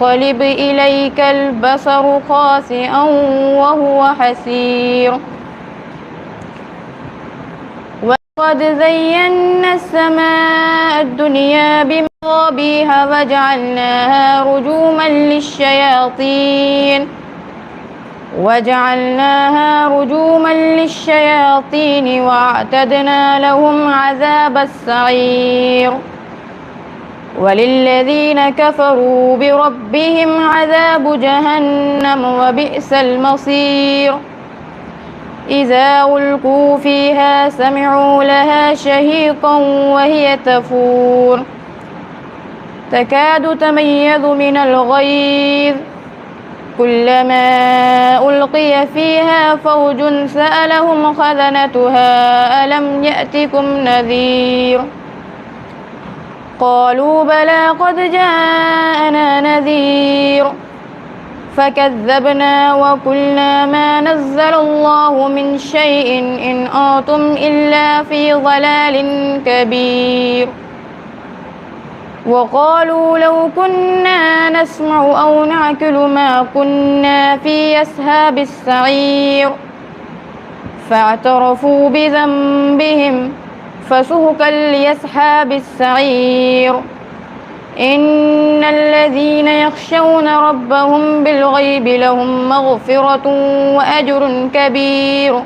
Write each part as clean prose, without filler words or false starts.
ينقلب إليك البصر خاسئا وهو حسير ولقد زينا السماء الدنيا بمصابيح وجعلناها رجوما للشياطين وأعتدنا لهم عذاب السعير وللذين كفروا بربهم عذاب جهنم وبئس المصير إذا ألقوا فيها سمعوا لها شهيقا وهي تفور تكاد تميز من الغيظ كلما ألقي فيها فوج سألهم خزنتها ألم يأتكم نذير قالوا بلى قد جاءنا نذير فكذبنا وقلنا ما نزل الله من شيء إن أنتم إلا في ضلال كبير وقالوا لو كنا نسمع أو نعقل ما كنا في أصحاب السعير فاعترفوا بذنبهم فسحقا لأصحاب السعير إن الذين يخشون ربهم بالغيب لهم مغفرة وأجر كبير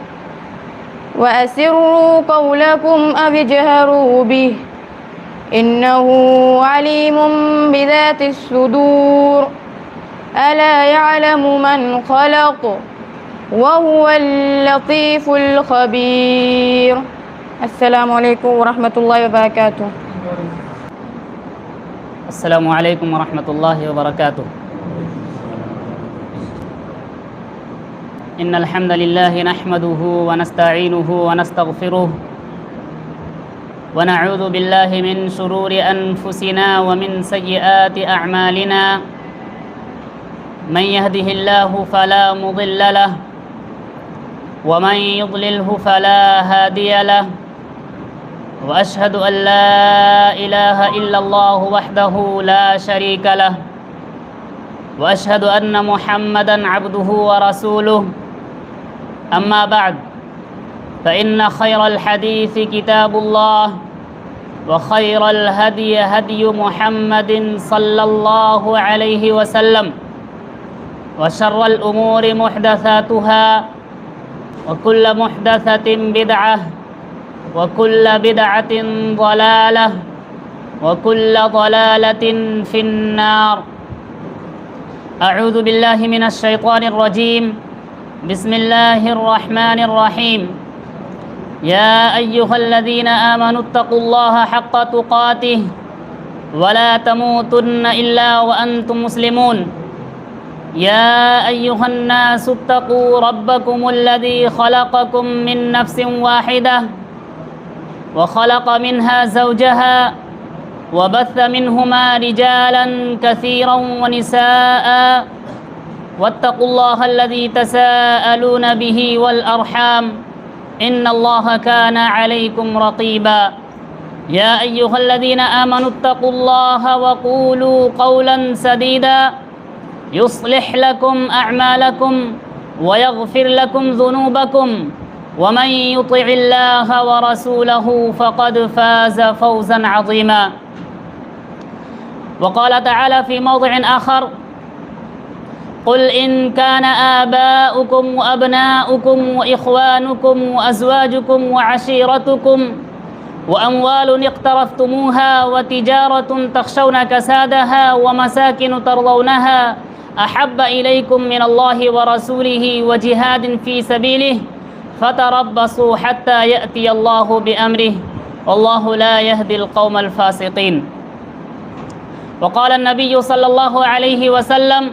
وأسروا قولكم أو اجهروا به إنه عليم بذات الصدور ألا يعلم من خلق وهو اللطيف الخبير. السلام عليكم ورحمة الله وبركاته. السلام عليكم ورحمة الله وبركاته. إن الحمد لله نحمده ونستعينه ونستغفره ونعوذ بالله من شرور أنفسنا ومن سيئات أعمالنا من يهده الله فلا مضل له ومن يضلله فلا هادي له وأشهد أن لا إله إلا الله وحده لا شريك له وأشهد أن محمدًا عبده ورسوله أما بعد فإن خير الحديث كتاب الله وخير الهدي هدي محمد صلى الله عليه وسلم وشر الأمور محدثاتها وكل محدثة بدعة وكل بدعة ضلالة وكل ضلالة في النار. أعوذ بالله من الشيطان الرجيم. بسم الله الرحمن الرحيم. يا أيها الذين آمنوا اتقوا الله حق تقاته ولا تموتن إلا وأنتم مسلمون. يا أيها الناس اتقوا ربكم الذي خلقكم من نفس واحدة وخلق منها زوجها وبث منهما رجالا كثيرا ونساء واتقوا الله الذي تساءلون به والأرحام إن الله كان عليكم رقيبا. يا أيها الذين آمنوا اتقوا الله وقولوا قولا سديدا يصلح لكم أعمالكم ويغفر لكم ذنوبكم ومن يطع الله ورسوله فقد فاز فوزا عظيما. وقال تعالى في موضع آخر قل إن كان آباؤكم وأبناؤكم وإخوانكم وأزواجكم وعشيرتكم وأموال اقترفتموها وتجارة تخشون كسادها ومساكن ترضونها أحب إليكم من الله ورسوله وجهاد في سبيله فتربصوا حتى يأتي الله بأمره والله لا يهدي القوم الفاسقين. وقال النبي صلى الله عليه وسلم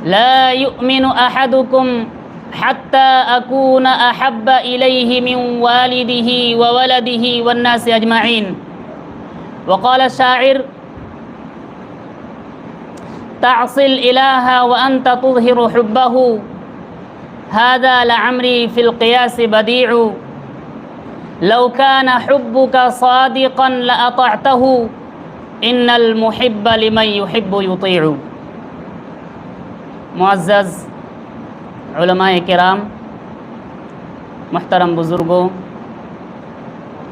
لا يؤمن أحدكم حتى أكون أحب إليه من والده وولده والناس أجمعين. وقال الشاعر تعصي الإله وأنت تظهر حبه هذا لعمري في القياس بديع لو كان حبك صادقا لأطعته إن المحب لمن يحب يطيع. معزز علماء کرام، محترم بزرگوں،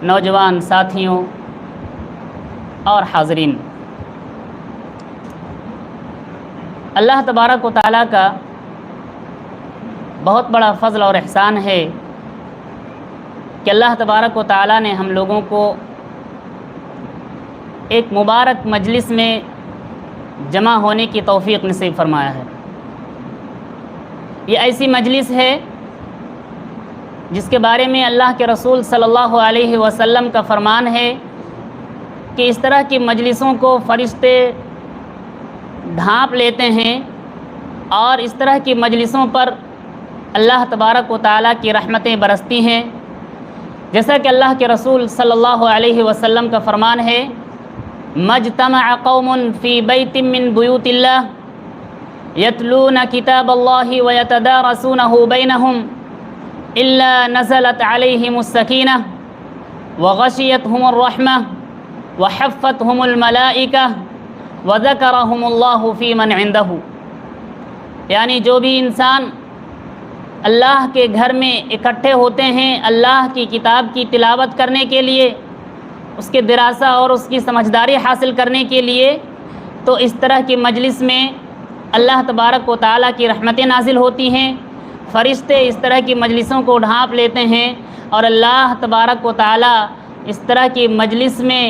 نوجوان ساتھیوں اور حاضرین، اللہ تبارک و تعالیٰ کا بہت بڑا فضل اور احسان ہے کہ اللہ تبارک و تعالیٰ نے ہم لوگوں کو ایک مبارک مجلس میں جمع ہونے کی توفیق نصیب فرمایا ہے۔ یہ ایسی مجلس ہے جس کے بارے میں اللہ کے رسول صلی اللہ علیہ وسلم کا فرمان ہے کہ اس طرح کی مجلسوں کو فرشتے ڈھانپ لیتے ہیں اور اس طرح کی مجلسوں پر اللہ تبارک و تعالیٰ کی رحمتیں برستی ہیں، جیسا کہ اللہ کے رسول صلی اللہ علیہ وسلم کا فرمان ہے، مجتمع قوم فی بیت من بیوت اللہ یتلون کتاب اللہ ویتدارسونہ بینہم الا نزلت علیہم السکینہ وغشیتہم الرحمہ وحفتہم الملائکہ وذکرہم اللہ فی من عندہ۔ یعنی جو بھی انسان اللہ کے گھر میں اکٹھے ہوتے ہیں اللہ کی کتاب کی تلاوت کرنے کے لیے، اس کے دراسہ اور اس کی سمجھداری حاصل کرنے کے لیے، تو اس طرح کی مجلس میں اللہ تبارک و تعالیٰ کی رحمتیں نازل ہوتی ہیں، فرشتے اس طرح کی مجلسوں کو ڈھانپ لیتے ہیں، اور اللہ تبارک و تعالیٰ اس طرح کی مجلس میں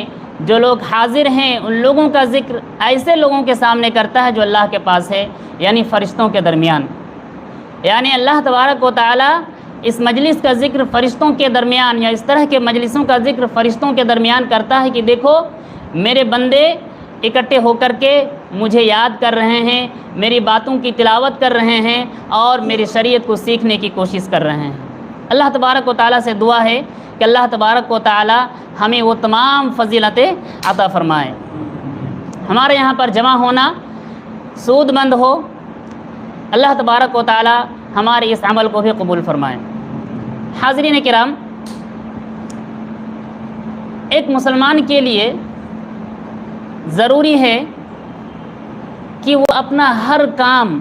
جو لوگ حاضر ہیں ان لوگوں کا ذکر ایسے لوگوں کے سامنے کرتا ہے جو اللہ کے پاس ہے، یعنی فرشتوں کے درمیان۔ یعنی اللہ تبارک و تعالیٰ اس مجلس کا ذکر فرشتوں کے درمیان یا اس طرح کے مجلسوں کا ذکر فرشتوں کے درمیان کرتا ہے کہ دیکھو میرے بندے اکٹھے ہو کر کے مجھے یاد کر رہے ہیں، میری باتوں کی تلاوت کر رہے ہیں اور میری شریعت کو سیکھنے کی کوشش کر رہے ہیں۔ اللہ تبارک و تعالیٰ سے دعا ہے کہ اللہ تبارک و تعالیٰ ہمیں وہ تمام فضیلتیں عطا فرمائے۔ ہمارے یہاں پر جمع ہونا سود مند ہو، اللہ تبارک و تعالیٰ ہمارے اس عمل کو بھی قبول فرمائے۔ حاضرین کرام، ایک مسلمان کے لیے ضروری ہے کہ وہ اپنا ہر کام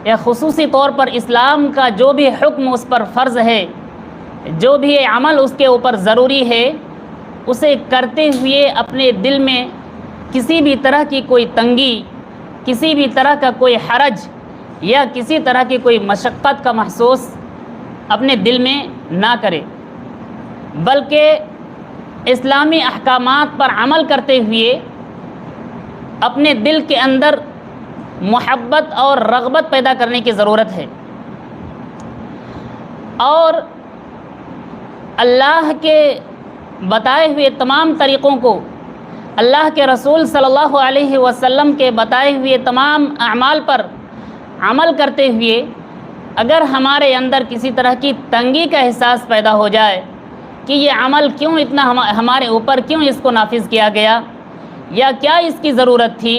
یا خصوصی طور پر اسلام کا جو بھی حکم اس پر فرض ہے، جو بھی عمل اس کے اوپر ضروری ہے، اسے کرتے ہوئے اپنے دل میں کسی بھی طرح کی کوئی تنگی، کسی بھی طرح کا کوئی حرج یا کسی طرح کی کوئی مشقت کا محسوس اپنے دل میں نہ کرے، بلکہ اسلامی احکامات پر عمل کرتے ہوئے اپنے دل کے اندر محبت اور رغبت پیدا کرنے کی ضرورت ہے، اور اللہ کے بتائے ہوئے تمام طریقوں کو، اللہ کے رسول صلی اللہ علیہ وسلم کے بتائے ہوئے تمام اعمال پر عمل کرتے ہوئے اگر ہمارے اندر کسی طرح کی تنگی کا احساس پیدا ہو جائے کہ یہ عمل کیوں اتنا ہمارے اوپر کیوں اس کو نافذ کیا گیا یا کیا اس کی ضرورت تھی،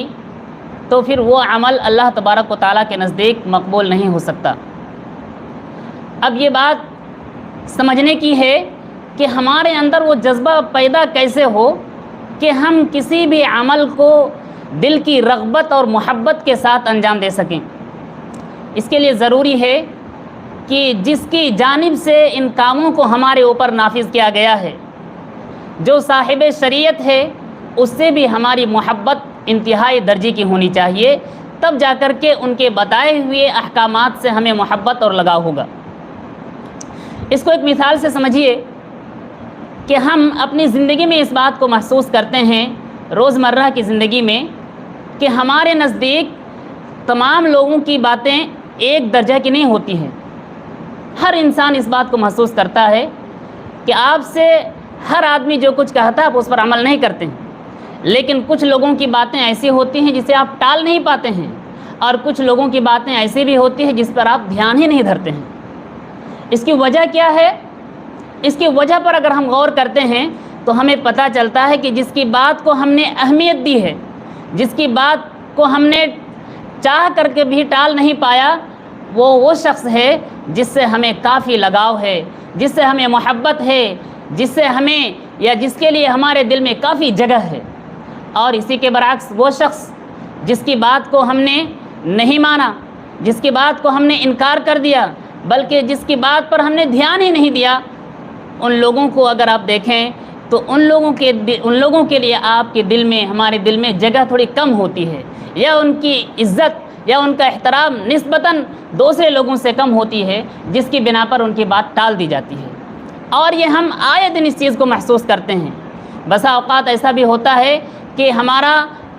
تو پھر وہ عمل اللہ تبارک و تعالیٰ کے نزدیک مقبول نہیں ہو سکتا۔ اب یہ بات سمجھنے کی ہے کہ ہمارے اندر وہ جذبہ پیدا کیسے ہو کہ ہم کسی بھی عمل کو دل کی رغبت اور محبت کے ساتھ انجام دے سکیں۔ اس کے لیے ضروری ہے کہ جس کی جانب سے ان کاموں کو ہمارے اوپر نافذ کیا گیا ہے، جو صاحب شریعت ہے، اس سے بھی ہماری محبت انتہائی درجے کی ہونی چاہیے، تب جا کر کے ان کے بتائے ہوئے احکامات سے ہمیں محبت اور لگاؤ ہوگا۔ اس کو ایک مثال سے سمجھیے کہ ہم اپنی زندگی میں اس بات کو محسوس کرتے ہیں روزمرہ کی زندگی میں کہ ہمارے نزدیک تمام لوگوں کی باتیں ایک درجہ کی نہیں ہوتی ہیں۔ ہر انسان اس بات کو محسوس کرتا ہے کہ آپ سے ہر آدمی جو کچھ کہتا ہے آپ اس پر عمل نہیں کرتے ہیں، لیکن کچھ لوگوں کی باتیں ایسی ہوتی ہیں جسے آپ ٹال نہیں پاتے ہیں، اور کچھ لوگوں کی باتیں ایسی بھی ہوتی ہیں جس پر آپ دھیان ہی نہیں دھرتے ہیں۔ اس کی وجہ کیا ہے؟ اس کی وجہ پر اگر ہم غور کرتے ہیں تو ہمیں پتہ چلتا ہے کہ جس کی بات کو ہم نے اہمیت دی ہے، جس کی بات کو ہم نے چاہ کر کے بھی ٹال نہیں پایا، وہ شخص ہے جس سے ہمیں کافی لگاؤ ہے، جس سے ہمیں محبت ہے، جس سے ہمیں یا جس کے لیے ہمارے دل میں کافی جگہ ہے۔ اور اسی کے برعکس وہ شخص جس کی بات کو ہم نے نہیں مانا، جس کی بات کو ہم نے انکار کر دیا، بلکہ جس کی بات پر ہم نے دھیان ہی نہیں دیا، ان لوگوں کو اگر آپ دیکھیں تو ان لوگوں کے لیے آپ کے دل میں، ہمارے دل میں جگہ تھوڑی کم ہوتی ہے، یا ان کی عزت یا ان کا احترام نسبتاً دوسرے لوگوں سے کم ہوتی ہے، جس کی بنا پر ان کی بات ٹال دی جاتی ہے۔ اور یہ ہم آئے دن اس چیز کو محسوس کرتے ہیں۔ بسا اوقات ایسا بھی ہوتا ہے کہ ہمارا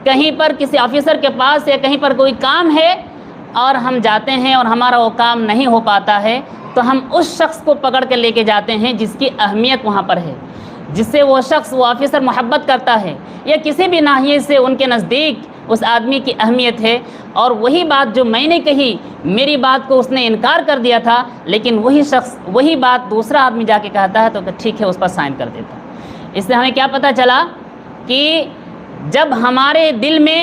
کہیں پر کسی آفیسر کے پاس یا کہیں پر کوئی کام ہے اور ہم جاتے ہیں اور ہمارا وہ کام نہیں ہو پاتا ہے، تو ہم اس شخص کو پکڑ کے لے کے جاتے ہیں جس کی اہمیت وہاں پر ہے، جس سے وہ شخص، وہ آفیسر محبت کرتا ہے، یا کسی بھی ناحیے سے ان کے نزدیک اس آدمی کی اہمیت ہے، اور وہی بات جو میں نے کہی، میری بات کو اس نے انکار کر دیا تھا، لیکن وہی شخص وہی بات دوسرا آدمی جا کے کہتا ہے تو کہ ٹھیک ہے، اس پر سائن کر دیتا ہے۔ اس سے ہمیں کیا پتہ چلا کہ جب ہمارے دل میں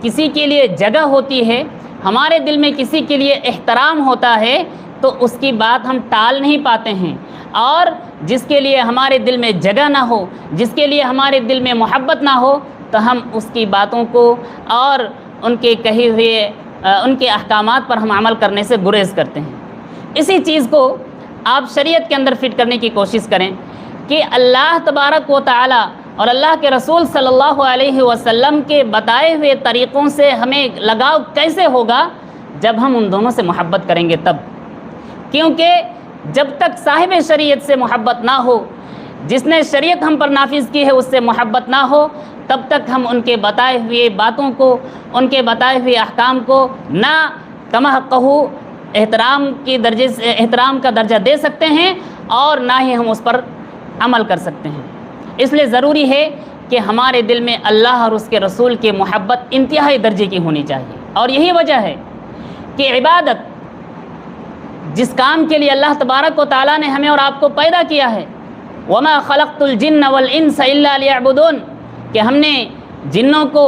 کسی کے لیے جگہ ہوتی ہے، ہمارے دل میں کسی کے لیے احترام ہوتا ہے، تو اس کی بات ہم ٹال نہیں پاتے ہیں، اور جس کے لیے ہمارے دل میں جگہ نہ ہو، جس کے لیے ہمارے دل میں محبت نہ ہو، تو ہم اس کی باتوں کو اور ان کے کہے ہوئے ان کے احکامات پر ہم عمل کرنے سے گریز کرتے ہیں۔ اسی چیز کو آپ شریعت کے اندر فٹ کرنے کی کوشش کریں کہ اللہ تبارک و تعالی اور اللہ کے رسول صلی اللہ علیہ وسلم کے بتائے ہوئے طریقوں سے ہمیں لگاؤ کیسے ہوگا؟ جب ہم ان دونوں سے محبت کریں گے تب، کیونکہ جب تک صاحب شریعت سے محبت نہ ہو، جس نے شریعت ہم پر نافذ کی ہے اس سے محبت نہ ہو، تب تک ہم ان کے بتائے ہوئے باتوں کو، ان کے بتائے ہوئے احکام کو نہ کمحقہ احترام کا درجہ دے سکتے ہیں، اور نہ ہی ہم اس پر عمل کر سکتے ہیں۔ اس لیے ضروری ہے کہ ہمارے دل میں اللہ اور اس کے رسول کی محبت انتہائی درجے کی ہونی چاہیے، اور یہی وجہ ہے کہ عبادت، جس کام کے لیے اللہ تبارک و تعالیٰ نے ہمیں اور آپ کو پیدا کیا ہے، وما خلقت الجن والانس الا لیعبدون، کہ ہم نے جنوں کو،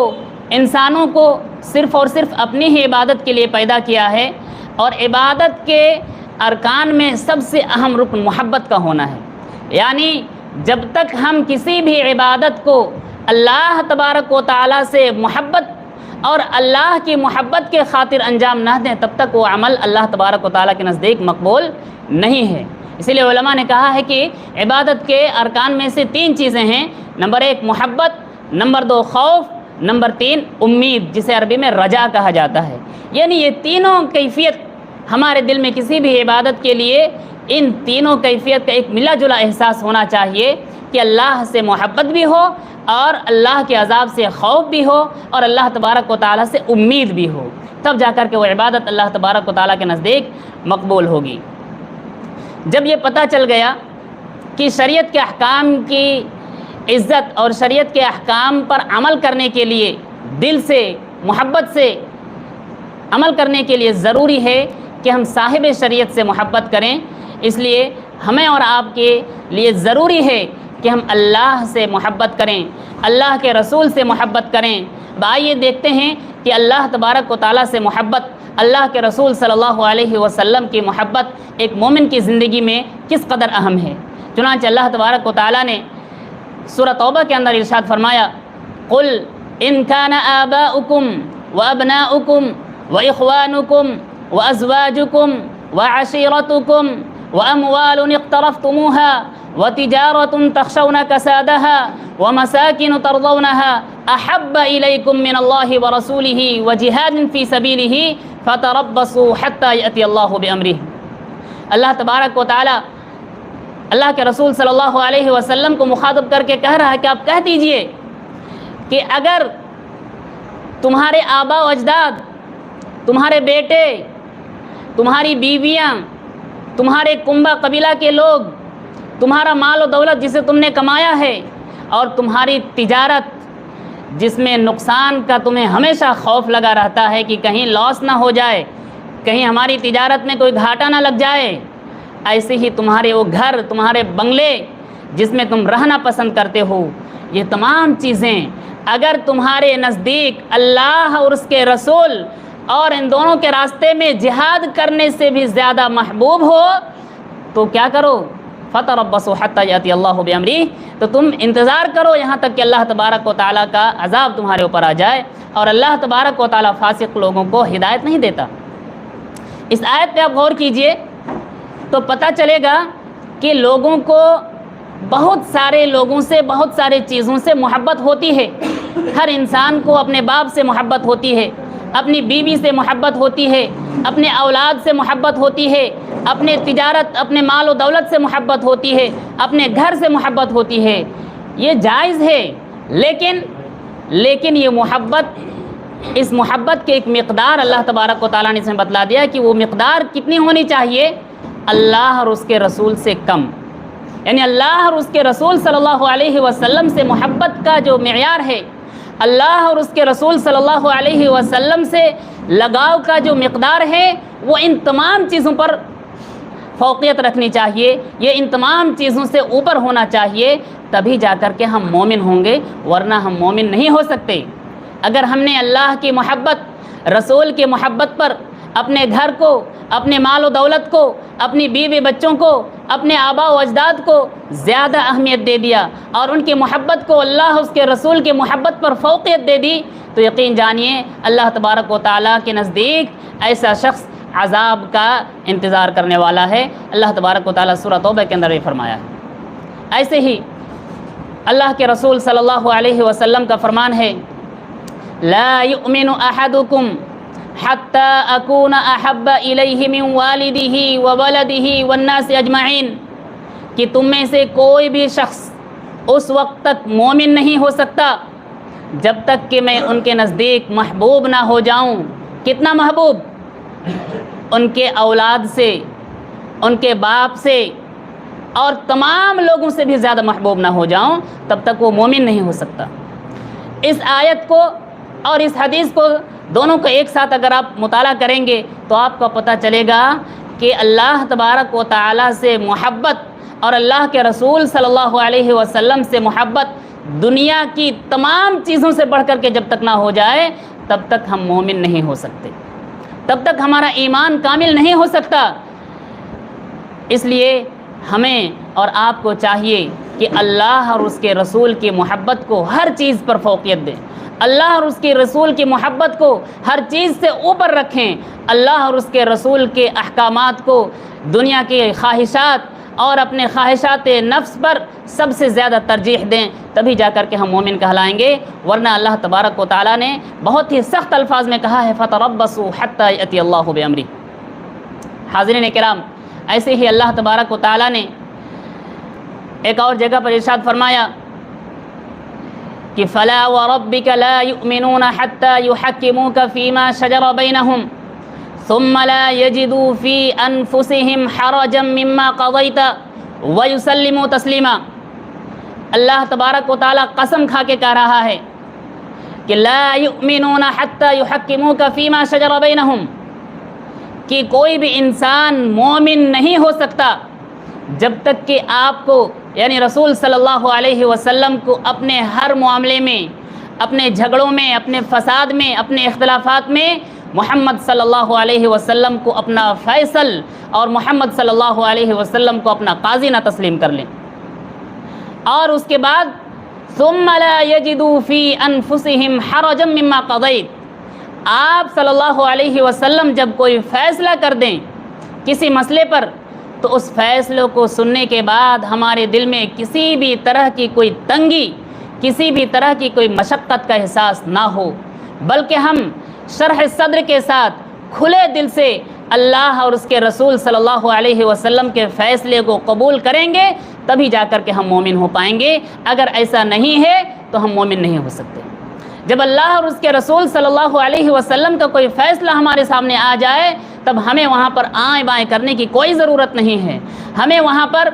انسانوں کو صرف اور صرف اپنی ہی عبادت کے لیے پیدا کیا ہے، اور عبادت کے ارکان میں سب سے اہم رکن محبت کا ہونا ہے۔ یعنی جب تک ہم کسی بھی عبادت کو اللہ تبارک و تعالیٰ سے محبت اور اللہ کی محبت کے خاطر انجام نہ دیں، تب تک وہ عمل اللہ تبارک و تعالیٰ کے نزدیک مقبول نہیں ہے۔ اسی لیے علماء نے کہا ہے کہ عبادت کے ارکان میں سے 3 چیزیں ہیں، نمبر 1 محبت، نمبر 2 خوف، نمبر 3 امید، جسے عربی میں رجا کہا جاتا ہے۔ یعنی یہ تینوں کیفیت ہمارے دل میں کسی بھی عبادت کے لیے، ان تینوں کیفیت کا ایک ملا جلا احساس ہونا چاہیے کہ اللہ سے محبت بھی ہو، اور اللہ کے عذاب سے خوف بھی ہو، اور اللہ تبارک و تعالیٰ سے امید بھی ہو، تب جا کر کے وہ عبادت اللہ تبارک و تعالیٰ کے نزدیک مقبول ہوگی۔ جب یہ پتہ چل گیا کہ شریعت کے احکام کی عزت اور شریعت کے احکام پر عمل کرنے کے لیے، دل سے محبت سے عمل کرنے کے لیے ضروری ہے کہ ہم صاحب شریعت سے محبت کریں، اس لیے ہمیں اور آپ کے لیے ضروری ہے کہ ہم اللہ سے محبت کریں، اللہ کے رسول سے محبت کریں۔ آئیے دیکھتے ہیں کہ اللہ تبارک و تعالیٰ سے محبت، اللہ کے رسول صلی اللہ علیہ وسلم کی محبت ایک مومن کی زندگی میں کس قدر اہم ہے۔ چنانچہ اللہ تبارک و تعالیٰ نے سورہ توبہ کے اندر ارشاد فرمایا، قل ان کان آباؤکم وابناؤکم واخوانکم وازواجکم وعشیرتکم واموال اقترفتموها وتجارة تخشون كسادها ومساكن ترضونها أحب إليكم من الله ورسوله وجهاد في سبيله فتربصوا حتى يأتي الله بأمره۔ اللہ تبارک و تعالی اللہ کے رسول صلی اللہ علیہ وسلم کو مخاطب کر کے کہہ رہا ہے کہ آپ کہہ دیجئے کہ اگر تمہارے آبا و اجداد، تمہارے بیٹے، تمہاری بیویاں، تمہارے کنبہ قبیلہ کے لوگ، تمہارا مال و دولت جسے تم نے کمایا ہے، اور تمہاری تجارت جس میں نقصان کا تمہیں ہمیشہ خوف لگا رہتا ہے کہ کہیں لاس نہ ہو جائے، کہیں ہماری تجارت میں کوئی گھاٹا نہ لگ جائے، ایسے ہی تمہارے وہ گھر، تمہارے بنگلے جس میں تم رہنا پسند کرتے ہو، یہ تمام چیزیں اگر تمہارے نزدیک اللہ اور اس کے رسول اور ان دونوں کے راستے میں جہاد کرنے سے بھی زیادہ محبوب ہو تو کیا کرو؟ فتربصوا حتی یأتی اللہ بامرہ، تو تم انتظار کرو یہاں تک کہ اللہ تبارک و تعالیٰ کا عذاب تمہارے اوپر آ جائے، اور اللہ تبارک و تعالیٰ فاسق لوگوں کو ہدایت نہیں دیتا۔ اس آیت پہ آپ غور کیجئے تو پتہ چلے گا کہ لوگوں کو بہت سارے لوگوں سے، بہت سارے چیزوں سے محبت ہوتی ہے۔ ہر انسان کو اپنے باپ سے محبت ہوتی ہے، اپنی بیوی سے محبت ہوتی ہے، اپنے اولاد سے محبت ہوتی ہے، اپنے تجارت، اپنے مال و دولت سے محبت ہوتی ہے، اپنے گھر سے محبت ہوتی ہے۔ یہ جائز ہے، لیکن یہ محبت، اس محبت کے ایک مقدار اللہ تبارک و تعالیٰ نے اس میں بتلا دیا کہ وہ مقدار کتنی ہونی چاہیے، اللہ اور اس کے رسول سے کم۔ یعنی اللہ اور اس کے رسول صلی اللہ علیہ وسلم سے محبت کا جو معیار ہے، اللہ اور اس کے رسول صلی اللہ علیہ وسلم سے لگاؤ کا جو مقدار ہے، وہ ان تمام چیزوں پر فوقیت رکھنی چاہیے، یہ ان تمام چیزوں سے اوپر ہونا چاہیے، تبھی جا کر کے ہم مومن ہوں گے، ورنہ ہم مومن نہیں ہو سکتے۔ اگر ہم نے اللہ کی محبت، رسول کی محبت پر اپنے گھر کو، اپنے مال و دولت کو، اپنی بیوی بچوں کو، اپنے آبا و اجداد کو زیادہ اہمیت دے دیا اور ان کی محبت کو اللہ اس کے رسول کی محبت پر فوقیت دے دی، تو یقین جانیے اللہ تبارک و تعالیٰ کے نزدیک ایسا شخص عذاب کا انتظار کرنے والا ہے۔ اللہ تبارک و تعالیٰ سورہ توبہ کے اندر یہ فرمایا ہے۔ ایسے ہی اللہ کے رسول صلی اللہ علیہ وسلم کا فرمان ہے، لا یؤمن احدکم حتی اکون احب الیہ من والدہ وولدہ والناس اجمعین، کہ تم میں سے کوئی بھی شخص اس وقت تک مومن نہیں ہو سکتا جب تک کہ میں ان کے نزدیک محبوب نہ ہو جاؤں۔ کتنا محبوب؟ ان کے اولاد سے، ان کے باپ سے اور تمام لوگوں سے بھی زیادہ محبوب نہ ہو جاؤں، تب تک وہ مومن نہیں ہو سکتا۔ اس آیت کو اور اس حدیث کو دونوں کو ایک ساتھ اگر آپ مطالعہ کریں گے تو آپ کو پتہ چلے گا کہ اللہ تبارک و تعالیٰ سے محبت اور اللہ کے رسول صلی اللہ علیہ وسلم سے محبت دنیا کی تمام چیزوں سے بڑھ کر کے جب تک نہ ہو جائے تب تک ہم مومن نہیں ہو سکتے، تب تک ہمارا ایمان کامل نہیں ہو سکتا۔ اس لیے ہمیں اور آپ کو چاہیے کہ اللہ اور اس کے رسول کی محبت کو ہر چیز پر فوقیت دیں، اللہ اور اس کے رسول کی محبت کو ہر چیز سے اوپر رکھیں، اللہ اور اس کے رسول کے احکامات کو دنیا کی خواہشات اور اپنے خواہشات نفس پر سب سے زیادہ ترجیح دیں، تبھی جا کر کے ہم مومن کہلائیں گے۔ ورنہ اللہ تبارک و تعالیٰ نے بہت ہی سخت الفاظ میں کہا ہے، فَتَرَبَّصُوا حَتَّى يَأْتِيَ اللَّهُ بِأَمْرِهِ۔ حاضرین کرام، ایسے ہی اللہ تبارک و تعالیٰ نے ایک اور جگہ پر ارشاد فرمایا کہ فَلَا وَرَبِّكَ لَا يُؤْمِنُونَ حَتَّى يُحَكِّمُوكَ فِي مَا شَجَرَ بَيْنَهُمْ ثُمَّ لَا يَجِدُوا فِي أَنفُسِهِمْ حَرَجًا مِّمَّا قَضَيْتَ وَيُسَلِّمُوا تَسْلِيمًا۔ اللہ تبارک و تعالیٰ قسم کھا کے کہہ رہا ہے کہ لا یؤمنون حتی یحکموک فیما شجر بینہم، کہ کوئی بھی انسان مومن نہیں ہو سکتا جب تک کہ آپ کو یعنی رسول صلی اللہ علیہ وسلم کو اپنے ہر معاملے میں، اپنے جھگڑوں میں، اپنے فساد میں، اپنے اختلافات میں محمد صلی اللہ علیہ وسلم کو اپنا فیصل اور محمد صلی اللہ علیہ وسلم کو اپنا قاضی نہ تسلیم کر لیں، اور اس کے بعد ثم لا یجدوا فی انفسہم حرجا مما قضیت، آپ صلی اللہ علیہ وسلم جب کوئی فیصلہ کر دیں کسی مسئلے پر تو اس فیصلوں کو سننے کے بعد ہمارے دل میں کسی بھی طرح کی کوئی تنگی، کسی بھی طرح کی کوئی مشقت کا احساس نہ ہو، بلکہ ہم شرح صدر کے ساتھ کھلے دل سے اللہ اور اس کے رسول صلی اللہ علیہ وسلم کے فیصلے کو قبول کریں گے، تبھی جا کر کے ہم مومن ہو پائیں گے۔ اگر ایسا نہیں ہے تو ہم مومن نہیں ہو سکتے۔ جب اللہ اور اس کے رسول صلی اللہ علیہ وسلم کا کوئی فیصلہ ہمارے سامنے آ جائے تب ہمیں وہاں پر آئیں بائیں کرنے کی کوئی ضرورت نہیں ہے، ہمیں وہاں پر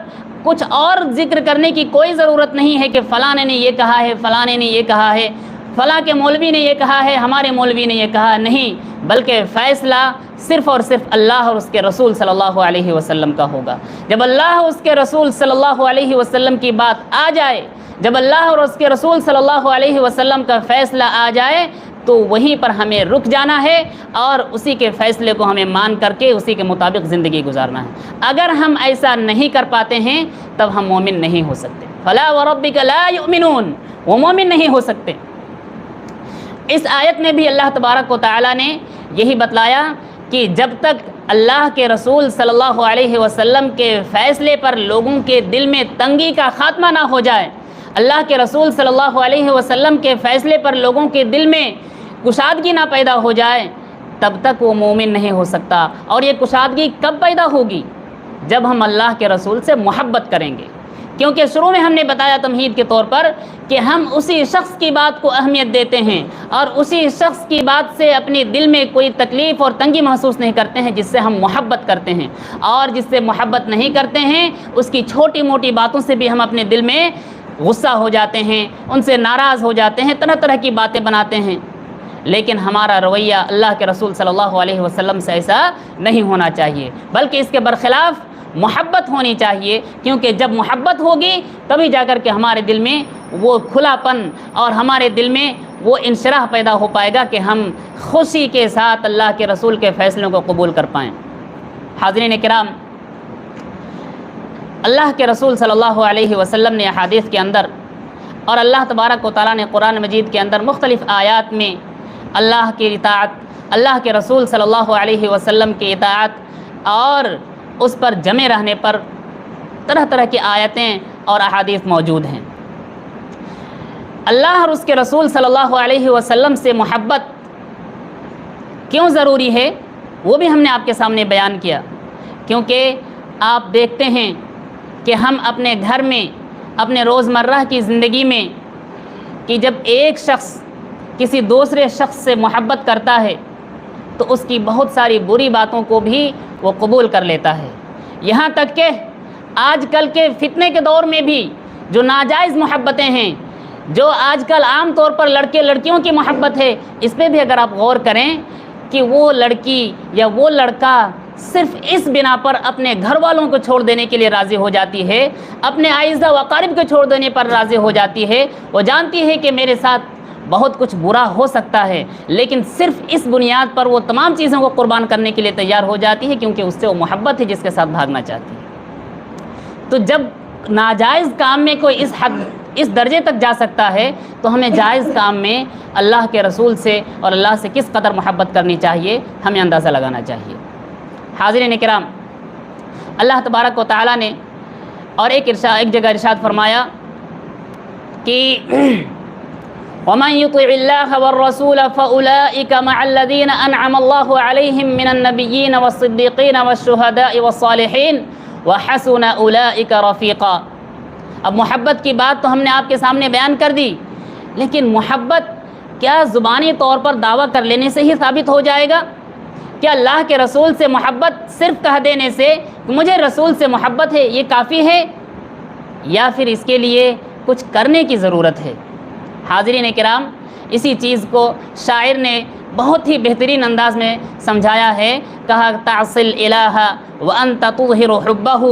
کچھ اور ذکر کرنے کی کوئی ضرورت نہیں ہے کہ فلاں نے یہ کہا ہے، فلاں نے یہ کہا ہے، فلاں کے مولوی نے یہ کہا ہے، ہمارے مولوی نے یہ کہا، نہیں، بلکہ فیصلہ صرف اور صرف اللہ اور اس کے رسول صلی اللہ علیہ وسلم کا ہوگا۔ جب اللہ اور اس کے رسول صلی اللہ علیہ وسلم کی بات آ جائے، جب اللہ اور اس کے رسول صلی اللہ علیہ وسلم کا فیصلہ آ جائے، تو وہیں پر ہمیں رک جانا ہے اور اسی کے فیصلے کو ہمیں مان کر کے اسی کے مطابق زندگی گزارنا ہے۔ اگر ہم ایسا نہیں کر پاتے ہیں تب ہم مومن نہیں ہو سکتے۔ فلا وربک لا یؤمنون، وہ مومن نہیں ہو سکتے۔ اس آیت میں بھی اللہ تبارک و تعالیٰ نے یہی بتلایا کہ جب تک اللہ کے رسول صلی اللہ علیہ وسلم کے فیصلے پر لوگوں کے دل میں تنگی کا خاتمہ نہ ہو جائے، اللہ کے رسول صلی اللہ علیہ وسلم کے فیصلے پر لوگوں کے دل میں کشادگی نہ پیدا ہو جائے، تب تک وہ مومن نہیں ہو سکتا۔ اور یہ کشادگی کب پیدا ہوگی؟ جب ہم اللہ کے رسول سے محبت کریں گے، کیونکہ شروع میں ہم نے بتایا تمہید کے طور پر کہ ہم اسی شخص کی بات کو اہمیت دیتے ہیں اور اسی شخص کی بات سے اپنے دل میں کوئی تکلیف اور تنگی محسوس نہیں کرتے ہیں جس سے ہم محبت کرتے ہیں، اور جس سے محبت نہیں کرتے ہیں اس کی چھوٹی موٹی باتوں سے بھی ہم اپنے دل میں غصہ ہو جاتے ہیں، ان سے ناراض ہو جاتے ہیں، طرح طرح کی باتیں بناتے ہیں۔ لیکن ہمارا رویہ اللہ کے رسول صلی اللہ علیہ وسلم سے ایسا نہیں ہونا چاہیے، بلکہ اس کے برخلاف محبت ہونی چاہیے، کیونکہ جب محبت ہوگی تبھی جا کر کے ہمارے دل میں وہ کھلا پن اور ہمارے دل میں وہ انشراح پیدا ہو پائے گا کہ ہم خوشی کے ساتھ اللہ کے رسول کے فیصلوں کو قبول کر پائیں۔ حاضرین کرام، اللہ کے رسول صلی اللہ علیہ وسلم نے احادیث کے اندر اور اللہ تبارک و تعالیٰ نے قرآن مجید کے اندر مختلف آیات میں اللہ کی اطاعت، اللہ کے رسول صلی اللہ علیہ وسلم کی اطاعت اور اس پر جمے رہنے پر طرح طرح کی آیتیں اور احادیث موجود ہیں۔ اللہ اور اس کے رسول صلی اللہ علیہ وسلم سے محبت کیوں ضروری ہے وہ بھی ہم نے آپ کے سامنے بیان کیا، کیونکہ آپ دیکھتے ہیں کہ ہم اپنے گھر میں، اپنے روزمرہ کی زندگی میں کہ جب ایک شخص کسی دوسرے شخص سے محبت کرتا ہے تو اس کی بہت ساری بری باتوں کو بھی وہ قبول کر لیتا ہے، یہاں تک کہ آج کل کے فتنے کے دور میں بھی جو ناجائز محبتیں ہیں، جو آج کل عام طور پر لڑکے لڑکیوں کی محبت ہے، اس پہ بھی اگر آپ غور کریں کہ وہ لڑکی یا وہ لڑکا صرف اس بنا پر اپنے گھر والوں کو چھوڑ دینے کے لیے راضی ہو جاتی ہے، اپنے اعزہ و اقارب کو چھوڑ دینے پر راضی ہو جاتی ہے، وہ جانتی ہے کہ میرے ساتھ بہت کچھ برا ہو سکتا ہے، لیکن صرف اس بنیاد پر وہ تمام چیزوں کو قربان کرنے کے لیے تیار ہو جاتی ہے کیونکہ اس سے وہ محبت ہے جس کے ساتھ بھاگنا چاہتی ہے۔ تو جب ناجائز کام میں کوئی اس درجے تک جا سکتا ہے تو ہمیں جائز کام میں اللہ کے رسول سے اور اللہ سے کس قدر محبت کرنی چاہیے ہمیں اندازہ لگانا چاہیے۔ حاضرین کرام، اللہ تبارک و تعالیٰ نے اور ایک جگہ ارشاد فرمایا کہ وَمَن يُطِعِ اللَّهَ وَالرَّسُولَ فَأُولَٰئِكَ مَعَ الَّذِينَ أَنْعَمَ اللَّهُ عَلَيْهِم مِّنَ النَّبِيِّينَ وَالصِّدِّيقِينَ وَالشُّهَدَاءِ وَالصَّالِحِينَ وَحَسُنَ أُولَٰئِكَ رَفِيقًا۔ اب محبت کی بات تو ہم نے آپ کے سامنے بیان کر دی، لیکن محبت کیا زبانی طور پر دعویٰ کر لینے سے ہی ثابت ہو جائے گا؟ کیا اللہ کے رسول سے محبت صرف کہہ دینے سے مجھے رسول سے محبت ہے یہ کافی ہے، یا پھر اس کے لیے کچھ کرنے کی ضرورت ہے؟ حاضرین کرام، اسی چیز کو شاعر نے بہت ہی بہترین انداز میں سمجھایا ہے، کہا تعصل الہ وانت تظہر حبہ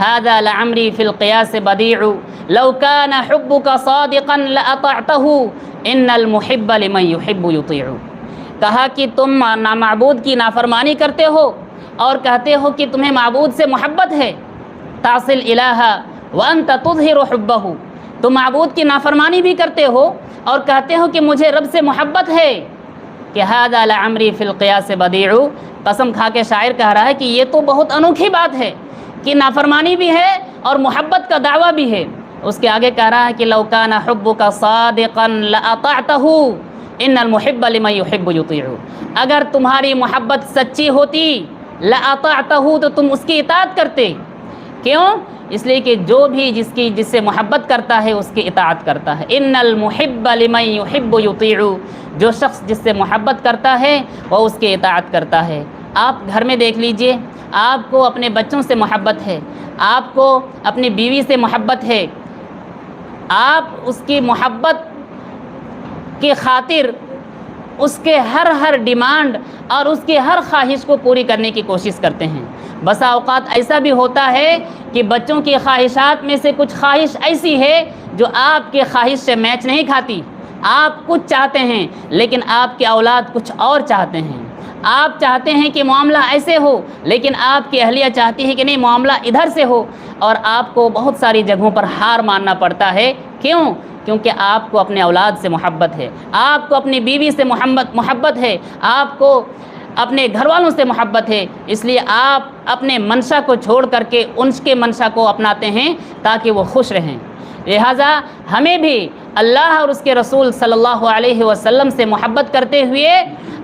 هذا لعمری فی القیاس بدیع لو کان حبک صادقا لاطعتہ ان المحب لمن یحب یطیع۔ کہا کہ تم معبود کی نافرمانی کرتے ہو اور کہتے ہو کہ تمہیں معبود سے محبت ہے، تعصل الہ وانت تظہر حبہ، تم معبود کی نافرمانی بھی کرتے ہو اور کہتے ہو کہ مجھے رب سے محبت ہے، کہ ھذا لعمری فی القیاس بدیع، قسم کھا کے شاعر کہہ رہا ہے کہ یہ تو بہت انوکھی بات ہے کہ نافرمانی بھی ہے اور محبت کا دعویٰ بھی ہے۔ اس کے آگے کہہ رہا ہے کہ لو کان حبک صادقا لاطعتہ ان المحب لمن یحب یطیع، اگر تمہاری محبت سچی ہوتی لاطعتہ تو تم اس کی اطاعت کرتے۔ کیوں؟ اس لیے کہ جو بھی جس سے محبت کرتا ہے اس کی اطاعت کرتا ہے۔ ان المحب لمن یحب یطیع، جو شخص جس سے محبت کرتا ہے وہ اس کی اطاعت کرتا ہے۔ آپ گھر میں دیکھ لیجئے، آپ کو اپنے بچوں سے محبت ہے، آپ کو اپنی بیوی سے محبت ہے، آپ اس کی محبت کی خاطر اس کے ہر ڈیمانڈ اور اس کی ہر خواہش کو پوری کرنے کی کوشش کرتے ہیں۔ بسا اوقات ایسا بھی ہوتا ہے کہ بچوں کی خواہشات میں سے کچھ خواہش ایسی ہے جو آپ کی خواہش سے میچ نہیں کھاتی، آپ کچھ چاہتے ہیں لیکن آپ کی اولاد کچھ اور چاہتے ہیں، آپ چاہتے ہیں کہ معاملہ ایسے ہو لیکن آپ کی اہلیہ چاہتی ہے کہ نہیں معاملہ ادھر سے ہو، اور آپ کو بہت ساری جگہوں پر ہار ماننا پڑتا ہے۔ کیوں؟ کیونکہ آپ کو اپنے اولاد سے محبت ہے، آپ کو اپنی بیوی سے محبت ہے، آپ کو اپنے گھر والوں سے محبت ہے، اس لیے آپ اپنے منشا کو چھوڑ کر کے ان کے منشا کو اپناتے ہیں تاکہ وہ خوش رہیں۔ لہٰذا ہمیں بھی اللہ اور اس کے رسول صلی اللہ علیہ وسلم سے محبت کرتے ہوئے،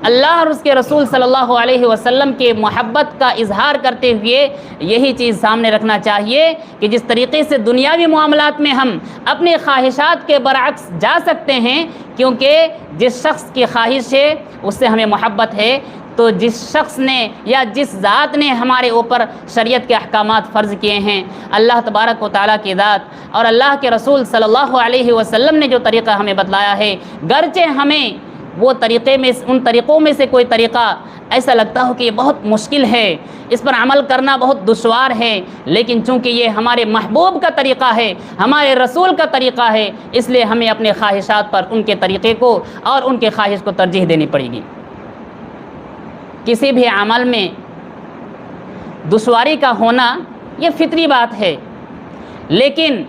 اللہ اور اس کے رسول صلی اللہ علیہ وسلم کے محبت کا اظہار کرتے ہوئے یہی چیز سامنے رکھنا چاہیے کہ جس طریقے سے دنیاوی معاملات میں ہم اپنے خواہشات کے برعکس جا سکتے ہیں، کیونکہ جس شخص کی خواہش ہے اس سے ہمیں محبت ہے، تو جس شخص نے یا جس ذات نے ہمارے اوپر شریعت کے احکامات فرض کیے ہیں، اللہ تبارک و تعالیٰ کی ذات اور اللہ کے رسول صلی اللہ علیہ وسلم نے جو طریقہ ہمیں بتلایا ہے، گرچہ ہمیں وہ ان طریقوں میں سے کوئی طریقہ ایسا لگتا ہو کہ یہ بہت مشکل ہے، اس پر عمل کرنا بہت دشوار ہے، لیکن چونکہ یہ ہمارے محبوب کا طریقہ ہے، ہمارے رسول کا طریقہ ہے، اس لیے ہمیں اپنے خواہشات پر ان کے طریقے کو اور ان کے خواہش کو ترجیح دینی پڑے گی۔ کسی بھی عمل میں دشواری کا ہونا یہ فطری بات ہے، لیکن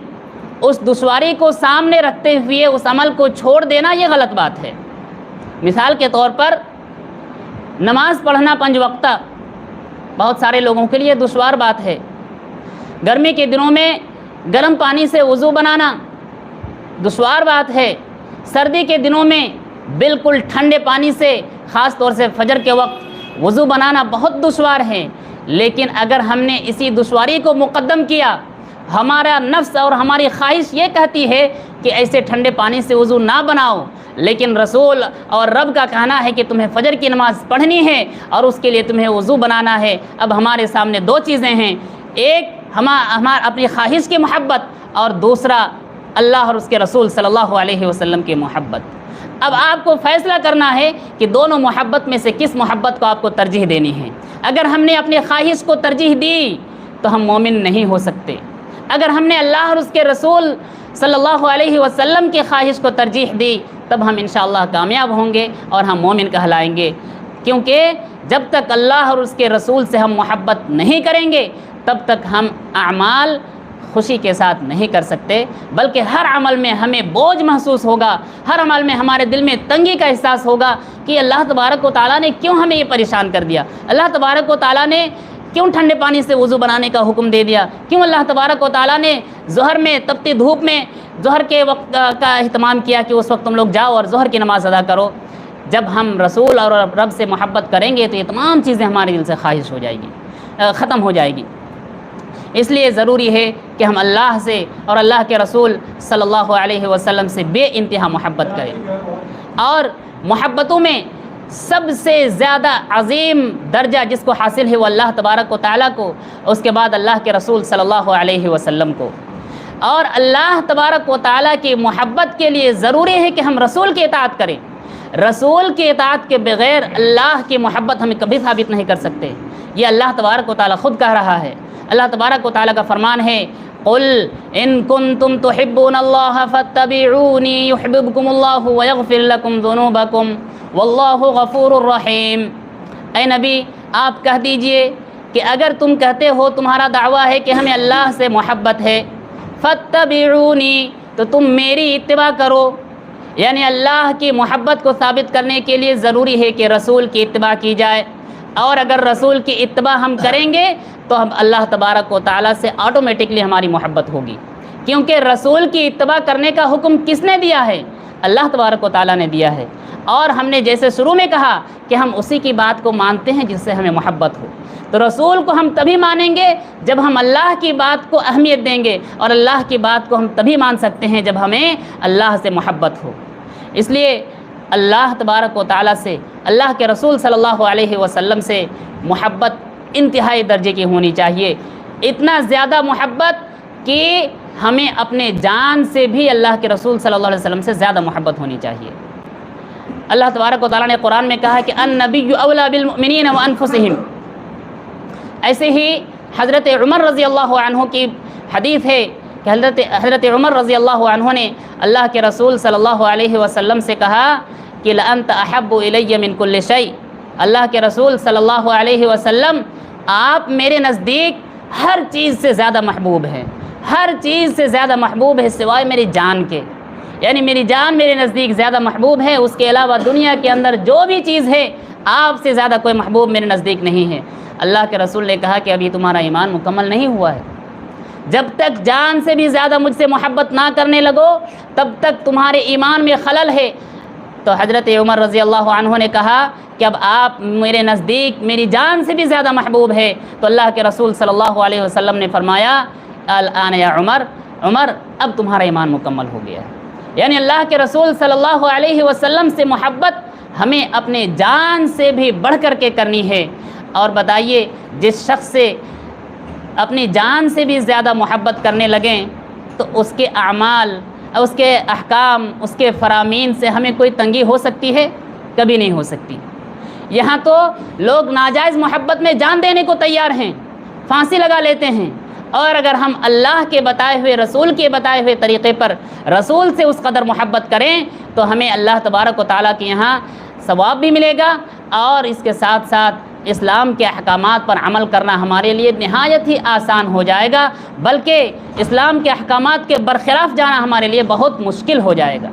اس دشواری کو سامنے رکھتے ہوئے اس عمل کو چھوڑ دینا یہ غلط بات ہے۔ مثال کے طور پر نماز پڑھنا 5 وقتہ بہت سارے لوگوں کے لیے دشوار بات ہے۔ گرمی کے دنوں میں گرم پانی سے وضو بنانا دشوار بات ہے۔ سردی کے دنوں میں بالکل ٹھنڈے پانی سے خاص طور سے فجر کے وقت وضو بنانا بہت دشوار ہے، لیکن اگر ہم نے اسی دشواری کو مقدم کیا، ہمارا نفس اور ہماری خواہش یہ کہتی ہے کہ ایسے ٹھنڈے پانی سے وضو نہ بناؤ، لیکن رسول اور رب کا کہنا ہے کہ تمہیں فجر کی نماز پڑھنی ہے اور اس کے لیے تمہیں وضو بنانا ہے۔ اب ہمارے سامنے 2 چیزیں ہیں، ایک اپنی خواہش کی محبت اور دوسرا اللہ اور اس کے رسول صلی اللہ علیہ وسلم کی محبت۔ اب آپ کو فیصلہ کرنا ہے کہ دونوں محبت میں سے کس محبت کو آپ کو ترجیح دینی ہے۔ اگر ہم نے اپنی خواہش کو ترجیح دی تو ہم مومن نہیں ہو سکتے، اگر ہم نے اللہ اور اس کے رسول صلی اللہ علیہ وسلم کی خواہش کو ترجیح دی تب ہم انشاءاللہ کامیاب ہوں گے اور ہم مومن کہلائیں گے، کیونکہ جب تک اللہ اور اس کے رسول سے ہم محبت نہیں کریں گے تب تک ہم اعمال خوشی کے ساتھ نہیں کر سکتے، بلکہ ہر عمل میں ہمیں بوجھ محسوس ہوگا، ہر عمل میں ہمارے دل میں تنگی کا احساس ہوگا کہ اللہ تبارک و تعالیٰ نے کیوں ہمیں یہ پریشان کر دیا، اللہ تبارک و تعالیٰ نے کیوں ٹھنڈے پانی سے وضو بنانے کا حکم دے دیا، کیوں اللہ تبارک و تعالیٰ نے ظہر میں تپتی دھوپ میں ظہر کے وقت کا اہتمام کیا کہ اس وقت تم لوگ جاؤ اور ظہر کی نماز ادا کرو۔ جب ہم رسول اور رب سے محبت کریں گے تو یہ تمام چیزیں ہمارے دل سے خواہش ہو جائے گی، ختم ہو جائے گی۔ اس لیے ضروری ہے کہ ہم اللہ سے اور اللہ کے رسول صلی اللہ علیہ وسلم سے بے انتہا محبت کریں، اور محبتوں میں سب سے زیادہ عظیم درجہ جس کو حاصل ہے وہ اللہ تبارک و تعالیٰ کو، اس کے بعد اللہ کے رسول صلی اللہ علیہ وسلم کو۔ اور اللہ تبارک و تعالیٰ کی محبت کے لیے ضروری ہے کہ ہم رسول کی اطاعت کریں، رسول کی اطاعت کے بغیر اللہ کی محبت ہمیں کبھی ثابت نہیں کر سکتے، یہ اللہ تبارک و تعالیٰ خود کہہ رہا ہے۔ اللہ تبارک و تعالیٰ کا فرمان ہے، قل ان کنتم تحبون اللہ فاتبعونی یحببکم اللہ ویغفر لکم ذنوبکم واللہ غفور الرحیم۔ اے نبی آپ کہہ دیجئے کہ اگر تم کہتے ہو، تمہارا دعویٰ ہے کہ ہمیں اللہ سے محبت ہے، فاتبعونی تو تم میری اتباع کرو، یعنی اللہ کی محبت کو ثابت کرنے کے لیے ضروری ہے کہ رسول کی اتباع کی جائے، اور اگر رسول کی اتباع ہم کریں گے تو ہم اللہ تبارک و تعالیٰ سے آٹومیٹکلی ہماری محبت ہوگی، کیونکہ رسول کی اتباع کرنے کا حکم کس نے دیا ہے؟ اللہ تبارک و تعالیٰ نے دیا ہے، اور ہم نے جیسے شروع میں کہا کہ ہم اسی کی بات کو مانتے ہیں جس سے ہمیں محبت ہو، تو رسول کو ہم تبھی مانیں گے جب ہم اللہ کی بات کو اہمیت دیں گے، اور اللہ کی بات کو ہم تبھی مان سکتے ہیں جب ہمیں اللہ سے محبت ہو۔ اس لیے اللہ تبارک و تعالیٰ سے، اللہ کے رسول صلی اللہ علیہ وسلم سے محبت انتہائی درجے کی ہونی چاہیے، اتنا زیادہ محبت کہ ہمیں اپنے جان سے بھی اللہ کے رسول صلی اللہ علیہ وسلم سے زیادہ محبت ہونی چاہیے۔ اللہ تبارک و تعالیٰ نے قرآن میں کہا کہ النبی اولیٰ بالمؤمنین وانفسہم، ایسے ہی حضرت عمر رضی اللہ عنہ کی حدیث ہے کہ حضرت عمر رضی اللہ عنہ نے اللہ کے رسول صلی اللہ علیہ وسلم سے کہا کہ لأنت احب الی من کل شیء، اللہ کے رسول صلی اللہ علیہ وسلم آپ میرے نزدیک ہر چیز سے زیادہ محبوب ہیں، ہر چیز سے زیادہ محبوب ہے سوائے میری جان کے، یعنی میری جان میرے نزدیک زیادہ محبوب ہے، اس کے علاوہ دنیا کے اندر جو بھی چیز ہے آپ سے زیادہ کوئی محبوب میرے نزدیک نہیں ہے۔ اللہ کے رسول نے کہا کہ ابھی تمہارا ایمان مکمل نہیں ہوا ہے، جب تک جان سے بھی زیادہ مجھ سے محبت نہ کرنے لگو تب تک تمہارے ایمان میں خلل ہے۔ تو حضرت عمر رضی اللہ عنہ نے کہا کہ اب آپ میرے نزدیک میری جان سے بھی زیادہ محبوب ہے، تو اللہ کے رسول صلی اللہ علیہ وسلم نے فرمایا الآن یا عمر، عمر اب تمہارا ایمان مکمل ہو گیا ہے۔ یعنی اللہ کے رسول صلی اللہ علیہ وسلم سے محبت ہمیں اپنے جان سے بھی بڑھ کر کے کرنی ہے۔ اور بتائیے جس شخص سے اپنی جان سے بھی زیادہ محبت کرنے لگیں تو اس کے اعمال، اس کے احکام، اس کے فرامین سے ہمیں کوئی تنگی ہو سکتی ہے؟ کبھی نہیں ہو سکتی۔ یہاں تو لوگ ناجائز محبت میں جان دینے کو تیار ہیں، پھانسی لگا لیتے ہیں، اور اگر ہم اللہ کے بتائے ہوئے، رسول کے بتائے ہوئے طریقے پر رسول سے اس قدر محبت کریں تو ہمیں اللہ تبارک و تعالیٰ کے یہاں ثواب بھی ملے گا، اور اس کے ساتھ ساتھ اسلام کے احکامات پر عمل کرنا ہمارے لیے نہایت ہی آسان ہو جائے گا، بلکہ اسلام کے احکامات کے برخلاف جانا ہمارے لیے بہت مشکل ہو جائے گا۔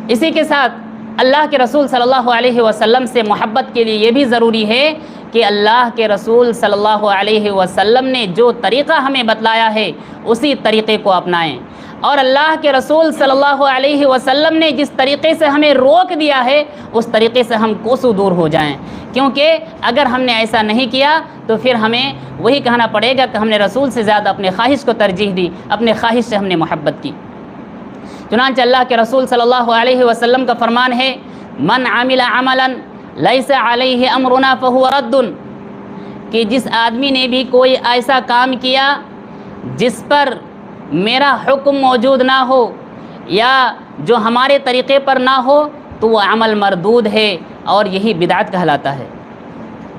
اسی کے ساتھ اللہ کے رسول صلی اللہ علیہ وسلم سے محبت کے لیے یہ بھی ضروری ہے کہ اللہ کے رسول صلی اللہ علیہ وسلم نے جو طریقہ ہمیں بتلایا ہے اسی طریقے کو اپنائیں، اور اللہ کے رسول صلی اللہ علیہ وسلم نے جس طریقے سے ہمیں روک دیا ہے اس طریقے سے ہم کوسوں دور ہو جائیں، کیونکہ اگر ہم نے ایسا نہیں کیا تو پھر ہمیں وہی کہنا پڑے گا کہ ہم نے رسول سے زیادہ اپنے خواہش کو ترجیح دی، اپنے خواہش سے ہم نے محبت کی۔ چنانچہ اللہ کے رسول صلی اللہ علیہ وسلم کا فرمان ہے من عمل عملا لیس علیہ امرنا فہو رد، کہ جس آدمی نے بھی کوئی ایسا کام کیا جس پر میرا حکم موجود نہ ہو یا جو ہمارے طریقے پر نہ ہو تو وہ عمل مردود ہے، اور یہی بدعت کہلاتا ہے۔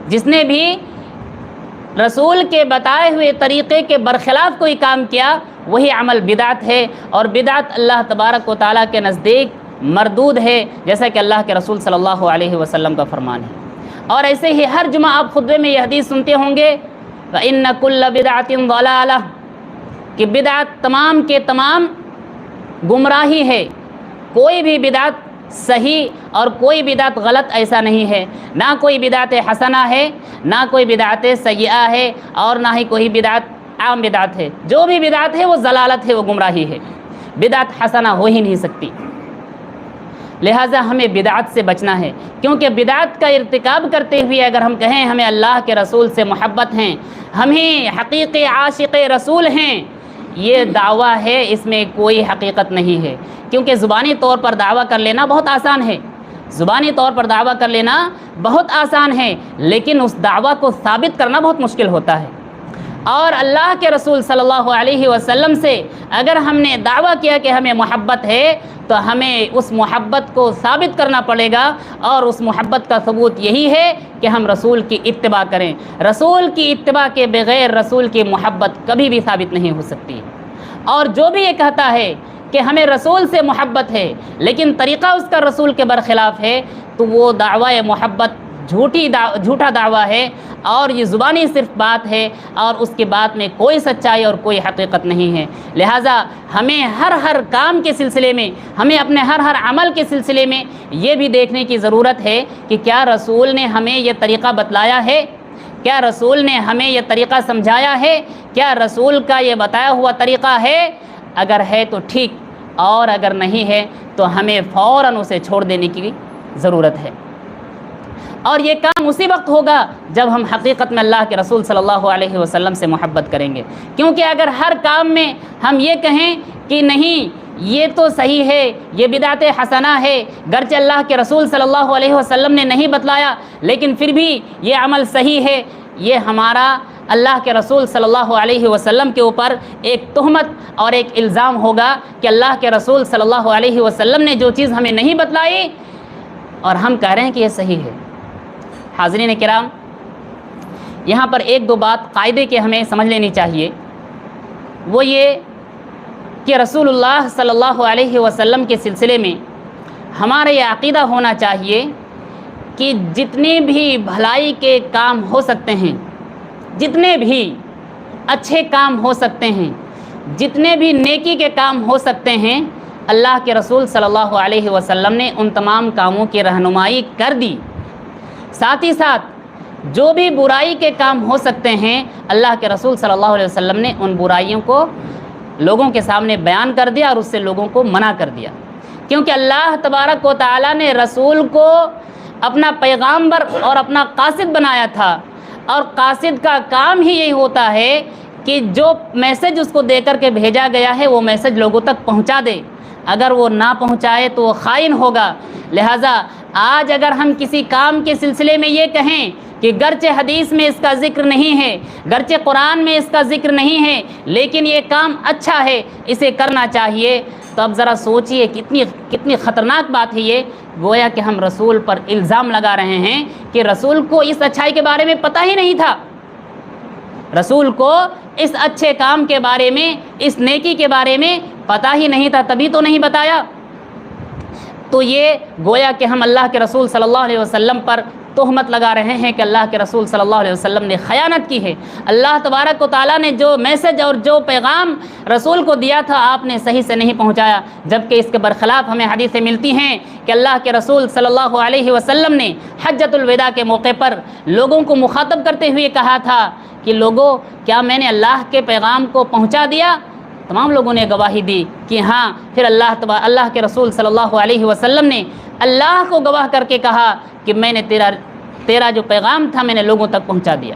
جس نے بھی رسول کے بتائے ہوئے طریقے کے برخلاف کوئی کام کیا وہی عمل بدعت ہے، اور بدعت اللہ تبارک و تعالیٰ کے نزدیک مردود ہے، جیسا کہ اللہ کے رسول صلی اللہ علیہ وسلم کا فرمان ہے۔ اور ایسے ہی ہر جمعہ آپ خطبے میں یہ حدیث سنتے ہوں گے فَإِنَّ كُلَّ بِدْعَةٍ ضَلَالَةٍ، کہ بدعت تمام کے تمام گمراہی ہے، کوئی بھی بدعت صحیح اور کوئی بدعت غلط ایسا نہیں ہے، نہ کوئی بدعت حسنہ ہے، نہ کوئی بدعت سیئہ ہے، اور نہ ہی کوئی بدعت عام بدعت ہے۔ جو بھی بدعت ہے وہ ضلالت ہے، وہ گمراہی ہے، بدعت حسنہ ہو ہی نہیں سکتی۔ لہٰذا ہمیں بدعت سے بچنا ہے، کیونکہ بدعت کا ارتکاب کرتے ہوئے اگر ہم کہیں ہمیں اللہ کے رسول سے محبت ہیں، ہمیں حقیقی عاشق رسول ہیں، یہ دعویٰ ہے، اس میں کوئی حقیقت نہیں ہے، کیونکہ زبانی طور پر دعویٰ کر لینا بہت آسان ہے، زبانی طور پر دعویٰ کر لینا بہت آسان ہے، لیکن اس دعویٰ کو ثابت کرنا بہت مشکل ہوتا ہے۔ اور اللہ کے رسول صلی اللہ علیہ وسلم سے اگر ہم نے دعویٰ کیا کہ ہمیں محبت ہے تو ہمیں اس محبت کو ثابت کرنا پڑے گا، اور اس محبت کا ثبوت یہی ہے کہ ہم رسول کی اتباع کریں۔ رسول کی اتباع کے بغیر رسول کی محبت کبھی بھی ثابت نہیں ہو سکتی۔ اور جو بھی یہ کہتا ہے کہ ہمیں رسول سے محبت ہے لیکن طریقہ اس کا رسول کے برخلاف ہے تو وہ دعوی محبت جھوٹا دعویٰ ہے، اور یہ زبانی صرف بات ہے، اور اس کی بات میں کوئی سچائی اور کوئی حقیقت نہیں ہے۔ لہٰذا ہمیں ہر کام کے سلسلے میں، ہمیں اپنے ہر عمل کے سلسلے میں یہ بھی دیکھنے کی ضرورت ہے کہ کیا رسول نے ہمیں یہ طریقہ بتلایا ہے، کیا رسول نے ہمیں یہ طریقہ سمجھایا ہے، کیا رسول کا یہ بتایا ہوا طریقہ ہے؟ اگر ہے تو ٹھیک، اور اگر نہیں ہے تو ہمیں فوراً اسے چھوڑ دینے کی ضرورت ہے۔ اور یہ کام اسی وقت ہوگا جب ہم حقیقت میں اللہ کے رسول صلی اللہ علیہ وسلم سے محبت کریں گے، کیونکہ اگر ہر کام میں ہم یہ کہیں کہ نہیں یہ تو صحیح ہے، یہ بدعت حسنہ ہے، گرچہ اللہ کے رسول صلی اللہ علیہ وسلم نے نہیں بتلایا لیکن پھر بھی یہ عمل صحیح ہے، یہ ہمارا اللہ کے رسول صلی اللہ علیہ وسلم کے اوپر ایک تہمت اور ایک الزام ہوگا کہ اللہ کے رسول صلی اللہ علیہ وسلم نے جو چیز ہمیں نہیں بتلائی اور ہم کہہ رہے ہیں کہ یہ صحیح ہے۔ حاضرین کرام، یہاں پر ایک دو بات قاعدے کے ہمیں سمجھ لینی چاہیے، وہ یہ کہ رسول اللہ صلی اللہ علیہ وسلم کے سلسلے میں ہمارا یہ عقیدہ ہونا چاہیے کہ جتنے بھی بھلائی کے کام ہو سکتے ہیں، جتنے بھی اچھے کام ہو سکتے ہیں، جتنے بھی نیکی کے کام ہو سکتے ہیں، اللہ کے رسول صلی اللہ علیہ وسلم نے ان تمام کاموں کی رہنمائی کر دی۔ ساتھ ہی ساتھ جو بھی برائی کے کام ہو سکتے ہیں، اللہ کے رسول صلی اللہ علیہ وسلم نے ان برائیوں کو لوگوں کے سامنے بیان کر دیا اور اس سے لوگوں کو منع کر دیا، کیونکہ اللہ تبارک و تعالیٰ نے رسول کو اپنا پیغامبر اور اپنا قاصد بنایا تھا، اور قاصد کا کام ہی یہی ہوتا ہے کہ جو میسج اس کو دے کر کے بھیجا گیا ہے وہ میسج لوگوں تک پہنچا دے۔ اگر وہ نہ پہنچائے تو وہ خائن ہوگا۔ لہٰذا آج اگر ہم کسی کام کے سلسلے میں یہ کہیں کہ گرچہ حدیث میں اس کا ذکر نہیں ہے، گرچہ قرآن میں اس کا ذکر نہیں ہے، لیکن یہ کام اچھا ہے، اسے کرنا چاہیے، تو اب ذرا سوچئے کتنی خطرناک بات ہے یہ۔ گویا کہ ہم رسول پر الزام لگا رہے ہیں کہ رسول کو اس اچھائی کے بارے میں پتہ ہی نہیں تھا، رسول کو اس اچھے کام کے بارے میں، اس نیکی کے بارے میں پتہ ہی نہیں تھا، تبھی تو نہیں بتایا۔ تو یہ گویا کہ ہم اللہ کے رسول صلی اللہ علیہ وسلم پر تہمت لگا رہے ہیں کہ اللہ کے رسول صلی اللہ علیہ وسلم نے خیانت کی ہے۔ اللہ تبارک و تعالیٰ نے جو میسج اور جو پیغام رسول کو دیا تھا آپ نے صحیح سے نہیں پہنچایا، جبکہ اس کے برخلاف ہمیں حدیثیں ملتی ہیں کہ اللہ کے رسول صلی اللہ علیہ وسلم نے حجۃ الوداع کے موقع پر لوگوں کو مخاطب کرتے ہوئے کہا تھا کہ لوگوں، کیا میں نے اللہ کے پیغام کو پہنچا دیا؟ تمام لوگوں نے گواہی دی کہ ہاں۔ پھر اللہ کے رسول صلی اللہ علیہ وسلم نے اللہ کو گواہ کر کے کہا کہ میں نے تیرا جو پیغام تھا میں نے لوگوں تک پہنچا دیا۔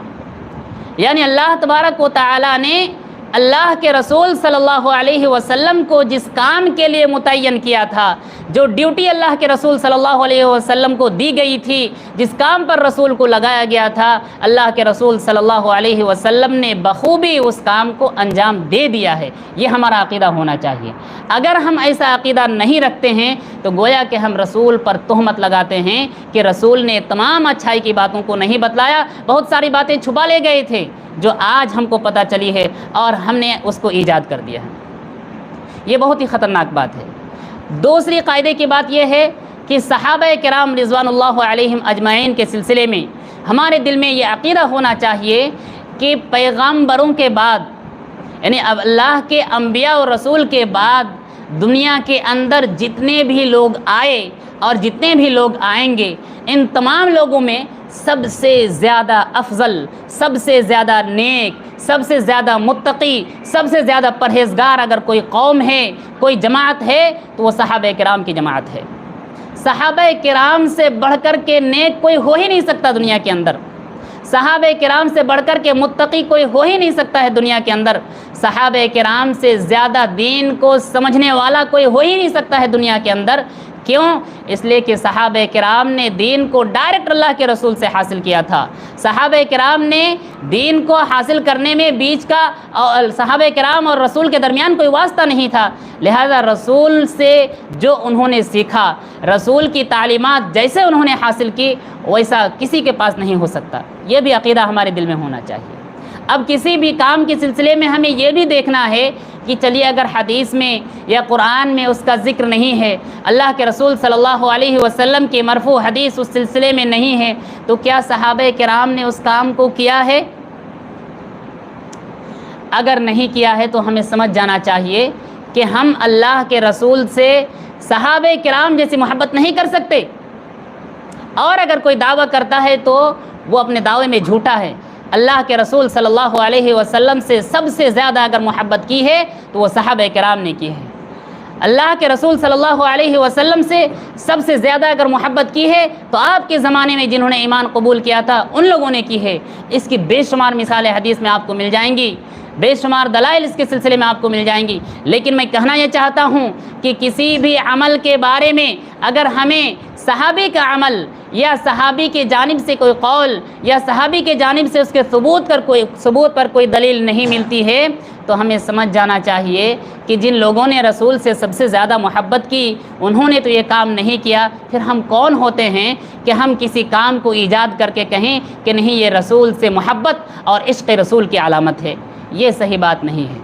یعنی اللہ تبارک و تعالیٰ نے اللہ کے رسول صلی اللہ علیہ وسلم کو جس کام کے لیے متعین کیا تھا، جو ڈیوٹی اللہ کے رسول صلی اللہ علیہ وسلم کو دی گئی تھی، جس کام پر رسول کو لگایا گیا تھا، اللہ کے رسول صلی اللہ علیہ وسلم نے بخوبی اس کام کو انجام دے دیا ہے۔ یہ ہمارا عقیدہ ہونا چاہیے۔ اگر ہم ایسا عقیدہ نہیں رکھتے ہیں تو گویا کہ ہم رسول پر تہمت لگاتے ہیں کہ رسول نے تمام اچھائی کی باتوں کو نہیں بتلایا، بہت ساری باتیں چھپا لے گئے تھے جو آج ہم کو پتہ چلی ہے اور ہم نے اس کو ایجاد کر دیا ہے۔ یہ بہت ہی خطرناک بات ہے۔ دوسری قاعدے کی بات یہ ہے کہ صحابہ کرام رضوان اللہ علیہم اجمعین کے سلسلے میں ہمارے دل میں یہ عقیدہ ہونا چاہیے کہ پیغمبروں کے بعد، یعنی اب اللہ کے انبیاء اور رسول کے بعد دنیا کے اندر جتنے بھی لوگ آئے اور جتنے بھی لوگ آئیں گے، ان تمام لوگوں میں سب سے زیادہ افضل، سب سے زیادہ نیک، سب سے زیادہ متقی، سب سے زیادہ پرہیزگار اگر کوئی قوم ہے، کوئی جماعت ہے تو وہ صحابہ کرام کی جماعت ہے۔ صحابہ کرام سے بڑھ کر کے نیک کوئی ہو ہی نہیں سکتا دنیا کے اندر، صحابہ کرام سے بڑھ کر کے متقی کوئی ہو ہی نہیں سکتا ہے دنیا کے اندر، صحابہ کرام سے زیادہ دین کو سمجھنے والا کوئی ہو ہی نہیں سکتا ہے دنیا کے اندر۔ کیوں؟ اس لیے کہ صحابہ کرام نے دین کو ڈائریکٹ اللہ کے رسول سے حاصل کیا تھا۔ صحابہ کرام نے دین کو حاصل کرنے میں بیچ کا صحابہ کرام اور رسول کے درمیان کوئی واسطہ نہیں تھا، لہذا رسول سے جو انہوں نے سیکھا، رسول کی تعلیمات جیسے انہوں نے حاصل کی ویسا کسی کے پاس نہیں ہو سکتا۔ یہ بھی عقیدہ ہمارے دل میں ہونا چاہیے۔ اب کسی بھی کام کے سلسلے میں ہمیں یہ بھی دیکھنا ہے کہ چلیے اگر حدیث میں یا قرآن میں اس کا ذکر نہیں ہے، اللہ کے رسول صلی اللہ علیہ وسلم کی مرفوع حدیث اس سلسلے میں نہیں ہے، تو کیا صحابہ کرام نے اس کام کو کیا ہے؟ اگر نہیں کیا ہے تو ہمیں سمجھ جانا چاہیے کہ ہم اللہ کے رسول سے صحابہ کرام جیسی محبت نہیں کر سکتے، اور اگر کوئی دعویٰ کرتا ہے تو وہ اپنے دعوے میں جھوٹا ہے۔ اللہ کے رسول صلی اللہ علیہ وسلم سے سب سے زیادہ اگر محبت کی ہے تو وہ صحابہ کرام نے کی ہے۔ اللہ کے رسول صلی اللہ علیہ وسلم سے سب سے زیادہ اگر محبت کی ہے تو آپ کے زمانے میں جنہوں نے ایمان قبول کیا تھا ان لوگوں نے کی ہے۔ اس کی بے شمار مثالیں حدیث میں آپ کو مل جائیں گی، بے شمار دلائل اس کے سلسلے میں آپ کو مل جائیں گی۔ لیکن میں کہنا یہ چاہتا ہوں کہ کسی بھی عمل کے بارے میں اگر ہمیں صحابی کا عمل یا صحابی کی جانب سے کوئی قول یا صحابی کی جانب سے اس کے ثبوت پر کوئی دلیل نہیں ملتی ہے تو ہمیں سمجھ جانا چاہیے کہ جن لوگوں نے رسول سے سب سے زیادہ محبت کی انہوں نے تو یہ کام نہیں کیا، پھر ہم کون ہوتے ہیں کہ ہم کسی کام کو ایجاد کر کے کہیں کہ نہیں یہ رسول سے محبت اور عشق رسول کی علامت ہے؟ یہ صحیح بات نہیں ہے۔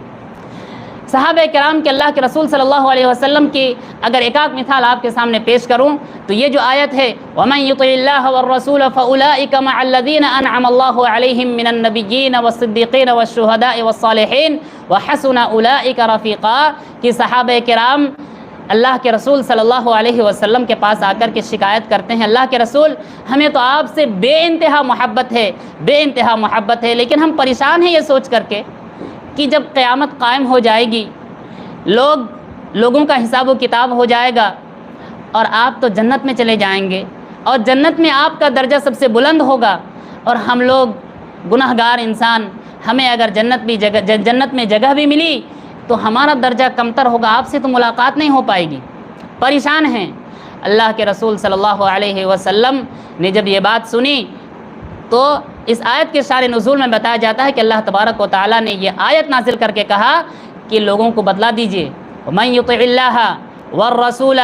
صحابہ کرام کے اللہ کے رسول صلی اللہ علیہ وسلم کی اگر ایک آدھ مثال آپ کے سامنے پیش کروں تو یہ جو آیت ہے وَمَن يُطِعِ اللَّهَ وَالرَّسُولَ فَأُولَٰئِكَ مَعَ الَّذِينَ أَنْعَمَ اللَّهُ عَلَيْهِم مِّنَ النَّبِيِّينَ وَالصِّدِّيقِينَ وَالشُّهَدَاءِ وَالصَّالِحِينَ وَحَسُنَ أُولَٰئِكَ رَفِيقًا کہ صحابہ کرام اللہ کے رسول صلی اللہ علیہ وسلم کے پاس آ کر کے شکایت کرتے ہیں اللہ کے رسول ہمیں تو آپ سے بے انتہا محبت ہے، بے انتہا محبت ہے، لیکن ہم پریشان ہیں یہ سوچ کر کے کہ جب قیامت قائم ہو جائے گی، لوگوں کا حساب و کتاب ہو جائے گا اور آپ تو جنت میں چلے جائیں گے اور جنت میں آپ کا درجہ سب سے بلند ہوگا اور ہم لوگ گناہ گار انسان، ہمیں اگر جنت میں جگہ بھی ملی تو ہمارا درجہ کمتر ہوگا، آپ سے تو ملاقات نہیں ہو پائے گی، پریشان ہیں۔ اللہ کے رسول صلی اللہ علیہ وسلم نے جب یہ بات سنی تو اس آیت کے شان نزول میں بتایا جاتا ہے کہ اللہ تبارک و تعالیٰ نے یہ آیت نازل کر کے کہا کہ لوگوں کو بتلا دیجئے وَمَن يُطِعِ اللَّهَ وَالرَّسُولَ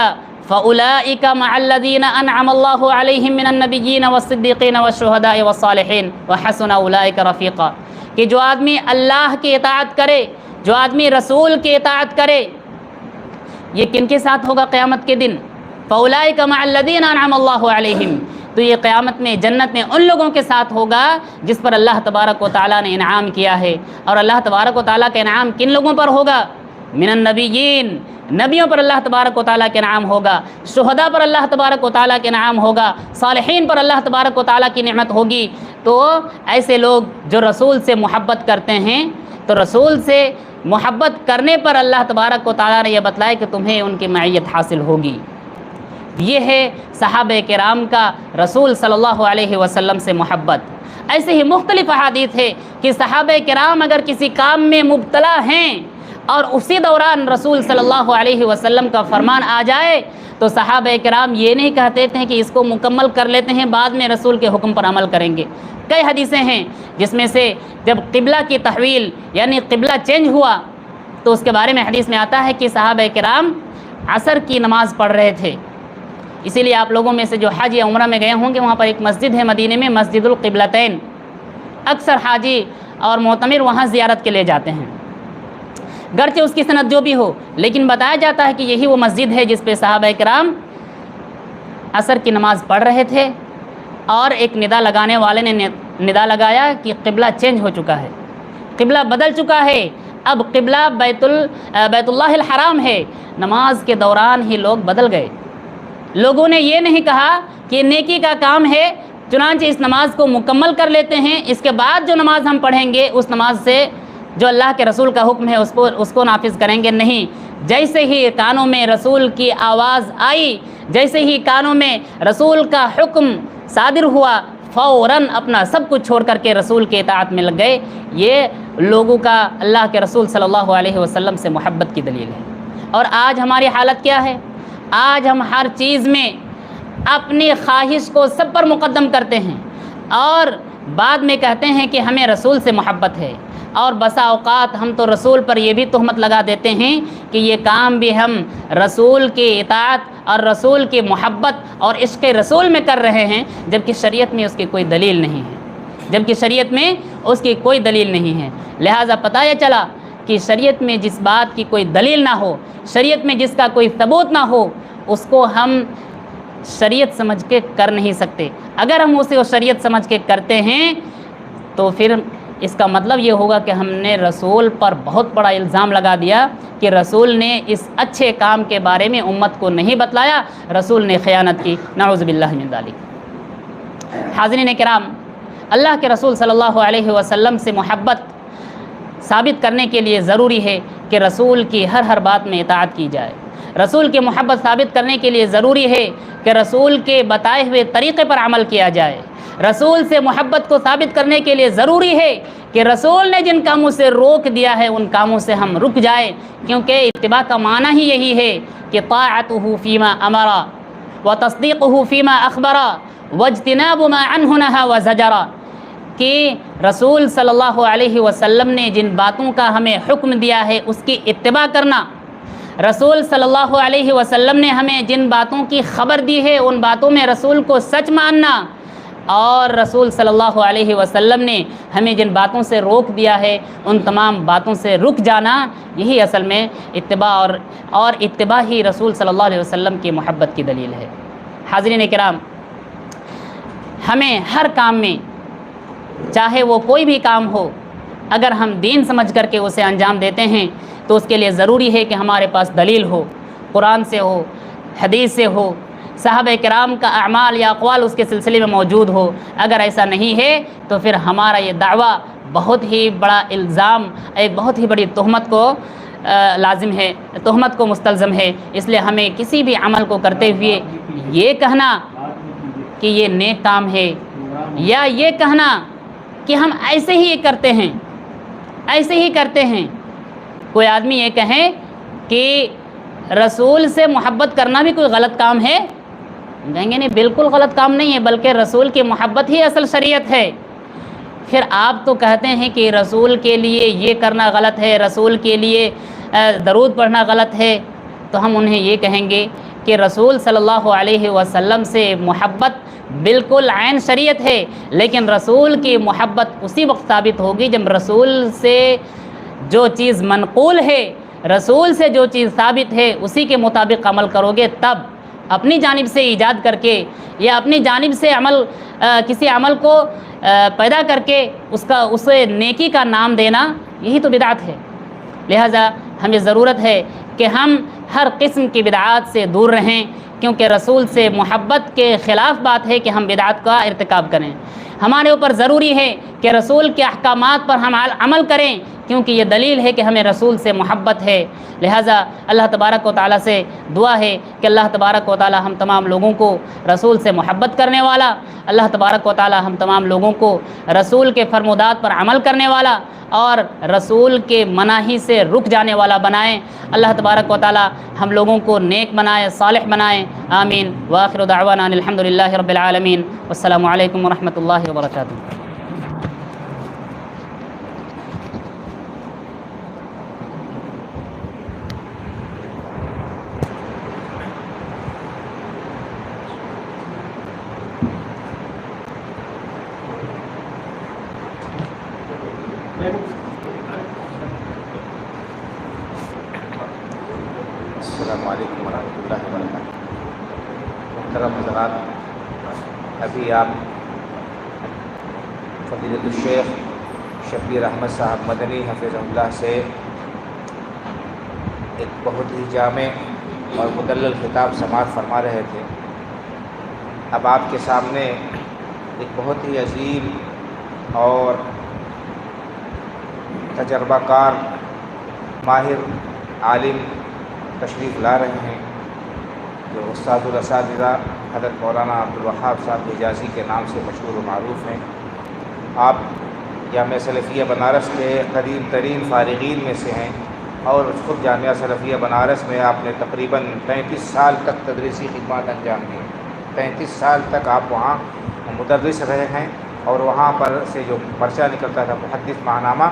فَأُولَٰئِكَ مَعَ الَّذِينَ أَنْعَمَ اللَّهُ عَلَيْهِم مِّنَ النَّبِيِّينَ وَالصِّدِّيقِينَ وَالشُّهَدَاءِ وَالصَّالِحِينَ وَحَسُنَ أُولَٰئِكَ رَفِيقًا کہ جو آدمی اللہ کی اطاعت کرے، جو آدمی رسول کی اطاعت کرے، یہ کن کے ساتھ ہوگا قیامت کے دن؟ فَأُولَٰئِكَ مَعَ الَّذِينَ أَنْعَمَ اللَّهُ عَلَيْهِم تو یہ قیامت میں جنت میں ان لوگوں کے ساتھ ہوگا جس پر اللہ تبارک و تعالیٰ نے انعام کیا ہے۔ اور اللہ تبارک و تعالیٰ کا انعام کن لوگوں پر ہوگا؟ من النبیین، نبیوں پر اللہ تبارک و تعالیٰ کے انعام ہوگا، شہداء پر اللہ تبارک و تعالیٰ کے انعام ہوگا، صالحین پر اللہ تبارک و تعالیٰ کی نعمت ہوگی۔ تو ایسے لوگ جو رسول سے محبت کرتے ہیں تو رسول سے محبت کرنے پر اللہ تبارک و تعالیٰ نے یہ بتلایا کہ تمہیں ان کی معیت حاصل ہوگی۔ یہ ہے صحابہ کرام کا رسول صلی اللہ علیہ وسلم سے محبت۔ ایسے ہی مختلف احادیث ہے کہ صحابہ کرام اگر کسی کام میں مبتلا ہیں اور اسی دوران رسول صلی اللہ علیہ وسلم کا فرمان آ جائے تو صحابہ کرام یہ نہیں کہتے تھے کہ اس کو مکمل کر لیتے ہیں بعد میں رسول کے حکم پر عمل کریں گے۔ کئی حدیثیں ہیں جس میں سے جب قبلہ کی تحویل یعنی قبلہ چینج ہوا تو اس کے بارے میں حدیث میں آتا ہے کہ صحابہ کرام عصر کی نماز پڑھ رہے تھے۔ اسی لیے آپ لوگوں میں سے جو حج یا عمرہ میں گئے ہوں گے وہاں پر ایک مسجد ہے مدینے میں، مسجد القبلتین، اکثر حاجی اور معتمر وہاں زیارت کے لیے جاتے ہیں، گرچہ اس کی سند جو بھی ہو، لیکن بتایا جاتا ہے کہ یہی وہ مسجد ہے جس پہ صحابہ کرام عصر کی نماز پڑھ رہے تھے اور ایک ندا لگانے والے نے ندا لگایا کہ قبلہ چینج ہو چکا ہے، قبلہ بدل چکا ہے، اب قبلہ بیت اللہ الحرام ہے۔ نماز کے دوران ہی لوگ بدل گئے۔ لوگوں نے یہ نہیں کہا کہ نیکی کا کام ہے چنانچہ اس نماز کو مکمل کر لیتے ہیں، اس کے بعد جو نماز ہم پڑھیں گے اس نماز سے جو اللہ کے رسول کا حکم ہے اس کو نافذ کریں گے، نہیں۔ جیسے ہی کانوں میں رسول کی آواز آئی، جیسے ہی کانوں میں رسول کا حکم صادر ہوا، فوراً اپنا سب کچھ چھوڑ کر کے رسول کے اطاعت میں لگ گئے۔ یہ لوگوں کا اللہ کے رسول صلی اللہ علیہ وسلم سے محبت کی دلیل ہے۔ اور آج ہماری حالت کیا ہے؟ آج ہم ہر چیز میں اپنی خواہش کو سب پر مقدم کرتے ہیں اور بعد میں کہتے ہیں کہ ہمیں رسول سے محبت ہے، اور بسا اوقات ہم تو رسول پر یہ بھی تہمت لگا دیتے ہیں کہ یہ کام بھی ہم رسول کی اطاعت اور رسول کی محبت اور عشق رسول میں کر رہے ہیں، جبکہ شریعت میں اس کی کوئی دلیل نہیں ہے، جبکہ شریعت میں اس کی کوئی دلیل نہیں ہے۔ لہٰذا پتہ یہ چلا کہ شریعت میں جس بات کی کوئی دلیل نہ ہو، شریعت میں جس کا کوئی ثبوت نہ ہو، اس کو ہم شریعت سمجھ کے کر نہیں سکتے۔ اگر ہم اسے شریعت سمجھ کے کرتے ہیں تو پھر اس کا مطلب یہ ہوگا کہ ہم نے رسول پر بہت بڑا الزام لگا دیا کہ رسول نے اس اچھے کام کے بارے میں امت کو نہیں بتلایا، رسول نے خیانت کی، نعوذ باللہ من ذالک۔ حاضرین کرام، اللہ کے رسول صلی اللہ علیہ وسلم سے محبت ثابت کرنے کے لیے ضروری ہے کہ رسول کی ہر بات میں اطاعت کی جائے۔ رسول کی محبت ثابت کرنے کے لیے ضروری ہے کہ رسول کے بتائے ہوئے طریقے پر عمل کیا جائے۔ رسول سے محبت کو ثابت کرنے کے لیے ضروری ہے کہ رسول نے جن کاموں سے روک دیا ہے ان کاموں سے ہم رک جائیں، کیونکہ اتباع کا معنی ہی یہی ہے کہ طاعتہ فیما امر وتصدیقہ فیما اخبر واجتناب ما عنہ نہى وزجر، کہ رسول صلی اللہ علیہ وسلم نے جن باتوں کا ہمیں حکم دیا ہے اس کی اتباع کرنا، رسول صلی اللہ علیہ وسلم نے ہمیں جن باتوں کی خبر دی ہے ان باتوں میں رسول کو سچ ماننا، اور رسول صلی اللہ علیہ وسلم نے ہمیں جن باتوں سے روک دیا ہے ان تمام باتوں سے رک جانا، یہی اصل میں اتباع اور اتباع ہی رسول صلی اللہ علیہ وسلم کی محبت کی دلیل ہے۔ حاضرین کرام، ہمیں ہر کام میں، چاہے وہ کوئی بھی کام ہو، اگر ہم دین سمجھ کر کے اسے انجام دیتے ہیں تو اس کے لیے ضروری ہے کہ ہمارے پاس دلیل ہو، قرآن سے ہو، حدیث سے ہو، صحابہ کرام کا اعمال یا اقوال اس کے سلسلے میں موجود ہو۔ اگر ایسا نہیں ہے تو پھر ہمارا یہ دعویٰ بہت ہی بڑا الزام، ایک بہت ہی بڑی تہمت کو لازم ہے، تہمت کو مستلزم ہے۔ اس لیے ہمیں کسی بھی عمل کو کرتے ہوئے یہ کہنا کہ یہ نیک کام ہے، یا یہ کہنا کہ ہم ایسے ہی کرتے ہیں، ایسے ہی کرتے ہیں۔ کوئی آدمی یہ کہیں کہ رسول سے محبت کرنا بھی کوئی غلط کام ہے، کہیں گے نہیں، بالکل غلط کام نہیں ہے، بلکہ رسول کی محبت ہی اصل شریعت ہے۔ پھر آپ تو کہتے ہیں کہ رسول کے لیے یہ کرنا غلط ہے، رسول کے لیے درود پڑھنا غلط ہے، تو ہم انہیں یہ کہیں گے کہ رسول صلی اللہ علیہ وسلم سے محبت بالکل عین شریعت ہے، لیکن رسول کی محبت اسی وقت ثابت ہوگی جب رسول سے جو چیز منقول ہے، رسول سے جو چیز ثابت ہے اسی کے مطابق عمل کرو گے، تب اپنی جانب سے ایجاد کر کے یا اپنی جانب سے کسی عمل کو پیدا کر کے اسے نیکی کا نام دینا، یہی تو بدعت ہے۔ لہذا ہمیں ضرورت ہے کہ ہم ہر قسم کی بدعات سے دور رہیں، کیونکہ رسول سے محبت کے خلاف بات ہے کہ ہم بدعات کا ارتکاب کریں۔ ہمارے اوپر ضروری ہے کہ رسول کے احکامات پر ہم عمل کریں، کیونکہ یہ دلیل ہے کہ ہمیں رسول سے محبت ہے۔ لہٰذا اللہ تبارک و تعالیٰ سے دعا ہے کہ اللہ تبارک و تعالیٰ ہم تمام لوگوں کو رسول سے محبت کرنے والا، اللہ تبارک و تعالیٰ ہم تمام لوگوں کو رسول کے فرمودات پر عمل کرنے والا اور رسول کے مناہی سے رک جانے والا بنائیں۔ اللہ تبارک و تعالیٰ ہم لوگوں کو نیک بنائے، صالح بنائیں، آمین۔ وآخر دعوانا ان الحمدللہ رب العالمین، والسلام علیکم ورحمۃ اللہ وبرکاتہ۔ السلام علیکم ورحمۃ اللہ وبرکاتہ۔ محترم حضرات، ابھی آپ فضیلت الشیخ شبیر احمد صاحب مدنی حفظ اللہ سے ایک بہت ہی جامع اور مدلل خطاب سماعت فرما رہے تھے۔ اب آپ کے سامنے ایک بہت ہی عظیم اور تجربہ کار، ماہر عالم تشریف لا رہے ہیں، جو استاد الاساتذہ حضرت مولانا عبدالوہاب صاحب حجازی کے نام سے مشہور و معروف ہیں۔ آپ جامعہ سلفیہ بنارس کے قدیم ترین فارغین میں سے ہیں، اور خود جامعہ سلفیہ بنارس میں آپ نے تقریباً 35 سال تک تدریسی خدمات انجام دی۔ 35 سال تک آپ وہاں مدرس رہے ہیں، اور وہاں پر سے جو پرچہ نکلتا تھا محدث ماہنامہ،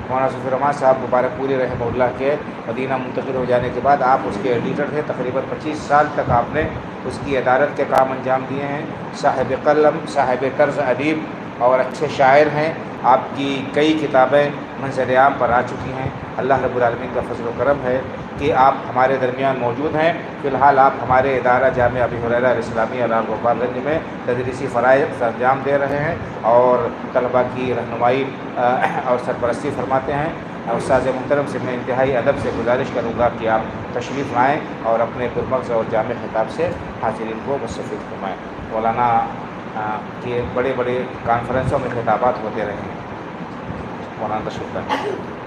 مولانا صفی الرحمن صاحب مبارک پوری رحمہ اللہ کے مدینہ منتقل ہو جانے کے بعد آپ اس کے ایڈیٹر تھے۔ تقریباً 25 سال تک آپ نے اس کی ادارت کے کام انجام دیے ہیں۔ صاحب قلم، صاحب طرز ادیب اور اچھے شاعر ہیں۔ آپ کی کئی کتابیں منظر عام پر آ چکی ہیں۔ اللہ رب العالمین کا فضل و کرم ہے کہ آپ ہمارے درمیان موجود ہیں۔ فی الحال آپ ہمارے ادارہ جامعہ ابی ہریرہ الاسلامیہ لال گوپال گنج میں تدریسی فرائض انجام دے رہے ہیں اور طلباء کی رہنمائی اور سرپرستی فرماتے ہیں۔ استاذ محترم سے میں انتہائی ادب سے گزارش کروں گا کہ آپ تشریف لائیں اور اپنے پرمغز اور جامع خطاب سے حاضرین کو مستفید فرمائیں۔ مولانا کے بڑے بڑے کانفرنسوں میں خطابات ہوتے رہے ہیں۔ مولانا تشریف لائیں۔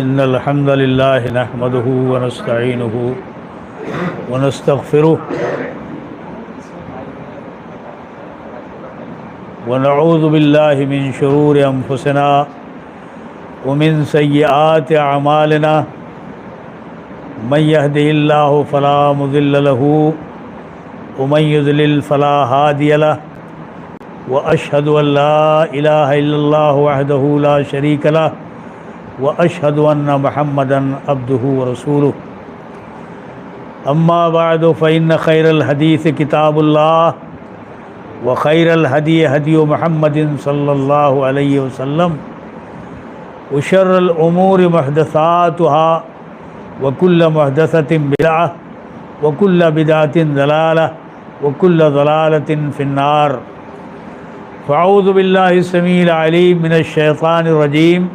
ان الحمد للہ نحمدہ ونستعینہ ونستغفرہ ونعوذ باللہ من شرور انفسنا ومن سیئات اعمالنا من يهده الله فلا مضل له ومن يضلل فلا هادي له واشهد ان لا اله الا الله وحده لا شريك له واشهد ان محمدا عبده ورسوله اما بعد فان خير الحديث كتاب الله وخير الهدي هدي محمد صلى الله عليه وسلم وشر الامور محدثاتها وكل محدثة بدعة وكل بدعة ضلالة وكل ضلالة في النار فأعوذ بالله السميع العليم من الشيطان الرجيم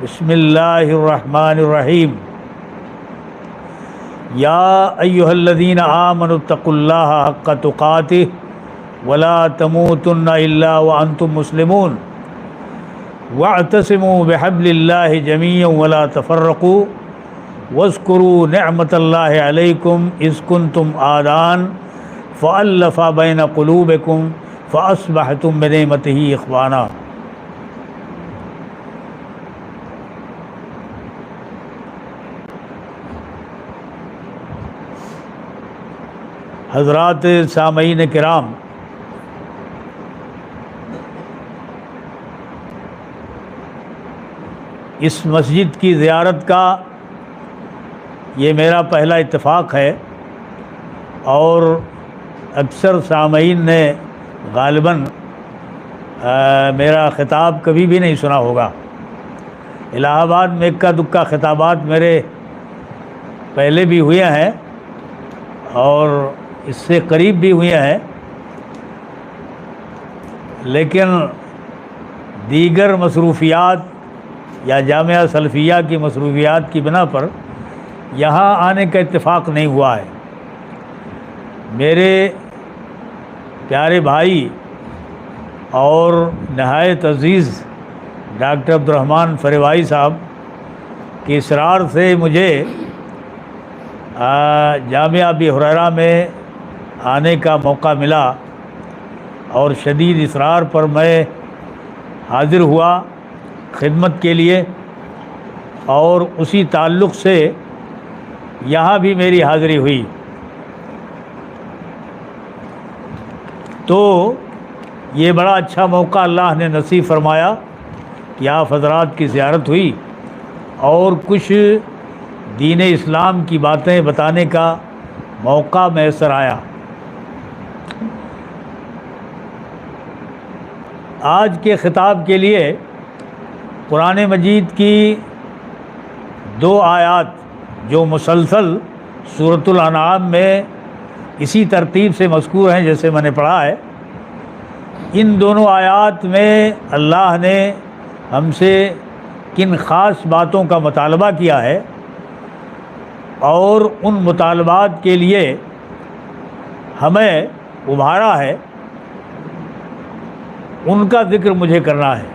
بسم الله الرحمن الرحيم يا أيها الذين آمنوا اتقوا الله حق تقاته ولا تموتن إلا وأنتم مسلمون واعتصموا بحبل الله جميعا ولا تفرقوا واذکروا نعمت اللہ علیکم اذ کنتم اعداء فألف بین قلوبکم فاصبحتم بنعمتہ اخوانا۔ حضرات سامعین کرام، اس مسجد کی زیارت کا یہ میرا پہلا اتفاق ہے، اور اکثر سامعین نے غالباً میرا خطاب کبھی بھی نہیں سنا ہوگا۔ الہ آباد میں اکا دکا خطابات میرے پہلے بھی ہوئے ہیں اور اس سے قریب بھی ہوئے ہیں، لیکن دیگر مصروفیات یا جامعہ سلفیہ کی مصروفیات کی بنا پر یہاں آنے کا اتفاق نہیں ہوا ہے۔ میرے پیارے بھائی اور نہایت عزیز ڈاکٹر عبدالرحمن فریوائی صاحب کی اصرار سے مجھے جامعہ ابی ہریرہ میں آنے کا موقع ملا، اور شدید اصرار پر میں حاضر ہوا خدمت کے لیے، اور اسی تعلق سے یہاں بھی میری حاضری ہوئی۔ تو یہ بڑا اچھا موقع اللہ نے نصیب فرمایا کہ آپ حضرات کی زیارت ہوئی اور کچھ دین اسلام کی باتیں بتانے کا موقع میسر آیا۔ آج کے خطاب کے لیے قرآن مجید کی 2 آیات جو مسلسل سورۃ الانعام میں اسی ترتیب سے مذکور ہیں جیسے میں نے پڑھا ہے، ان دونوں آیات میں اللہ نے ہم سے کن خاص باتوں کا مطالبہ کیا ہے، اور ان مطالبات کے لیے ہمیں ابھارا ہے، ان کا ذکر مجھے کرنا ہے،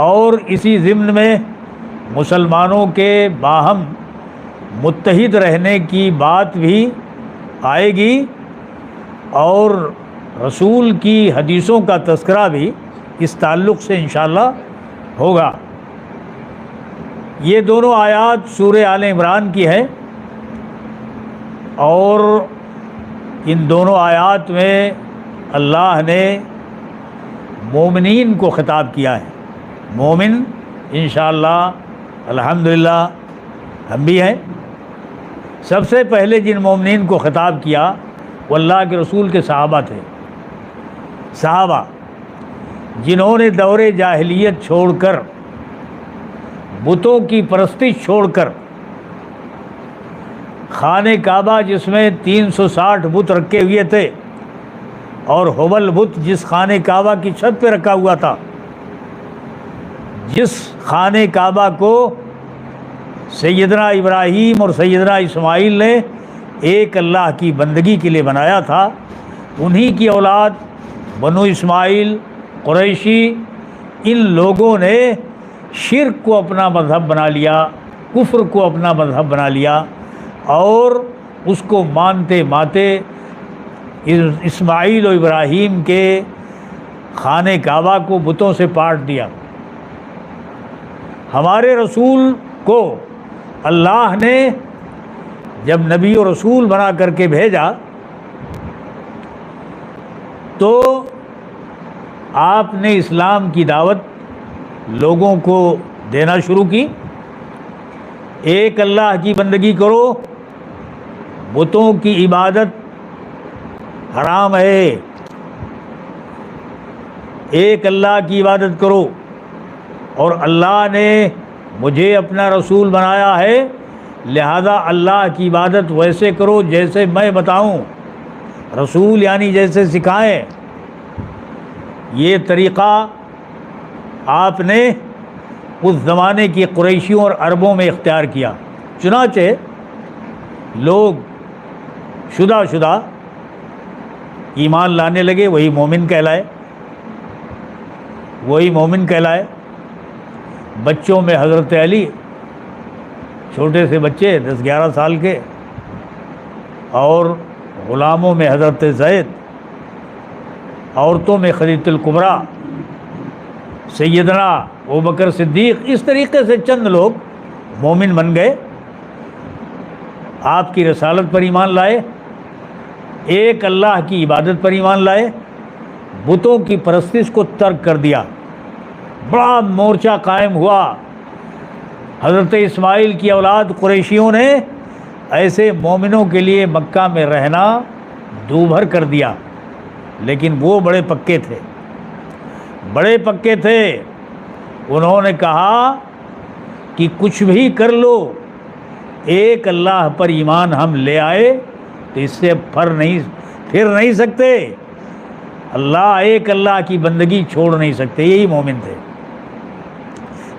اور اسی ضمن میں مسلمانوں کے باہم متحد رہنے کی بات بھی آئے گی، اور رسول کی حدیثوں کا تذکرہ بھی اس تعلق سے انشاءاللہ ہوگا۔ یہ دونوں آیات سورہ آل عمران کی ہیں، اور ان دونوں آیات میں اللہ نے مومنین کو خطاب کیا ہے۔ مومن انشاءاللہ الحمدللہ ہم بھی ہیں۔ سب سے پہلے جن مومنین کو خطاب کیا وہ اللہ کے رسول کے صحابہ تھے، صحابہ جنہوں نے دور جاہلیت چھوڑ کر، بتوں کی پرستش چھوڑ کر، خانہ کعبہ جس میں 360 بت رکھے ہوئے تھے، اور حبل بت جس خانہ کعبہ کی چھت پہ رکھا ہوا تھا، جس خانہ کعبہ کو سیدنا ابراہیم اور سیدنا اسماعیل نے ایک اللہ کی بندگی کے لیے بنایا تھا، انہی کی اولاد بنو اسماعیل قریشی، ان لوگوں نے شرک کو اپنا مذہب بنا لیا، کفر کو اپنا مذہب بنا لیا، اور اس کو مانتے مانتے اسماعیل و ابراہیم کے خانہ کعبہ کو بتوں سے پاٹ دیا۔ ہمارے رسول کو اللہ نے جب نبی و رسول بنا کر کے بھیجا تو آپ نے اسلام کی دعوت لوگوں کو دینا شروع کی۔ ایک اللہ کی بندگی کرو، بتوں کی عبادت حرام ہے، ایک اللہ کی عبادت کرو، اور اللہ نے مجھے اپنا رسول بنایا ہے، لہذا اللہ کی عبادت ویسے کرو جیسے میں بتاؤں، رسول یعنی جیسے سکھائیں۔ یہ طریقہ آپ نے اس زمانے کی قریشیوں اور عربوں میں اختیار کیا۔ چنانچہ لوگ شدہ ایمان لانے لگے، وہی مومن کہلائے۔ بچوں میں حضرت علی، چھوٹے سے بچے 10-11 سال کے، اور غلاموں میں حضرت زید، عورتوں میں خدیجہ الکبریٰ، سیدنا ابوبکر صدیق، اس طریقے سے چند لوگ مومن بن گئے، آپ کی رسالت پر ایمان لائے، ایک اللہ کی عبادت پر ایمان لائے، بتوں کی پرستش کو ترک کر دیا۔ بڑا مورچہ قائم ہوا۔ حضرت اسماعیل کی اولاد قریشیوں نے ایسے مومنوں کے لیے مکہ میں رہنا دوبھر کر دیا، لیکن وہ بڑے پکے تھے۔ انہوں نے کہا کہ کچھ بھی کر لو، ایک اللہ پر ایمان ہم لے آئے تو اس سے پھر نہیں سکتے، ایک اللہ کی بندگی چھوڑ نہیں سکتے۔ یہی مومن تھے،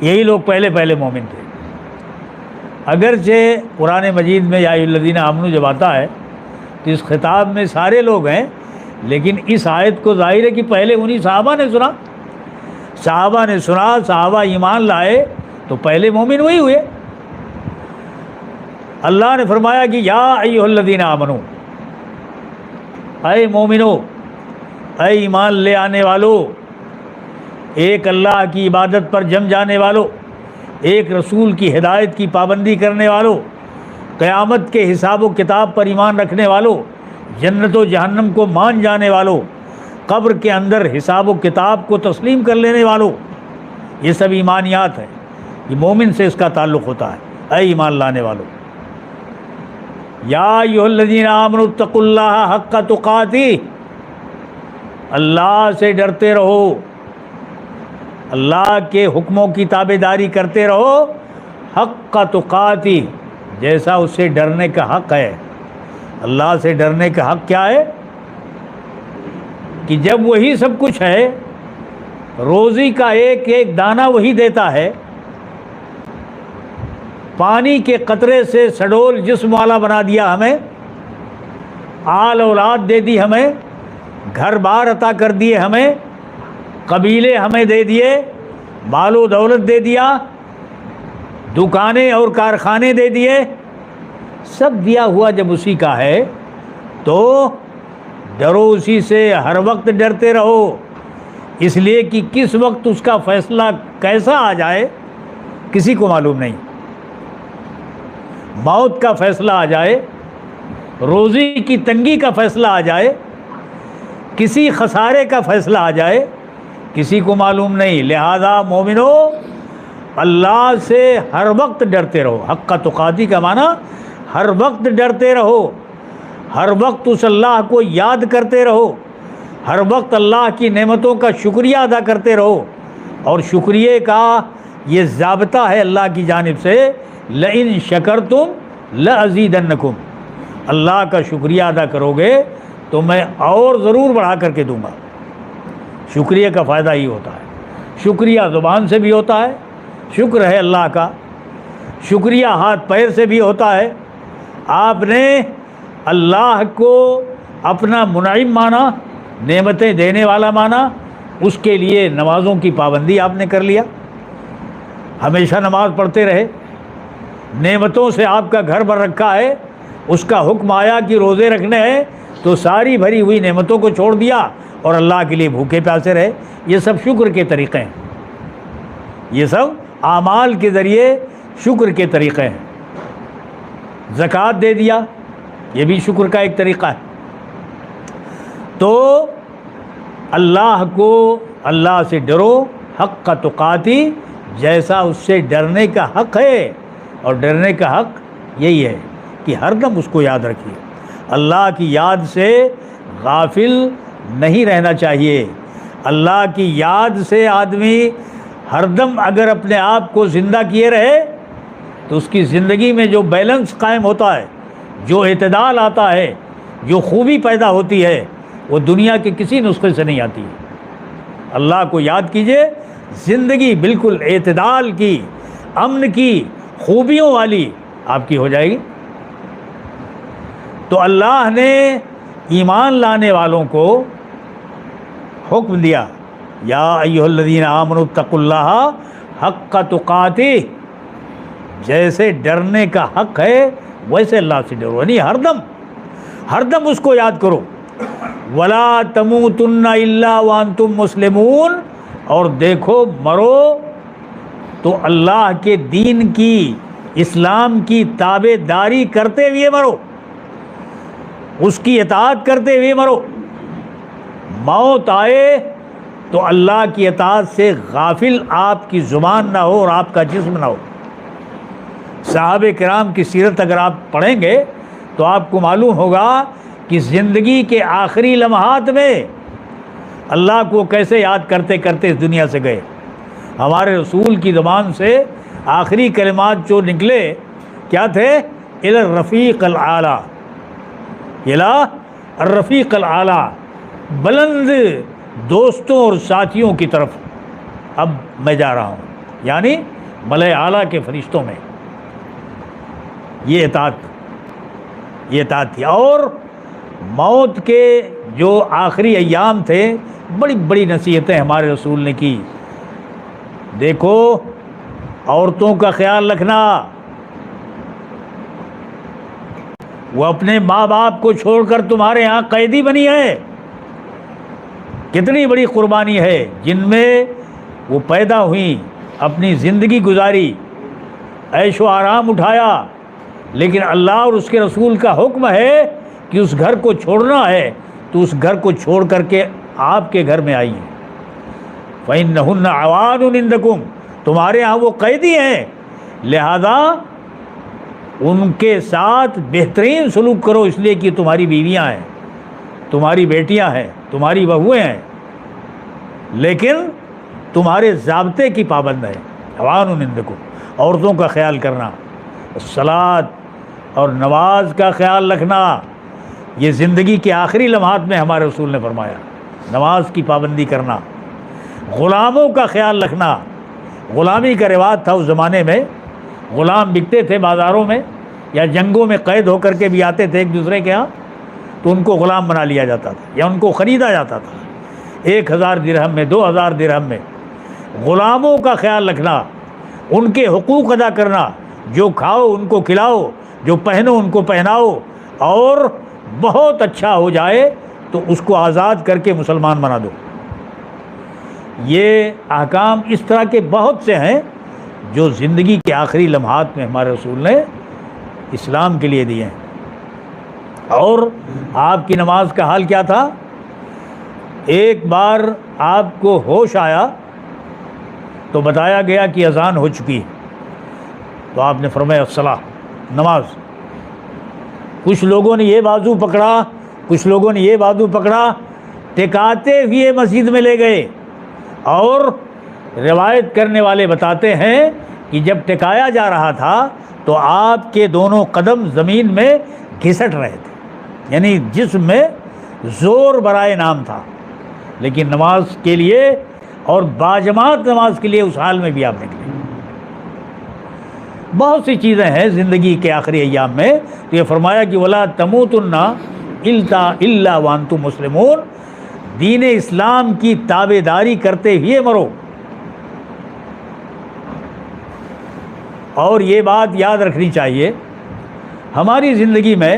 یہی لوگ پہلے مومن تھے۔ اگرچہ قرآن مجید میں یا ایھا الذین آمنوا جب آتا ہے تو اس خطاب میں سارے لوگ ہیں، لیکن اس آیت کو ظاہر ہے کہ پہلے انہی صحابہ نے سنا، صحابہ ایمان لائے تو پہلے مومن وہی ہوئے۔ اللہ نے فرمایا کہ یا ایھا الذین آمنوا، اے مومنو، اے ایمان لے آنے والو، ایک اللہ کی عبادت پر جم جانے والو، ایک رسول کی ہدایت کی پابندی کرنے والو، قیامت کے حساب و کتاب پر ایمان رکھنے والو، جنت و جہنم کو مان جانے والو، قبر کے اندر حساب و کتاب کو تسلیم کر لینے والو، یہ سب ایمانیات ہیں، یہ مومن سے اس کا تعلق ہوتا ہے۔ اے ایمان لانے والو، یا ایھا الذین آمنوا اتقوا اللہ حق تقاتہ، اللہ سے ڈرتے رہو، اللہ کے حکموں کی تابع داری کرتے رہو، حق تقاتہ، جیسا اس سے ڈرنے کا حق ہے۔ اللہ سے ڈرنے کا حق کیا ہے؟ کہ جب وہی سب کچھ ہے، روزی کا ایک ایک دانہ وہی دیتا ہے، پانی کے قطرے سے سڈول جسم والا بنا دیا ہمیں، آل اولاد دے دی ہمیں، گھر بار عطا کر دیے ہمیں، قبیلے ہمیں دے دیے، مال و دولت دے دیا، دکانیں اور کارخانے دے دیے، سب دیا ہوا جب اسی کا ہے تو ڈرو اسی سے، ہر وقت ڈرتے رہو، اس لیے کہ کس وقت اس کا فیصلہ کیسا آ جائے کسی کو معلوم نہیں۔ موت کا فیصلہ آ جائے، روزی کی تنگی کا فیصلہ آ جائے، کسی خسارے کا فیصلہ آ جائے، کسی کو معلوم نہیں۔ لہذا مومنو، اللہ سے ہر وقت ڈرتے رہو۔ حق تقاتی کا معنی ہر وقت ڈرتے رہو، ہر وقت اس اللہ کو یاد کرتے رہو، ہر وقت اللہ کی نعمتوں کا شکریہ ادا کرتے رہو، اور شکریہ کا یہ ضابطہ ہے اللہ کی جانب سے، لئن شکرتم لازیدنکم، اللہ کا شکریہ ادا کرو گے تو میں اور ضرور بڑھا کر کے دوں گا۔ شکریہ کا فائدہ ہی ہوتا ہے، شکریہ زبان سے بھی ہوتا ہے، شکر ہے اللہ کا، شکریہ ہاتھ پیر سے بھی ہوتا ہے۔ آپ نے اللہ کو اپنا منعم مانا، نعمتیں دینے والا مانا، اس کے لیے نمازوں کی پابندی آپ نے کر لیا، ہمیشہ نماز پڑھتے رہے، نعمتوں سے آپ کا گھر بھر رکھا ہے، اس کا حکم آیا کہ روزے رکھنے ہیں تو ساری بھری ہوئی نعمتوں کو چھوڑ دیا اور اللہ کے لیے بھوکے پیاسے رہے. یہ سب شکر کے طریقے ہیں, یہ سب اعمال کے ذریعے شکر کے طریقے ہیں. زکوٰۃ دے دیا, یہ بھی شکر کا ایک طریقہ ہے. تو اللہ سے ڈرو حق کا تقاتی, جیسا اس سے ڈرنے کا حق ہے. اور ڈرنے کا حق یہی ہے کہ ہر دم اس کو یاد رکھیے. اللہ کی یاد سے غافل نہیں رہنا چاہیے. اللہ کی یاد سے آدمی ہر دم اگر اپنے آپ کو زندہ کیے رہے تو اس کی زندگی میں جو بیلنس قائم ہوتا ہے, جو اعتدال آتا ہے, جو خوبی پیدا ہوتی ہے, وہ دنیا کے کسی نسخے سے نہیں آتی ہے. اللہ کو یاد کیجئے, زندگی بالکل اعتدال کی, امن کی, خوبیوں والی آپ کی ہو جائے گی. تو اللہ نے ایمان لانے والوں کو حکم دیا, یا ایھا الذین آمنوا اتقوا اللہ حق تقاتہ, جیسے ڈرنے کا حق ہے ویسے اللہ سے ڈرو. یعنی ہر دم اس کو یاد کرو. ولا تموتن الا وانتم مسلمون, اور دیکھو مرو تو اللہ کے دین کی, اسلام کی تابع داری کرتے ہوئے مرو, اس کی اطاعت کرتے ہوئے مرو. موت آئے تو اللہ کی اطاعت سے غافل آپ کی زبان نہ ہو اور آپ کا جسم نہ ہو. صحابہ کرام کی سیرت اگر آپ پڑھیں گے تو آپ کو معلوم ہوگا کہ زندگی کے آخری لمحات میں اللہ کو کیسے یاد کرتے کرتے اس دنیا سے گئے. ہمارے رسول کی زبان سے آخری کلمات جو نکلے کیا تھے؟ الی الرفیق الاعلیٰ, الی الرفیق الاعلیٰ, بلند دوستوں اور ساتھیوں کی طرف اب میں جا رہا ہوں, یعنی ملأ اعلیٰ کے فرشتوں میں. یہ اطاعت تھی. اور موت کے جو آخری ایام تھے بڑی بڑی نصیحتیں ہمارے رسول نے کی. دیکھو عورتوں کا خیال رکھنا, وہ اپنے ماں باپ کو چھوڑ کر تمہارے یہاں قیدی بنی ہے. کتنی بڑی قربانی ہے جن میں وہ پیدا ہوئیں, اپنی زندگی گزاری, عیش و آرام اٹھایا, لیکن اللہ اور اس کے رسول کا حکم ہے کہ اس گھر کو چھوڑنا ہے تو اس گھر کو چھوڑ کر کے آپ کے گھر میں آئی ہیں. فَإِنَّهُنَّ عَوَانٌ عِندَكُمْ, تمہارے ہاں وہ قیدی ہیں, لہذا ان کے ساتھ بہترین سلوک کرو, اس لیے کہ تمہاری بیویاں ہیں, تمہاری بیٹیاں ہیں, تمہاری بہویں ہیں, لیکن تمہارے ضابطے کی پابند ہے. عَوَانٌ عِندَكُمْ, عورتوں کا خیال کرنا, صلاۃ اور نماز کا خیال رکھنا. یہ زندگی کے آخری لمحات میں ہمارے رسول نے فرمایا, نماز کی پابندی کرنا. غلاموں کا خیال رکھنا. غلامی کا رواج تھا اس زمانے میں, غلام بکتے تھے بازاروں میں, یا جنگوں میں قید ہو کر کے بھی آتے تھے ایک دوسرے کے ہاں, تو ان کو غلام بنا لیا جاتا تھا یا ان کو خریدا جاتا تھا 1000 درہم میں, 2000 درہم میں. غلاموں کا خیال رکھنا, ان کے حقوق ادا کرنا, جو کھاؤ ان کو کھلاؤ, جو پہنو ان کو پہناؤ, اور بہت اچھا ہو جائے تو اس کو آزاد کر کے مسلمان بنا دو. یہ احکام اس طرح کے بہت سے ہیں جو زندگی کے آخری لمحات میں ہمارے رسول نے اسلام کے لیے دیے ہیں. اور آپ کی نماز کا حال کیا تھا؟ ایک بار آپ کو ہوش آیا تو بتایا گیا کہ اذان ہو چکی ہے, تو آپ نے فرمایا الصلاۃ, نماز. کچھ لوگوں نے یہ بازو پکڑا, کچھ لوگوں نے یہ بازو پکڑا, ٹکاتے ہوئے مسجد میں لے گئے. اور روایت کرنے والے بتاتے ہیں کہ جب ٹکایا جا رہا تھا تو آپ کے دونوں قدم زمین میں گھسٹ رہے تھے, یعنی جسم میں زور برائے نام تھا. لیکن نماز کے لیے اور باجماعت نماز کے لیے اس حال میں بھی آپ نکلے. بہت سی چیزیں ہیں زندگی کے آخری ایام میں. تو یہ فرمایا کہ وَلَا تَمُوتُنَّ إِلَّا وَأَنْتُمْ مُسْلِمُونَ, دین اسلام کی تابع داری کرتے ہوئے مرو. اور یہ بات یاد رکھنی چاہیے, ہماری زندگی میں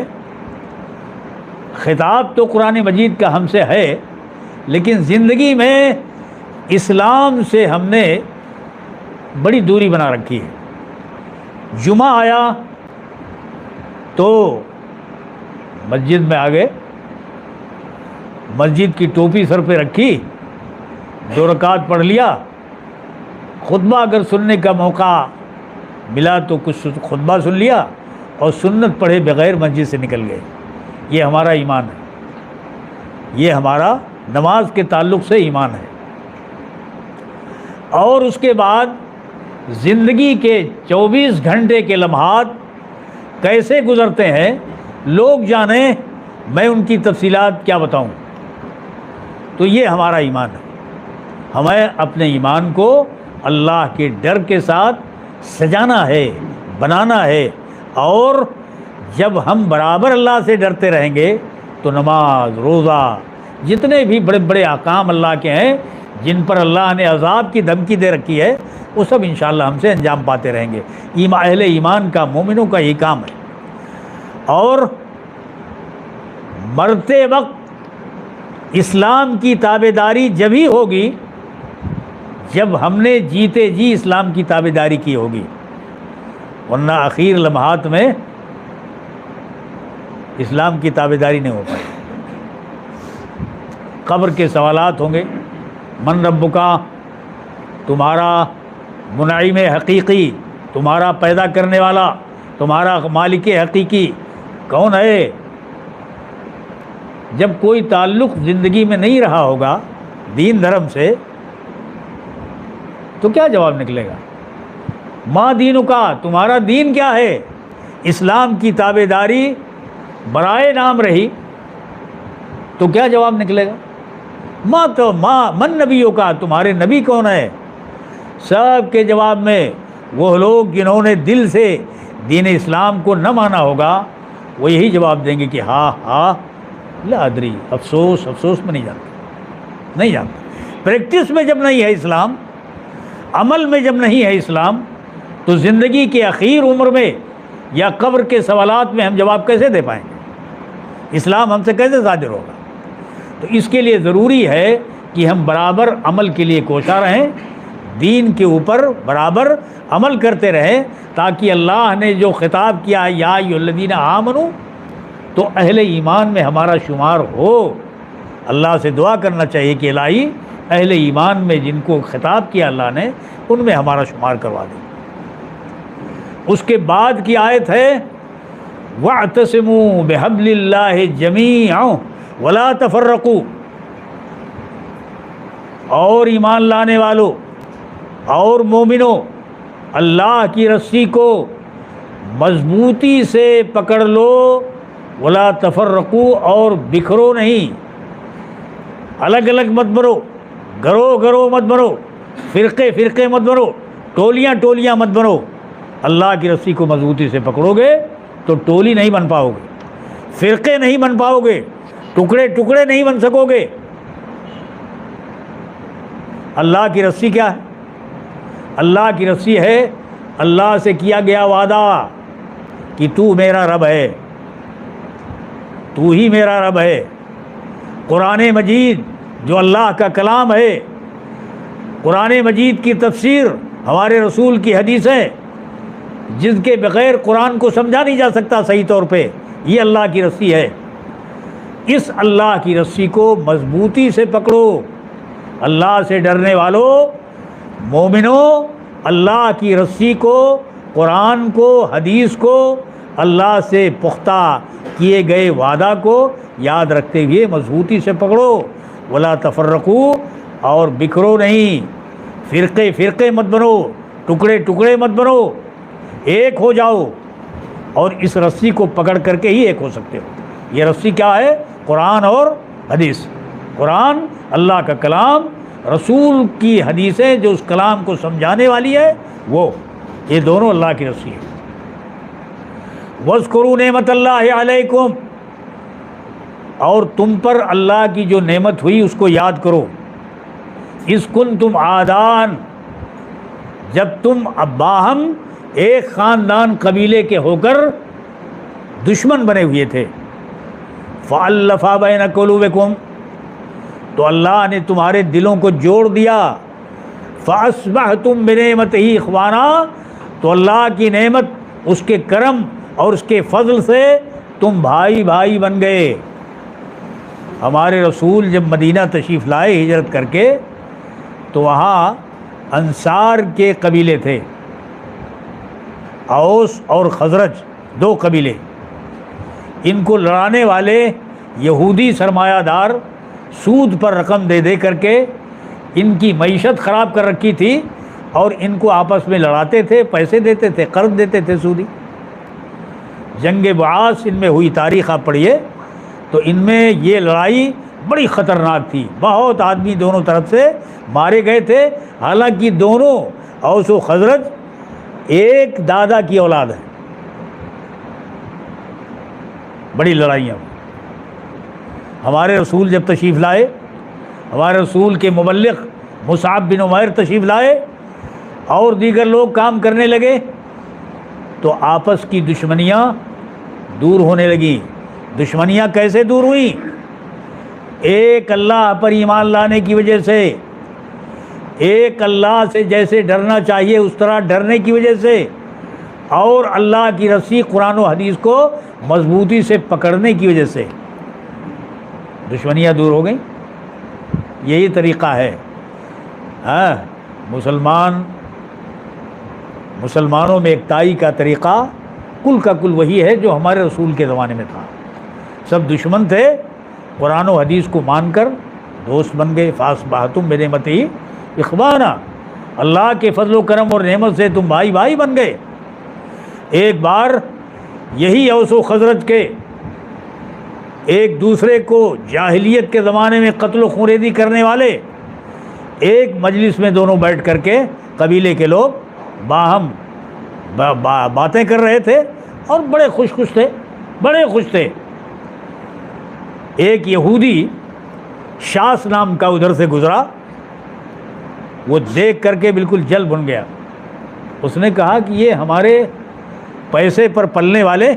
خطاب تو قرآن مجید کا ہم سے ہے, لیکن زندگی میں اسلام سے ہم نے بڑی دوری بنا رکھی ہے. جمعہ آیا تو مسجد میں آ گئے، مسجد کی ٹوپی سر پہ رکھی، 2 رکعت پڑھ لیا. خطبہ اگر سننے کا موقع ملا تو کچھ خطبہ سن لیا اور سنت پڑھے بغیر مسجد سے نکل گئے. یہ ہمارا ایمان ہے، یہ ہمارا نماز کے تعلق سے ایمان ہے. اور اس کے بعد زندگی کے 24 گھنٹے کے لمحات کیسے گزرتے ہیں لوگ جانیں، میں ان کی تفصیلات کیا بتاؤں. تو یہ ہمارا ایمان ہے. ہمیں اپنے ایمان کو اللہ کے ڈر کے ساتھ سجانا ہے، بنانا ہے. اور جب ہم برابر اللہ سے ڈرتے رہیں گے تو نماز، روزہ، جتنے بھی بڑے بڑے احکام اللہ کے ہیں جن پر اللہ نے عذاب کی دھمکی دے رکھی ہے، وہ سب انشاءاللہ ہم سے انجام پاتے رہیں گے. اہل ایمان کا، مومنوں کا یہی کام ہے. اور مرتے وقت اسلام کی تابعداری جب ہی ہوگی جب ہم نے جیتے جی اسلام کی تابعداری کی ہوگی، ورنہ اخیر لمحات میں اسلام کی تابعداری نہیں ہو پائے. قبر کے سوالات ہوں گے. من ربکا، تمہارا منعم حقیقی، تمہارا پیدا کرنے والا، تمہارا مالک حقیقی کون ہے؟ جب کوئی تعلق زندگی میں نہیں رہا ہوگا دین دھرم سے تو کیا جواب نکلے گا؟ ما دینو کا، تمہارا دین کیا ہے؟ اسلام کی تابعداری برائے نام رہی تو کیا جواب نکلے گا؟ من نبیوں کا، تمہارے نبی کون ہے؟ سب کے جواب میں وہ لوگ جنہوں نے دل سے دین اسلام کو نہ مانا ہوگا وہ یہی جواب دیں گے کہ ہاں لا ادری، افسوس میں نہیں جانتے. پریکٹس میں جب نہیں ہے اسلام، عمل میں جب نہیں ہے اسلام، تو زندگی کے اخیر عمر میں یا قبر کے سوالات میں ہم جواب کیسے دے پائیں گے؟ اسلام ہم سے کیسے صادر ہوگا؟ تو اس کے لیے ضروری ہے کہ ہم برابر عمل کے لیے کوشاں رہیں، دین کے اوپر برابر عمل کرتے رہیں، تاکہ اللہ نے جو خطاب کیا ہے یا ایھا الذین آمنوا، تو اہل ایمان میں ہمارا شمار ہو. اللہ سے دعا کرنا چاہیے کہ الہی اہل ایمان میں جن کو خطاب کیا اللہ نے ان میں ہمارا شمار کروا دیں. اس کے بعد کی آیت ہے وَاعْتَصِمُوا بِحَبْلِ اللَّهِ جَمِيعًا وَلَا تَفَرَّقُوا. اور ایمان لانے والوں اور مومنوں، اللہ کی رسی کو مضبوطی سے پکڑ لو، وَلَا تَفَرَّقُوا، اور بکھرو نہیں، الگ الگ مت بنو، گروہ مت بنو، فرقے مت بنو، ٹولیاں مت بنو. اللہ کی رسی کو مضبوطی سے پکڑو گے تو ٹولی نہیں بن پاؤ گے، فرقے نہیں بن پاؤ گے، ٹکڑے نہیں بن سکو گے. اللہ کی رسی کیا ہے؟ اللہ کی رسی ہے اللہ سے کیا گیا وعدہ کہ تو میرا رب ہے، تو ہی میرا رب ہے. قرآن مجید جو اللہ کا کلام ہے، قرآن مجید کی تفسیر ہمارے رسول کی حدیث ہے، جس کے بغیر قرآن کو سمجھا نہیں جا سکتا صحیح طور پہ، یہ اللہ کی رسی ہے. اس اللہ کی رسی کو مضبوطی سے پکڑو. اللہ سے ڈرنے والوں، مومنوں، اللہ کی رسی کو، قرآن کو، حدیث کو، اللہ سے پختہ کیے گئے وعدہ کو یاد رکھتے ہوئے مضبوطی سے پکڑو. ولا تفرقوا، اور بکھرو نہیں، فرقے مت بنو، ٹکڑے مت بنو، ایک ہو جاؤ. اور اس رسی کو پکڑ کر کے ہی ایک ہو سکتے ہو. یہ رسی کیا ہے؟ قرآن اور حدیث. قرآن اللہ کا کلام، رسول کی حدیثیں جو اس کلام کو سمجھانے والی ہے، وہ یہ دونوں اللہ کی رسی ہے. وَاذْكُرُوا نِعْمَتَ اللَّهِ عَلَيْكُمْ، اور تم پر اللہ کی جو نعمت ہوئی اس کو یاد کرو. اِذْ كُنْتُمْ عَادًا، جب تم باہم ایک خاندان قبیلے کے ہو کر دشمن بنے ہوئے تھے. فَأَلَّفَ بَيْنَ قُلُوبِكُمْ، تو اللہ نے تمہارے دلوں کو جوڑ دیا. فَأَصْبَحْتُم بِنِعْمَتِهِ إِخْوَانًا، تو اللہ کی نعمت، اس کے کرم اور اس کے فضل سے تم بھائی بھائی بن گئے. ہمارے رسول جب مدینہ تشریف لائے ہجرت کر کے، تو وہاں انصار کے قبیلے تھے، اوس اور خزرج، دو قبیلے. ان کو لڑانے والے یہودی سرمایہ دار سود پر رقم دے دے کر کے ان کی معیشت خراب کر رکھی تھی، اور ان کو آپس میں لڑاتے تھے، پیسے دیتے تھے، قرض دیتے تھے سودی. جنگ بعاث ان میں ہوئی، تاریخ آپ پڑھیے تو ان میں یہ لڑائی بڑی خطرناک تھی. بہت آدمی دونوں طرف سے مارے گئے تھے، حالانکہ دونوں اوس و خزرج ایک دادا کی اولاد ہے. بڑی لڑائیاں. ہمارے رسول جب تشریف لائے، ہمارے رسول کے مبلغ مصعب بن عمیر تشریف لائے اور دیگر لوگ کام کرنے لگے، تو آپس کی دشمنیاں دور ہونے لگیں. دشمنیاں کیسے دور ہوئیں؟ ایک اللہ پر ایمان لانے کی وجہ سے، ایک اللہ سے جیسے ڈرنا چاہیے اس طرح ڈرنے کی وجہ سے، اور اللہ کی رسی قرآن و حدیث کو مضبوطی سے پکڑنے کی وجہ سے دشمنیاں دور ہو گئیں. یہی طریقہ ہے. ہاں، مسلمانوں میں اکتائی کا طریقہ کل کا کل وہی ہے جو ہمارے رسول کے زمانے میں تھا. سب دشمن تھے، قرآن و حدیث کو مان کر دوست بن گئے. فَأَصْبَحْتُم بِنِعْمَتِهِ إِخْوَانًا، اللہ کے فضل و کرم اور نعمت سے تم بھائی بھائی بن گئے. ایک بار یہی اوس و خزرج کے ایک دوسرے کو جاہلیت کے زمانے میں قتل و خونریزی کرنے والے ایک مجلس میں دونوں بیٹھ کر کے قبیلے کے لوگ باہم باتیں کر رہے تھے اور بڑے خوش تھے. ایک یہودی شاس نام کا ادھر سے گزرا، وہ دیکھ کر کے بالکل جل بن گیا. اس نے کہا کہ یہ ہمارے پیسے پر پلنے والے،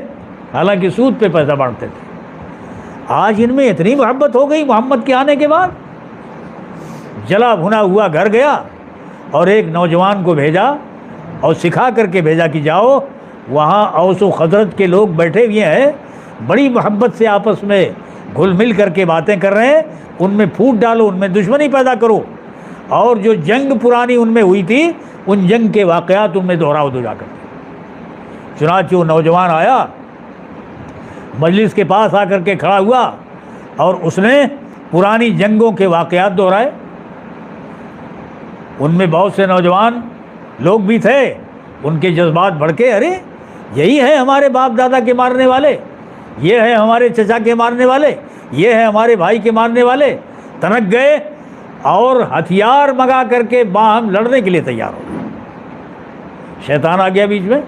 حالانکہ سود پہ پیسہ بانٹتے تھے، آج ان میں اتنی محبت ہو گئی محمد کے آنے کے بعد. جلا بھنا ہوا گھر گیا اور ایک نوجوان کو بھیجا اور سکھا کر کے بھیجا کہ جاؤ وہاں اوس و خزرج کے لوگ بیٹھے ہوئے ہیں، بڑی محبت سے آپس میں گھل مل کر کے باتیں کر رہے ہیں، ان میں پھوٹ ڈالو، ان میں دشمنی پیدا کرو، اور جو جنگ پرانی ان میں ہوئی تھی ان جنگ کے واقعات ان میں دہراؤ دو جا کر. چنانچہ وہ نوجوان آیا، مجلس کے پاس آ کر کے کھڑا ہوا اور اس نے پرانی جنگوں کے واقعات دہرائے. ان میں بہت سے نوجوان لوگ بھی تھے، ان کے جذبات بھڑکے، ارے یہی ہے ہمارے باپ دادا کے مارنے والے، یہ ہے ہمارے چچا کے مارنے والے، یہ ہے ہمارے بھائی کے مارنے والے. تنک گئے اور ہتھیار منگا کر کے باہم لڑنے کے لیے تیار ہو گئے. شیطان آ گیا بیچ میں.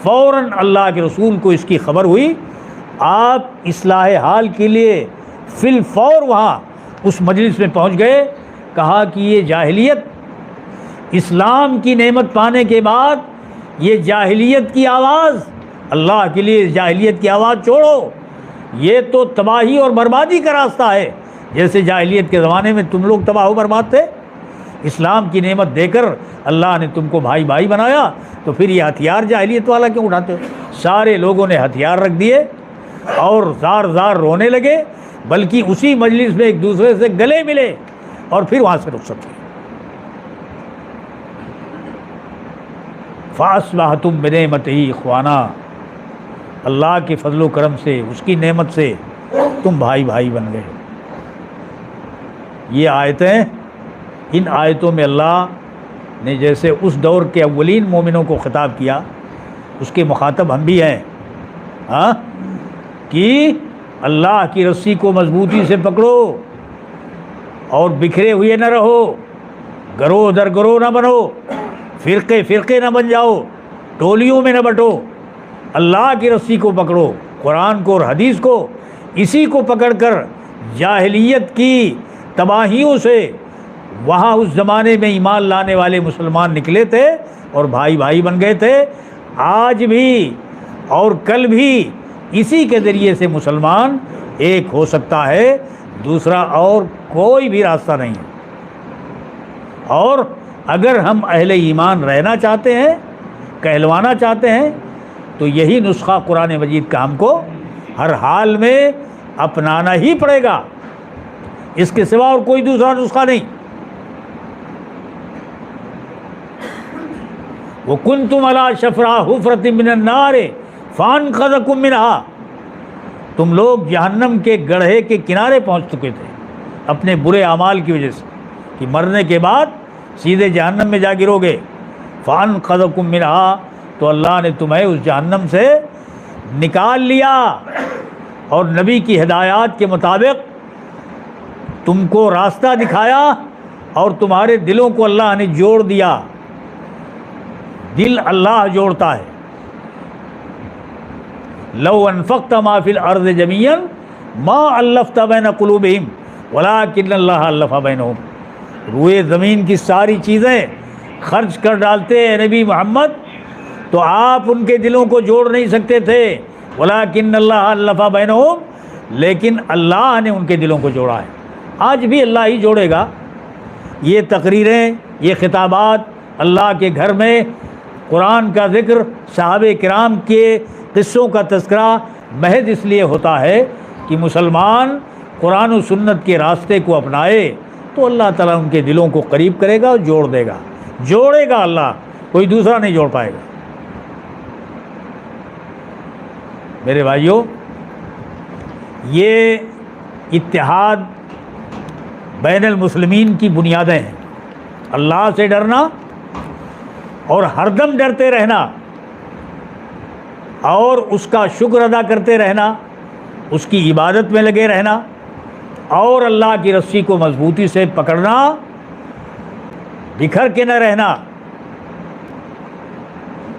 فوراً اللہ کے رسول کو اس کی خبر ہوئی. آپ اصلاح حال کے لیے فی الفور وہاں اس مجلس میں پہنچ گئے. کہا کہ یہ جاہلیت، اسلام کی نعمت پانے کے بعد یہ جاہلیت کی آواز، اللہ کے لیے جاہلیت کی آواز چھوڑو، یہ تو تباہی اور بربادی کا راستہ ہے. جیسے جاہلیت کے زمانے میں تم لوگ تباہ و برباد تھے، اسلام کی نعمت دے کر اللہ نے تم کو بھائی بھائی بنایا، تو پھر یہ ہتھیار جاہلیت والا کیوں اٹھاتے ہو؟ سارے لوگوں نے ہتھیار رکھ دیے اور زار زار رونے لگے، بلکہ اسی مجلس میں ایک دوسرے سے گلے ملے اور پھر وہاں سے رخصت ہوئے. فَأَصْبَحْتُم بِنِعْمَتِهِ إِخْوَانًا، اللہ کے فضل و کرم سے، اس کی نعمت سے تم بھائی بھائی بن گئے. یہ آیتیں، ان آیتوں میں اللہ نے جیسے اس دور کے اولین مومنوں کو خطاب کیا، اس کے مخاطب ہم بھی ہیں، ہاں، کہ اللہ کی رسی کو مضبوطی سے پکڑو اور بکھرے ہوئے نہ رہو، گروہ در گروہ نہ بنو، فرقے نہ بن جاؤ، ٹولیوں میں نہ بٹو. اللہ کی رسی کو پکڑو، قرآن کو اور حدیث کو. اسی کو پکڑ کر جاہلیت کی تباہیوں سے وہاں اس زمانے میں ایمان لانے والے مسلمان نکلے تھے اور بھائی بھائی بن گئے تھے. آج بھی اور کل بھی اسی کے ذریعے سے مسلمان ایک ہو سکتا ہے. دوسرا اور کوئی بھی راستہ نہیں ہے۔ اور اگر ہم اہل ایمان رہنا چاہتے ہیں، کہلوانا چاہتے ہیں، تو یہی نسخہ قرآن مجید کا ہم کو ہر حال میں اپنانا ہی پڑے گا، اس کے سوا اور کوئی دوسرا نسخہ نہیں۔ وَكُنْتُمْ عَلَىٰ شَفْرَا حُفْرَةٍ مِّنَ النَّارِ فَأَنْقَذَكُم مِّنْهَا، تم لوگ جہنم کے گڑھے کے کنارے پہنچ چکے تھے اپنے برے اعمال کی وجہ سے، کہ مرنے کے بعد سیدھے جہنم میں جا گرو گے۔ فَأَنْقَذَكُم مِّنْهَا، تو اللہ نے تمہیں اس جہنم سے نکال لیا، اور نبی کی ہدایات کے مطابق تم کو راستہ دکھایا، اور تمہارے دلوں کو اللہ نے جوڑ دیا۔ دل اللہ جوڑتا ہے۔ لو انفقت ما فی الارض جميعا ما الفت بین قلوبہم ولکن اللہ الف بینہم، روئے زمین کی ساری چیزیں خرچ کر ڈالتے ہیں نبی محمد تو آپ ان کے دلوں کو جوڑ نہیں سکتے تھے، ولکن اللہ الف بینہم، لیکن اللہ نے ان کے دلوں کو جوڑا ہے۔ آج بھی اللہ ہی جوڑے گا۔ یہ تقریریں، یہ خطابات، اللہ کے گھر میں قرآن کا ذکر، صحابہ کرام کے قصوں کا تذکرہ محض اس لیے ہوتا ہے کہ مسلمان قرآن و سنت کے راستے کو اپنائے تو اللہ تعالیٰ ان کے دلوں کو قریب کرے گا اور جوڑ دے گا، جوڑے گا اللہ، کوئی دوسرا نہیں جوڑ پائے گا۔ میرے بھائیوں، یہ اتحاد بین المسلمین کی بنیادیں ہیں۔ اللہ سے ڈرنا اور ہر دم ڈرتے رہنا، اور اس کا شکر ادا کرتے رہنا، اس کی عبادت میں لگے رہنا، اور اللہ کی رسی کو مضبوطی سے پکڑنا، بکھر کے نہ رہنا،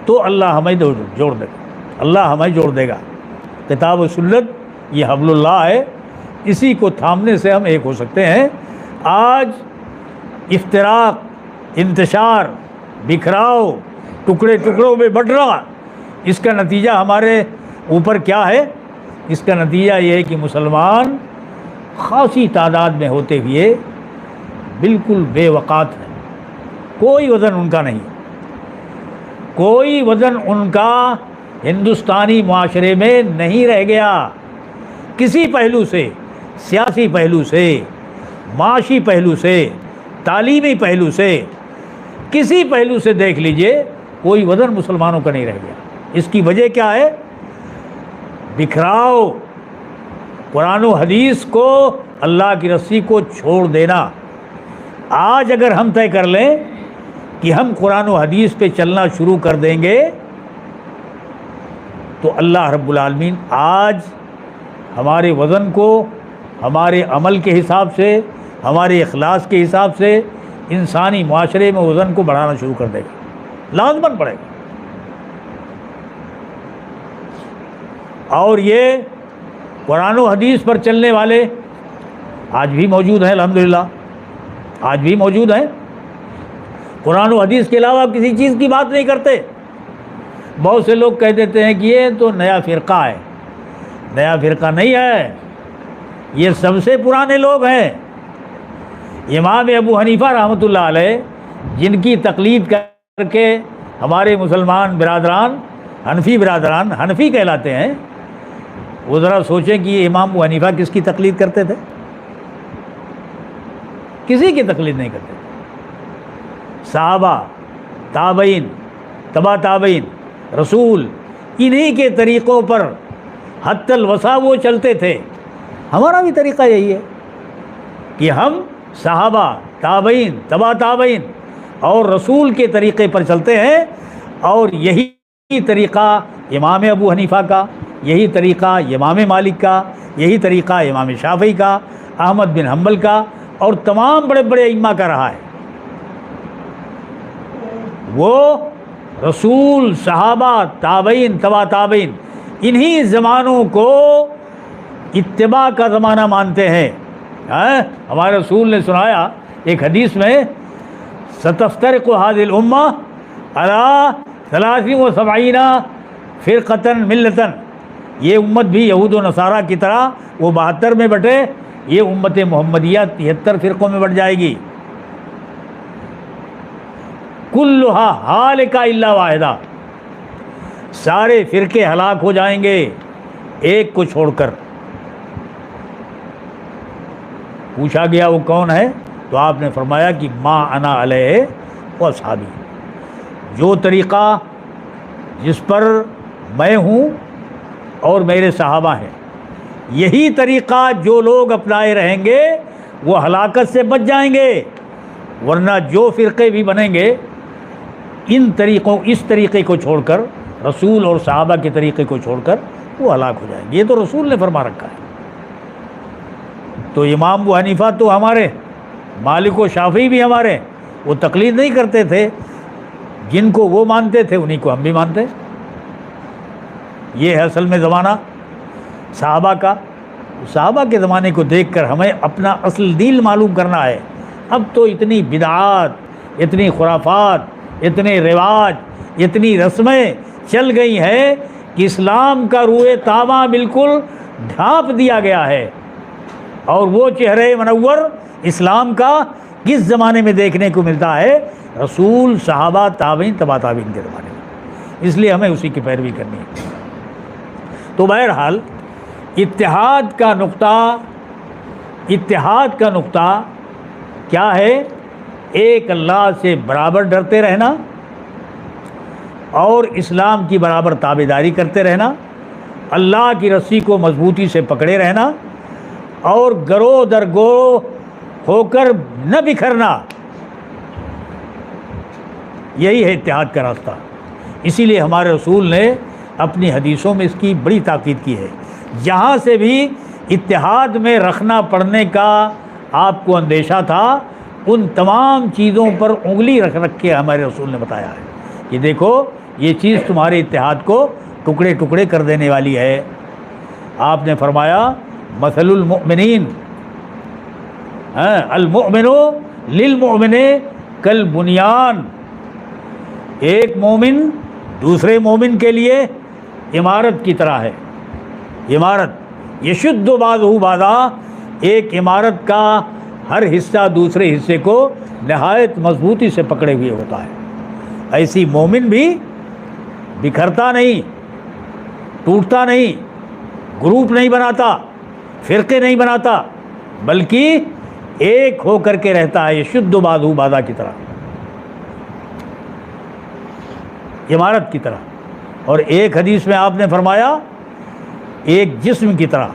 تو اللہ ہمیں جوڑ دے گا، اللہ ہمیں جوڑ دے گا۔ کتاب و سنت یہ حبل اللہ ہے، اسی کو تھامنے سے ہم ایک ہو سکتے ہیں۔ آج افتراق، انتشار، بکھراؤ، ٹکڑے ٹکڑوں میں بٹنا، اس کا نتیجہ ہمارے اوپر کیا ہے؟ اس کا نتیجہ یہ ہے کہ مسلمان خاصی تعداد میں ہوتے ہوئے بالکل بے وقات ہیں، کوئی وزن ان کا نہیں، کوئی وزن ان کا ہندوستانی معاشرے میں نہیں رہ گیا۔ کسی پہلو سے، سیاسی پہلو سے، معاشی پہلو سے، تعلیمی پہلو سے، کسی پہلو سے دیکھ لیجئے، کوئی وزن مسلمانوں کا نہیں رہ گیا۔ اس کی وجہ کیا ہے؟ بکھراؤ، قرآن و حدیث کو، اللہ کی رسی کو چھوڑ دینا۔ آج اگر ہم طے کر لیں کہ ہم قرآن و حدیث پہ چلنا شروع کر دیں گے تو اللہ رب العالمین آج ہمارے وزن کو ہمارے عمل کے حساب سے، ہمارے اخلاص کے حساب سے انسانی معاشرے میں وزن کو بڑھانا شروع کر دے گا، لازماً پڑے گا۔ اور یہ قرآن و حدیث پر چلنے والے آج بھی موجود ہیں، الحمدللہ آج بھی موجود ہیں، قرآن و حدیث کے علاوہ کسی چیز کی بات نہیں کرتے۔ بہت سے لوگ کہہ دیتے ہیں کہ یہ تو نیا فرقہ ہے، نیا فرقہ نہیں ہے، یہ سب سے پرانے لوگ ہیں۔ امام ابو حنیفہ رحمۃ اللہ علیہ، جن کی تقلید کر کے ہمارے مسلمان برادران، حنفی برادران حنفی کہلاتے ہیں، وہ ذرا سوچیں کہ یہ امام ابو حنیفہ کس کی تقلید کرتے تھے؟ کسی کی تقلید نہیں کرتے تھے۔ صحابہ، تابعین، تبع تابعین، رسول، انہی کے طریقوں پر حتی الوسع وہ چلتے تھے۔ ہمارا بھی طریقہ یہی ہے کہ ہم صحابہ، تابعین، تبع تابعین اور رسول کے طریقے پر چلتے ہیں، اور یہی طریقہ امام ابو حنیفہ کا، یہی طریقہ امام مالک کا، یہی طریقہ امام شافعی کا، احمد بن حنبل کا، اور تمام بڑے بڑے ائمہ کا رہا ہے۔ وہ رسول، صحابہ، تابعین، تبع تابعین، انہی زمانوں کو اتباع کا زمانہ مانتے ہیں۔ ہمارے رسول نے سنایا ایک حدیث میں، ستفترق هذه الامہ علی 73 فرقۃ ملۃ، یہ امت بھی یہود و نصارہ کی طرح وہ 72 میں بٹے یہ امت محمدیہ 73 فرقوں میں بٹ جائے گی. کلھا ہالک الا واحدہ، سارے فرقے ہلاک ہو جائیں گے ایک کو چھوڑ کر. پوچھا گیا وہ کون ہے؟ تو آپ نے فرمایا کہ ما انا علیہ و اصحابی، جو طریقہ جس پر میں ہوں اور میرے صحابہ ہیں، یہی طریقہ جو لوگ اپنائے رہیں گے وہ ہلاکت سے بچ جائیں گے. ورنہ جو فرقے بھی بنیں گے اس طریقے کو چھوڑ کر، رسول اور صحابہ کے طریقے کو چھوڑ کر، وہ ہلاک ہو جائیں گے. یہ تو رسول نے فرما رکھا ہے. تو امام ابو حنیفہ تو ہمارے، مالک و شافعی بھی ہمارے، وہ تقلید نہیں کرتے تھے، جن کو وہ مانتے تھے انہی کو ہم بھی مانتے. یہ ہے اصل میں زمانہ صحابہ کا. صحابہ کے زمانے کو دیکھ کر ہمیں اپنا اصل دین معلوم کرنا ہے. اب تو اتنی بدعات، اتنی خرافات، اتنے رواج، اتنی رسمیں چل گئی ہیں کہ اسلام کا روئے تاباں بالکل ڈھانپ دیا گیا ہے. اور وہ چہرے منور اسلام کا کس زمانے میں دیکھنے کو ملتا ہے؟ رسول، صحابہ، تابعین، تبع تابعین کے زمانے میں. اس لیے ہمیں اسی کی پیروی کرنی ہے. تو بہرحال اتحاد کا نقطہ کیا ہے؟ ایک اللہ سے برابر ڈرتے رہنا اور اسلام کی برابر تابعداری کرتے رہنا، اللہ کی رسی کو مضبوطی سے پکڑے رہنا اور گروہ در گروہ ہو کر نہ بکھرنا. یہی ہے اتحاد کا راستہ. اسی لیے ہمارے رسول نے اپنی حدیثوں میں اس کی بڑی تاکید کی ہے. جہاں سے بھی اتحاد میں رکھنا پڑنے کا آپ کو اندیشہ تھا، ان تمام چیزوں پر انگلی رکھ کے ہمارے رسول نے بتایا ہے کہ دیکھو یہ چیز تمہارے اتحاد کو ٹکڑے ٹکڑے کر دینے والی ہے. آپ نے فرمایا مثل المؤمنین المؤمن للمؤمن کالبنیان، ایک مومن دوسرے مومن کے لیے عمارت کی طرح ہے. عمارت یشد بعضہ بعضا، ایک عمارت کا ہر حصہ دوسرے حصے کو نہایت مضبوطی سے پکڑے ہوئے ہوتا ہے. ایسی مومن بھی بکھرتا نہیں، ٹوٹتا نہیں، گروپ نہیں بناتا، فرقے نہیں بناتا، بلکہ ایک ہو کر کے رہتا ہے، یشد بعضہ بعضا کی طرح، عمارت کی طرح. اور ایک حدیث میں آپ نے فرمایا ایک جسم کی طرح،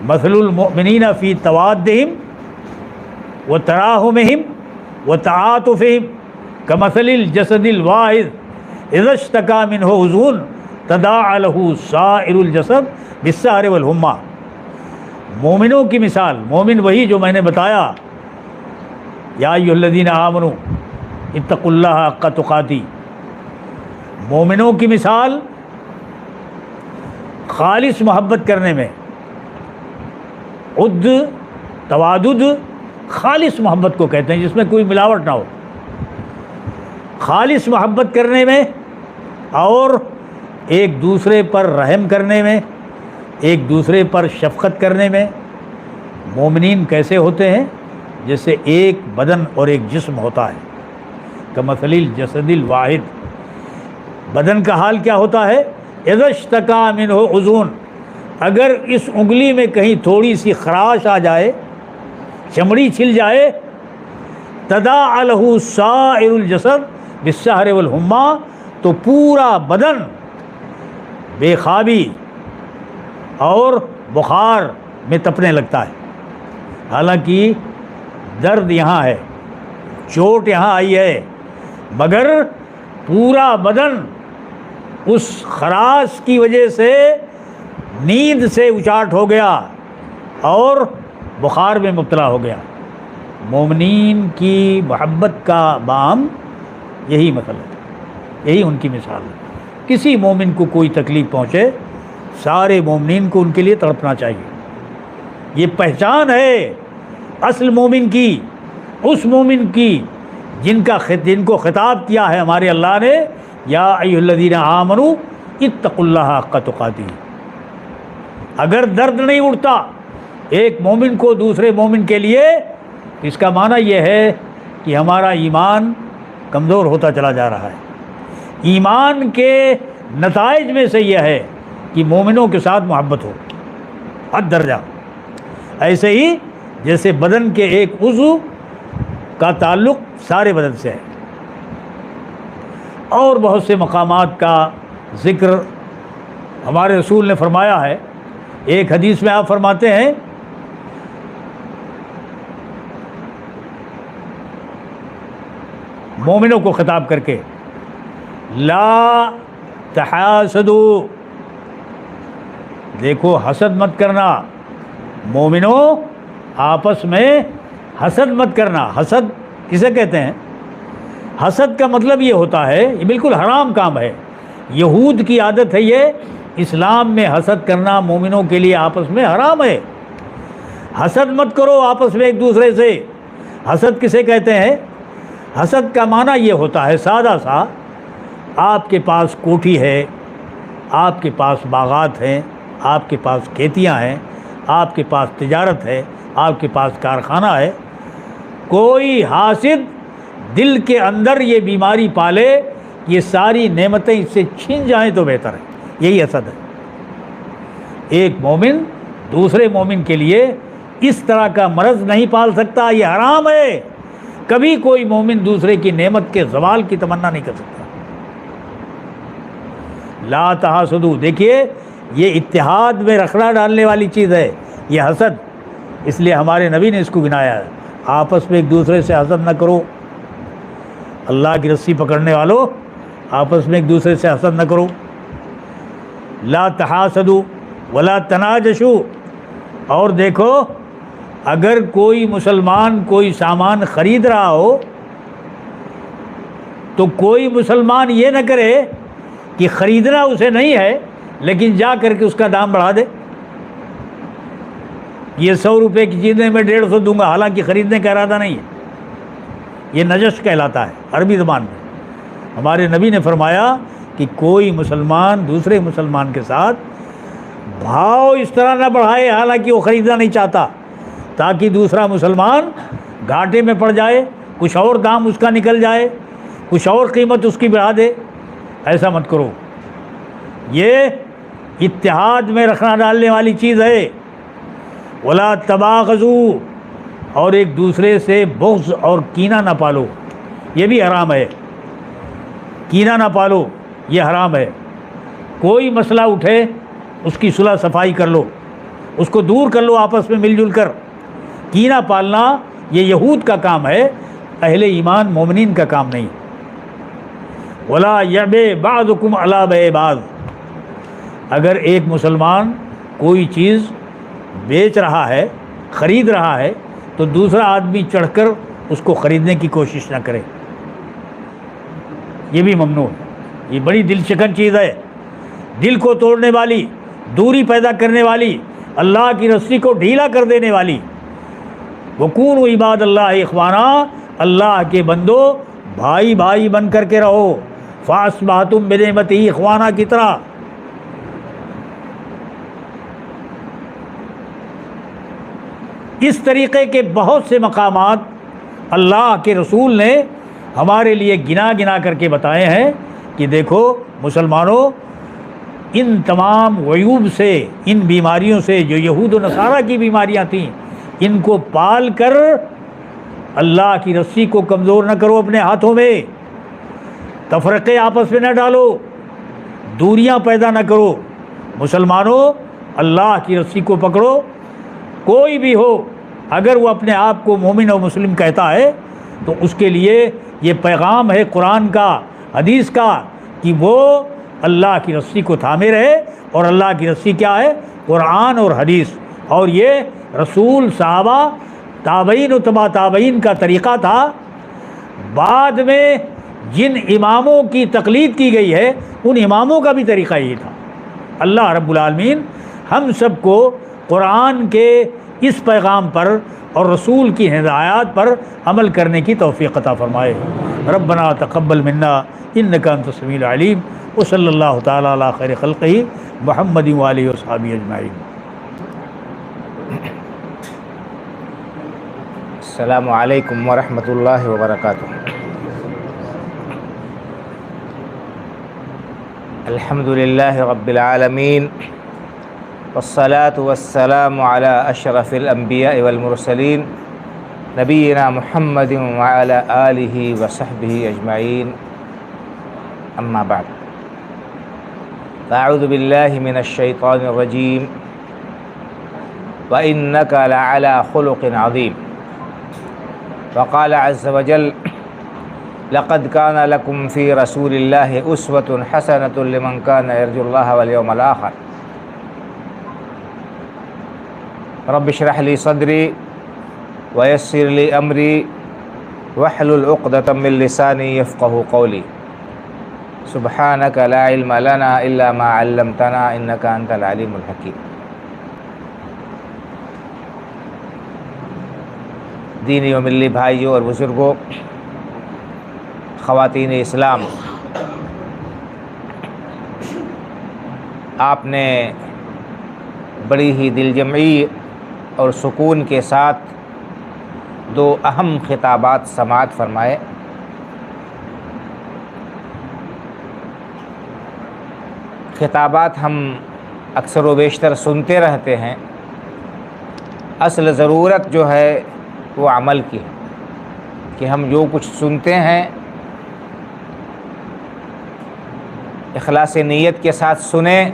مثل المؤمنین فی توادہم وتراحمہم وتعاطفہم کمثل الجسد الواحد اذا اشتکا منہ عضو تداعی لہ سائر الجسد بالسہر والحمى. مومنوں کی مثال، مومن وہی جو میں نے بتایا، یا ایھا الذین آمنوا اتقوا اللہ حق تقاتہ. مومنوں کی مثال خالص محبت کرنے میں، توادد خالص محبت کو کہتے ہیں جس میں کوئی ملاوٹ نہ ہو. خالص محبت کرنے میں اور ایک دوسرے پر رحم کرنے میں، ایک دوسرے پر شفقت کرنے میں. مومنین کیسے ہوتے ہیں؟ جیسے ایک بدن اور ایک جسم ہوتا ہے، کمثل الجسد الواحد. بدن کا حال کیا ہوتا ہے؟ اذا اشتکا منہ عضو، اگر اس انگلی میں کہیں تھوڑی سی خراش آ جائے، چمڑی چھل جائے، تداعی لہ سائر الجسد بالسہر والحمى، تو پورا بدن بے خوابی اور بخار میں تپنے لگتا ہے. حالانکہ درد یہاں ہے، چوٹ یہاں آئی ہے، مگر پورا بدن اس خراش کی وجہ سے نیند سے اچاٹ ہو گیا اور بخار میں مبتلا ہو گیا. مومنین کی محبت کا بام یہی مثل ہے، یہی ان کی مثال ہے. کسی مومن کو کوئی تکلیف پہنچے، سارے مومنین کو ان کے لیے تڑپنا چاہیے. یہ پہچان ہے اصل مومن کی، اس مومن کی جن کو خطاب کیا ہے ہمارے اللہ نے، یا ایھا الذین آمنوا اتقوا اللہ حق تقاتہ. اگر درد نہیں اٹھتا، ایک مومن کو دوسرے مومن کے لیے، اس کا معنی یہ ہے کہ ہمارا ایمان کمزور ہوتا چلا جا رہا ہے۔ ایمان کے نتائج میں سے یہ ہے کہ مومنوں کے ساتھ محبت ہو، حد درجہ۔ ایسے ہی جیسے بدن کے ایک عضو کا تعلق سارے بدن سے ہے۔ اور بہت سے مقامات کا ذکر ہمارے رسول نے فرمایا ہے۔ ایک حدیث میں آپ فرماتے ہیں مومنوں کو خطاب کر کے، لا تحاسدوا، دیکھو حسد مت کرنا، مومنوں آپس میں حسد مت کرنا۔ حسد کسے کہتے ہیں؟ حسد کا مطلب یہ ہوتا ہے، یہ بالکل حرام کام ہے، یہود کی عادت ہے یہ، اسلام میں حسد کرنا مومنوں کے لیے آپس میں حرام ہے۔ حسد مت کرو آپس میں ایک دوسرے سے۔ حسد کسے کہتے ہیں؟ حسد کا معنی یہ ہوتا ہے سادہ سا، آپ کے پاس کوٹھی ہے، آپ کے پاس باغات ہیں، آپ کے پاس کھیتیاں ہیں، آپ کے پاس تجارت ہے، آپ کے پاس کارخانہ ہے، کوئی حاسد دل کے اندر یہ بیماری پالے، یہ ساری نعمتیں اس سے چھن جائیں تو بہتر ہے، یہی حسد ہے۔ ایک مومن دوسرے مومن کے لیے اس طرح کا مرض نہیں پال سکتا، یہ حرام ہے۔ کبھی کوئی مومن دوسرے کی نعمت کے زوال کی تمنا نہیں کر سکتا۔ لا تحاسدوا، دیکھیے یہ اتحاد میں رخنا ڈالنے والی چیز ہے یہ حسد، اس لیے ہمارے نبی نے اس کو گنایا ہے۔ آپس میں ایک دوسرے سے حسد نہ کرو، اللہ کی رسی پکڑنے والوں آپس میں ایک دوسرے سے حسد نہ کرو۔ لا تحاسدوا ولا تناجشوا، اور دیکھو اگر کوئی مسلمان کوئی سامان خرید رہا ہو تو کوئی مسلمان یہ نہ کرے کہ خریدنا اسے نہیں ہے لیکن جا کر کے اس کا دام بڑھا دے، یہ 100 روپے کی چیزیں میں 150 دوں گا، حالانکہ خریدنے کا ارادہ نہیں ہے۔ یہ نجش کہلاتا ہے عربی زبان میں۔ ہمارے نبی نے فرمایا کہ کوئی مسلمان دوسرے مسلمان کے ساتھ بھاؤ اس طرح نہ بڑھائے حالانکہ وہ خریدنا نہیں چاہتا، تاکہ دوسرا مسلمان گھاٹے میں پڑ جائے، کچھ اور دام اس کا نکل جائے، کچھ اور قیمت اس کی بڑھا دے۔ ایسا مت کرو، یہ اتحاد میں رکھنا ڈالنے والی چیز ہے۔ ولا تباغضوا، اور ایک دوسرے سے بغض اور کینہ نہ پالو، یہ بھی حرام ہے۔ کینہ نہ پالو، یہ حرام ہے۔ کوئی مسئلہ اٹھے اس کی صلح صفائی کر لو، اس کو دور کر لو آپس میں مل جل کر۔ کینہ پالنا یہ یہود کا کام ہے، اہل ایمان مومنین کا کام نہیں۔ ولا یبع بعضکم علی بیع بعض، اگر ایک مسلمان کوئی چیز بیچ رہا ہے، خرید رہا ہے، تو دوسرا آدمی چڑھ کر اس کو خریدنے کی کوشش نہ کرے، یہ بھی ممنوع ہے۔ یہ بڑی دل شکن چیز ہے، دل کو توڑنے والی، دوری پیدا کرنے والی، اللہ کی رسی کو ڈھیلا کر دینے والی۔ وَكُونُوا عِبَادَ اللَّهِ إِخْوَانًا، اللہ کے بندو بھائی بھائی بن کر کے رہو، فَأَصْبَحْتُمْ بِنِعْمَتِهِ إِخْوَانًا کی طرح۔ اس طریقے کے بہت سے مقامات اللہ کے رسول نے ہمارے لیے گنا گنا کر کے بتائے ہیں کہ دیکھو مسلمانوں، ان تمام عیوب سے، ان بیماریوں سے جو یہود و نصارہ کی بیماریاں تھیں، ان کو پال کر اللہ کی رسی کو کمزور نہ کرو اپنے ہاتھوں میں، تفرقے آپس میں نہ ڈالو، دوریاں پیدا نہ کرو۔ مسلمانوں اللہ کی رسی کو پکڑو، کوئی بھی ہو اگر وہ اپنے آپ کو مومن و مسلم کہتا ہے تو اس کے لیے یہ پیغام ہے قرآن کا، حدیث کا، کہ وہ اللہ کی رسی کو تھامے رہے۔ اور اللہ کی رسی کیا ہے؟ قرآن اور حدیث، اور یہ رسول، صحابہ، تابعین و تبع تابعین کا طریقہ تھا۔ بعد میں جن اماموں کی تقلید کی گئی ہے ان اماموں کا بھی طریقہ یہی تھا۔ اللہ رب العالمین ہم سب کو قرآن کے اس پیغام پر اور رسول کی ہدایات پر عمل کرنے کی توفیق عطا فرمائے۔ ربنا تقبل منا انک انت السمیع العلیم، وصلی اللہ تعالی علی خیر خلقہ محمد وآلہ وصحبہ اجمعین۔ السلام علیکم ورحمۃ اللہ وبرکاتہ۔ الحمد للہ رب العالمین والصلاة والسلام علی اشرف الانبیاء والمرسلین نبینا محمد وعلی آلہ وصحبہ اجمعین، اما بعد فاعوذ باللہ من الشیطان الرجیم وإنک لعلی خلق عظیم۔ وقال عز وجل لقد كان لكم في رسول الله أسوة حسنة لمن كان يرجو الله واليوم الآخر رب اشرح لي صدري ويسر لي أمري واحلل عقدة من لساني يفقهوا قولي سبحانك لا علم لنا إلا ما علمتنا إنك أنت العليم الحكيم۔ دینی و ملی بھائیوں اور بزرگوں، خواتین اسلام، آپ نے بڑی ہی دل جمعی اور سکون کے ساتھ دو اہم خطابات سماعت فرمائے۔ خطابات ہم اکثر و بیشتر سنتے رہتے ہیں، اصل ضرورت جو ہے وہ عمل کی ہے کہ ہم جو کچھ سنتے ہیں اخلاص نیت کے ساتھ سنیں،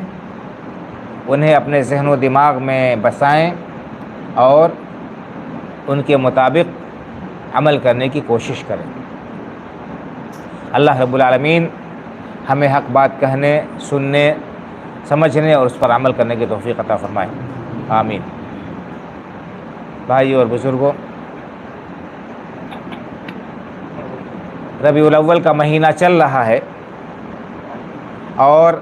انہیں اپنے ذہن و دماغ میں بسائیں اور ان کے مطابق عمل کرنے کی کوشش کریں۔ اللہ رب العالمین ہمیں حق بات کہنے، سننے، سمجھنے اور اس پر عمل کرنے کی توفیق عطا فرمائے، آمین۔ بھائیو اور بزرگوں، ربیع الاول کا مہینہ چل رہا ہے اور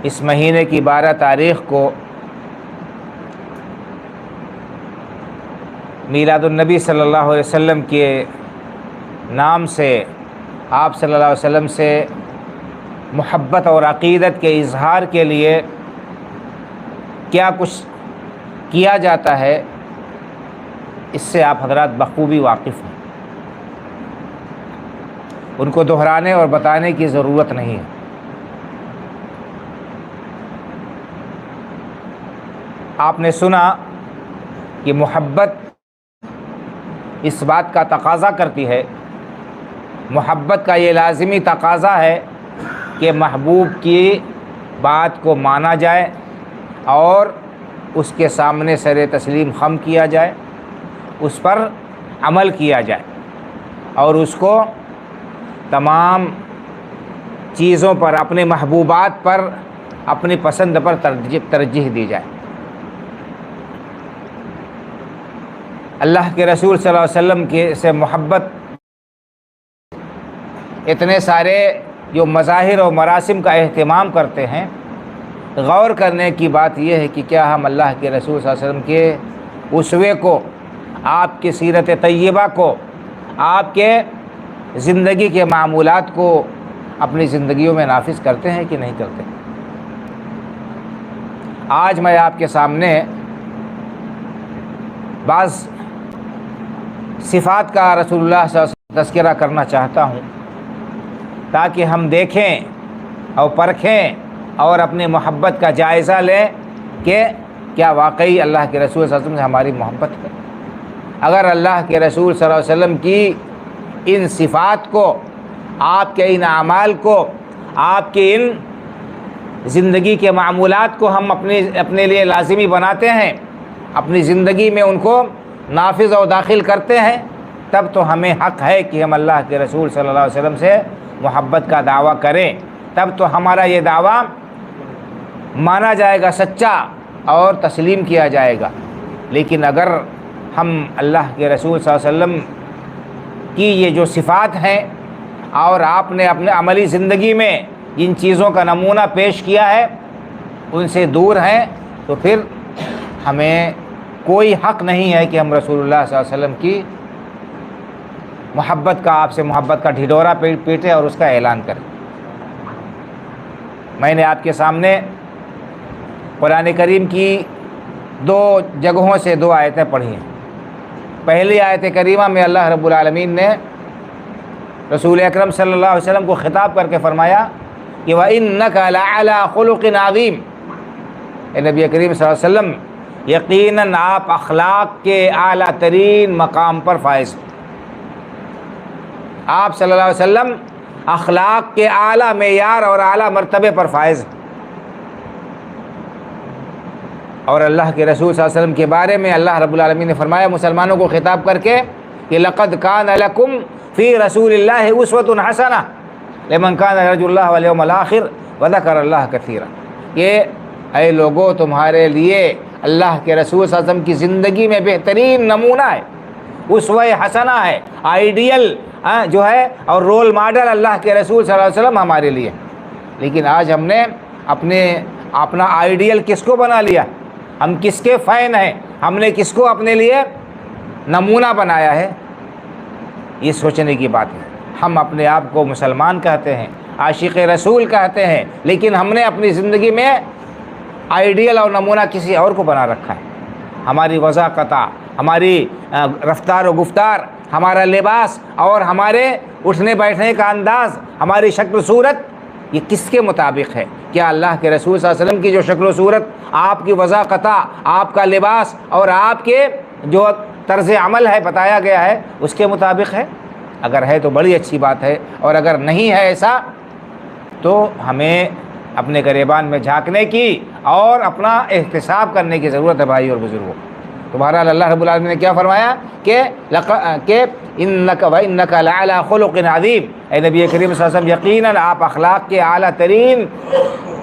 اس مہینے کی 12 تاریخ کو میلاد النبی صلی اللہ علیہ وسلم کے نام سے آپ صلی اللہ علیہ وسلم سے محبت اور عقیدت کے اظہار کے لیے کیا کچھ کیا جاتا ہے، اس سے آپ حضرات بخوبی واقف ہیں، ان کو دہرانے اور بتانے کی ضرورت نہیں ہے۔ آپ نے سنا کہ محبت اس بات کا تقاضا کرتی ہے، محبت کا یہ لازمی تقاضا ہے کہ محبوب کی بات کو مانا جائے اور اس کے سامنے سر تسلیم خم کیا جائے، اس پر عمل کیا جائے اور اس کو تمام چیزوں پر، اپنے محبوبات پر، اپنی پسند پر ترجیح دی جائے۔ اللہ کے رسول صلی اللہ علیہ وسلم کے سے محبت اتنے سارے جو مظاہر و مراسم کا اہتمام کرتے ہیں، غور کرنے کی بات یہ ہے کہ کیا ہم اللہ کے رسول صلی اللہ علیہ وسلم کے اسوے کو، آپ کی سیرت طیبہ کو، آپ کے زندگی کے معمولات کو اپنی زندگیوں میں نافذ کرتے ہیں کہ نہیں کرتے؟ آج میں آپ کے سامنے بعض صفات کا رسول اللہ صلی اللہ علیہ وسلم تذکرہ کرنا چاہتا ہوں تاکہ ہم دیکھیں اور پرکھیں اور اپنی محبت کا جائزہ لیں کہ کیا واقعی اللہ کے رسول صلی اللہ علیہ وسلم سے ہماری محبت ہے۔ اگر اللہ کے رسول صلی اللہ علیہ وسلم کی ان صفات کو، آپ کے ان اعمال کو، آپ کے ان زندگی کے معمولات کو ہم اپنے لیے لازمی بناتے ہیں، اپنی زندگی میں ان کو نافذ اور داخل کرتے ہیں، تب تو ہمیں حق ہے کہ ہم اللہ کے رسول صلی اللہ علیہ وسلم سے محبت کا دعویٰ کریں، تب تو ہمارا یہ دعویٰ مانا جائے گا، سچا اور تسلیم کیا جائے گا۔ لیکن اگر ہم اللہ کے رسول صلی اللہ علیہ وسلم کی یہ جو صفات ہیں اور آپ نے اپنے عملی زندگی میں جن چیزوں کا نمونہ پیش کیا ہے ان سے دور ہیں، تو پھر ہمیں کوئی حق نہیں ہے کہ ہم رسول اللہ صلی اللہ علیہ وسلم کی محبت کا، آپ سے محبت کا ڈھڈورا پیٹیں اور اس کا اعلان کریں۔ میں نے آپ کے سامنے قرآن کریم کی 2 جگہوں سے 2 آیتیں پڑھی ہیں۔ پہلی آیت کریمہ میں اللہ رب العالمین نے رسول اکرم صلی اللہ علیہ وسلم کو خطاب کر کے فرمایا کہ وَإِنَّكَ لَعَلَىٰ خُلُقٍ عَظِيمٍ، اے نبی کریم صلی اللہ علیہ وسلم یقیناً آپ اخلاق کے اعلیٰ ترین مقام پر فائز ہیں۔ آپ صلی اللہ علیہ وسلم اخلاق کے اعلیٰ معیار اور اعلیٰ مرتبے پر فائز ہیں۔ اور اللہ کے رسول صلی اللہ علیہ وسلم کے بارے میں اللہ رب العالمین نے فرمایا مسلمانوں کو خطاب کر کے کہ لَقَدْ كَانَ لَكُمْ فِي رَسُولِ اللَّهِ أُسْوَةٌ حَسَنَةٌ لِمَنْ كَانَ يَرْجُو اللَّهَ وَالْيَوْمَ الْآخِرَ وَذَكَرَ اللَّهَ كَثِيرًا، کہ اے لوگو تمہارے لیے اللہ کے رسول صلی اللہ علیہ وسلم کی زندگی میں بہترین نمونہ ہے، اسوہ حسنہ ہے، آئیڈیل جو ہے اور رول ماڈل اللہ کے رسول صلی اللہ علیہ وسلم ہمارے لیے۔ لیکن آج ہم نے اپنا آئیڈیل کس کو بنا لیا؟ ہم کس کے فین ہیں؟ ہم نے کس کو اپنے لیے نمونہ بنایا ہے؟ یہ سوچنے کی بات ہے۔ ہم اپنے آپ کو مسلمان کہتے ہیں، عاشق رسول کہتے ہیں، لیکن ہم نے اپنی زندگی میں آئیڈیل اور نمونہ کسی اور کو بنا رکھا ہے۔ ہماری وضاقت، ہماری رفتار و گفتار، ہمارا لباس اور ہمارے اٹھنے بیٹھنے کا انداز، ہماری شکل و صورت، یہ کس کے مطابق ہے؟ کیا اللہ کے رسول صلی اللہ علیہ وسلم کی جو شکل و صورت، آپ کی وضاقت، آپ کا لباس اور آپ کے جو طرز عمل ہے بتایا گیا ہے اس کے مطابق ہے؟ اگر ہے تو بڑی اچھی بات ہے، اور اگر نہیں ہے ایسا تو ہمیں اپنے گریبان میں جھانکنے کی اور اپنا احتساب کرنے کی ضرورت ہے بھائی اور بزرگوں۔ تو بہرحال اللہ رب العالمین نے کیا فرمایا کہ اِنَّكَ وَإِنَّكَ لَعَلَىٰ خُلُقٍ عَظِيمٍ، اے نبی کریم صلی اللہ علیہ وسلم یقیناً آپ اخلاق کے اعلیٰ ترین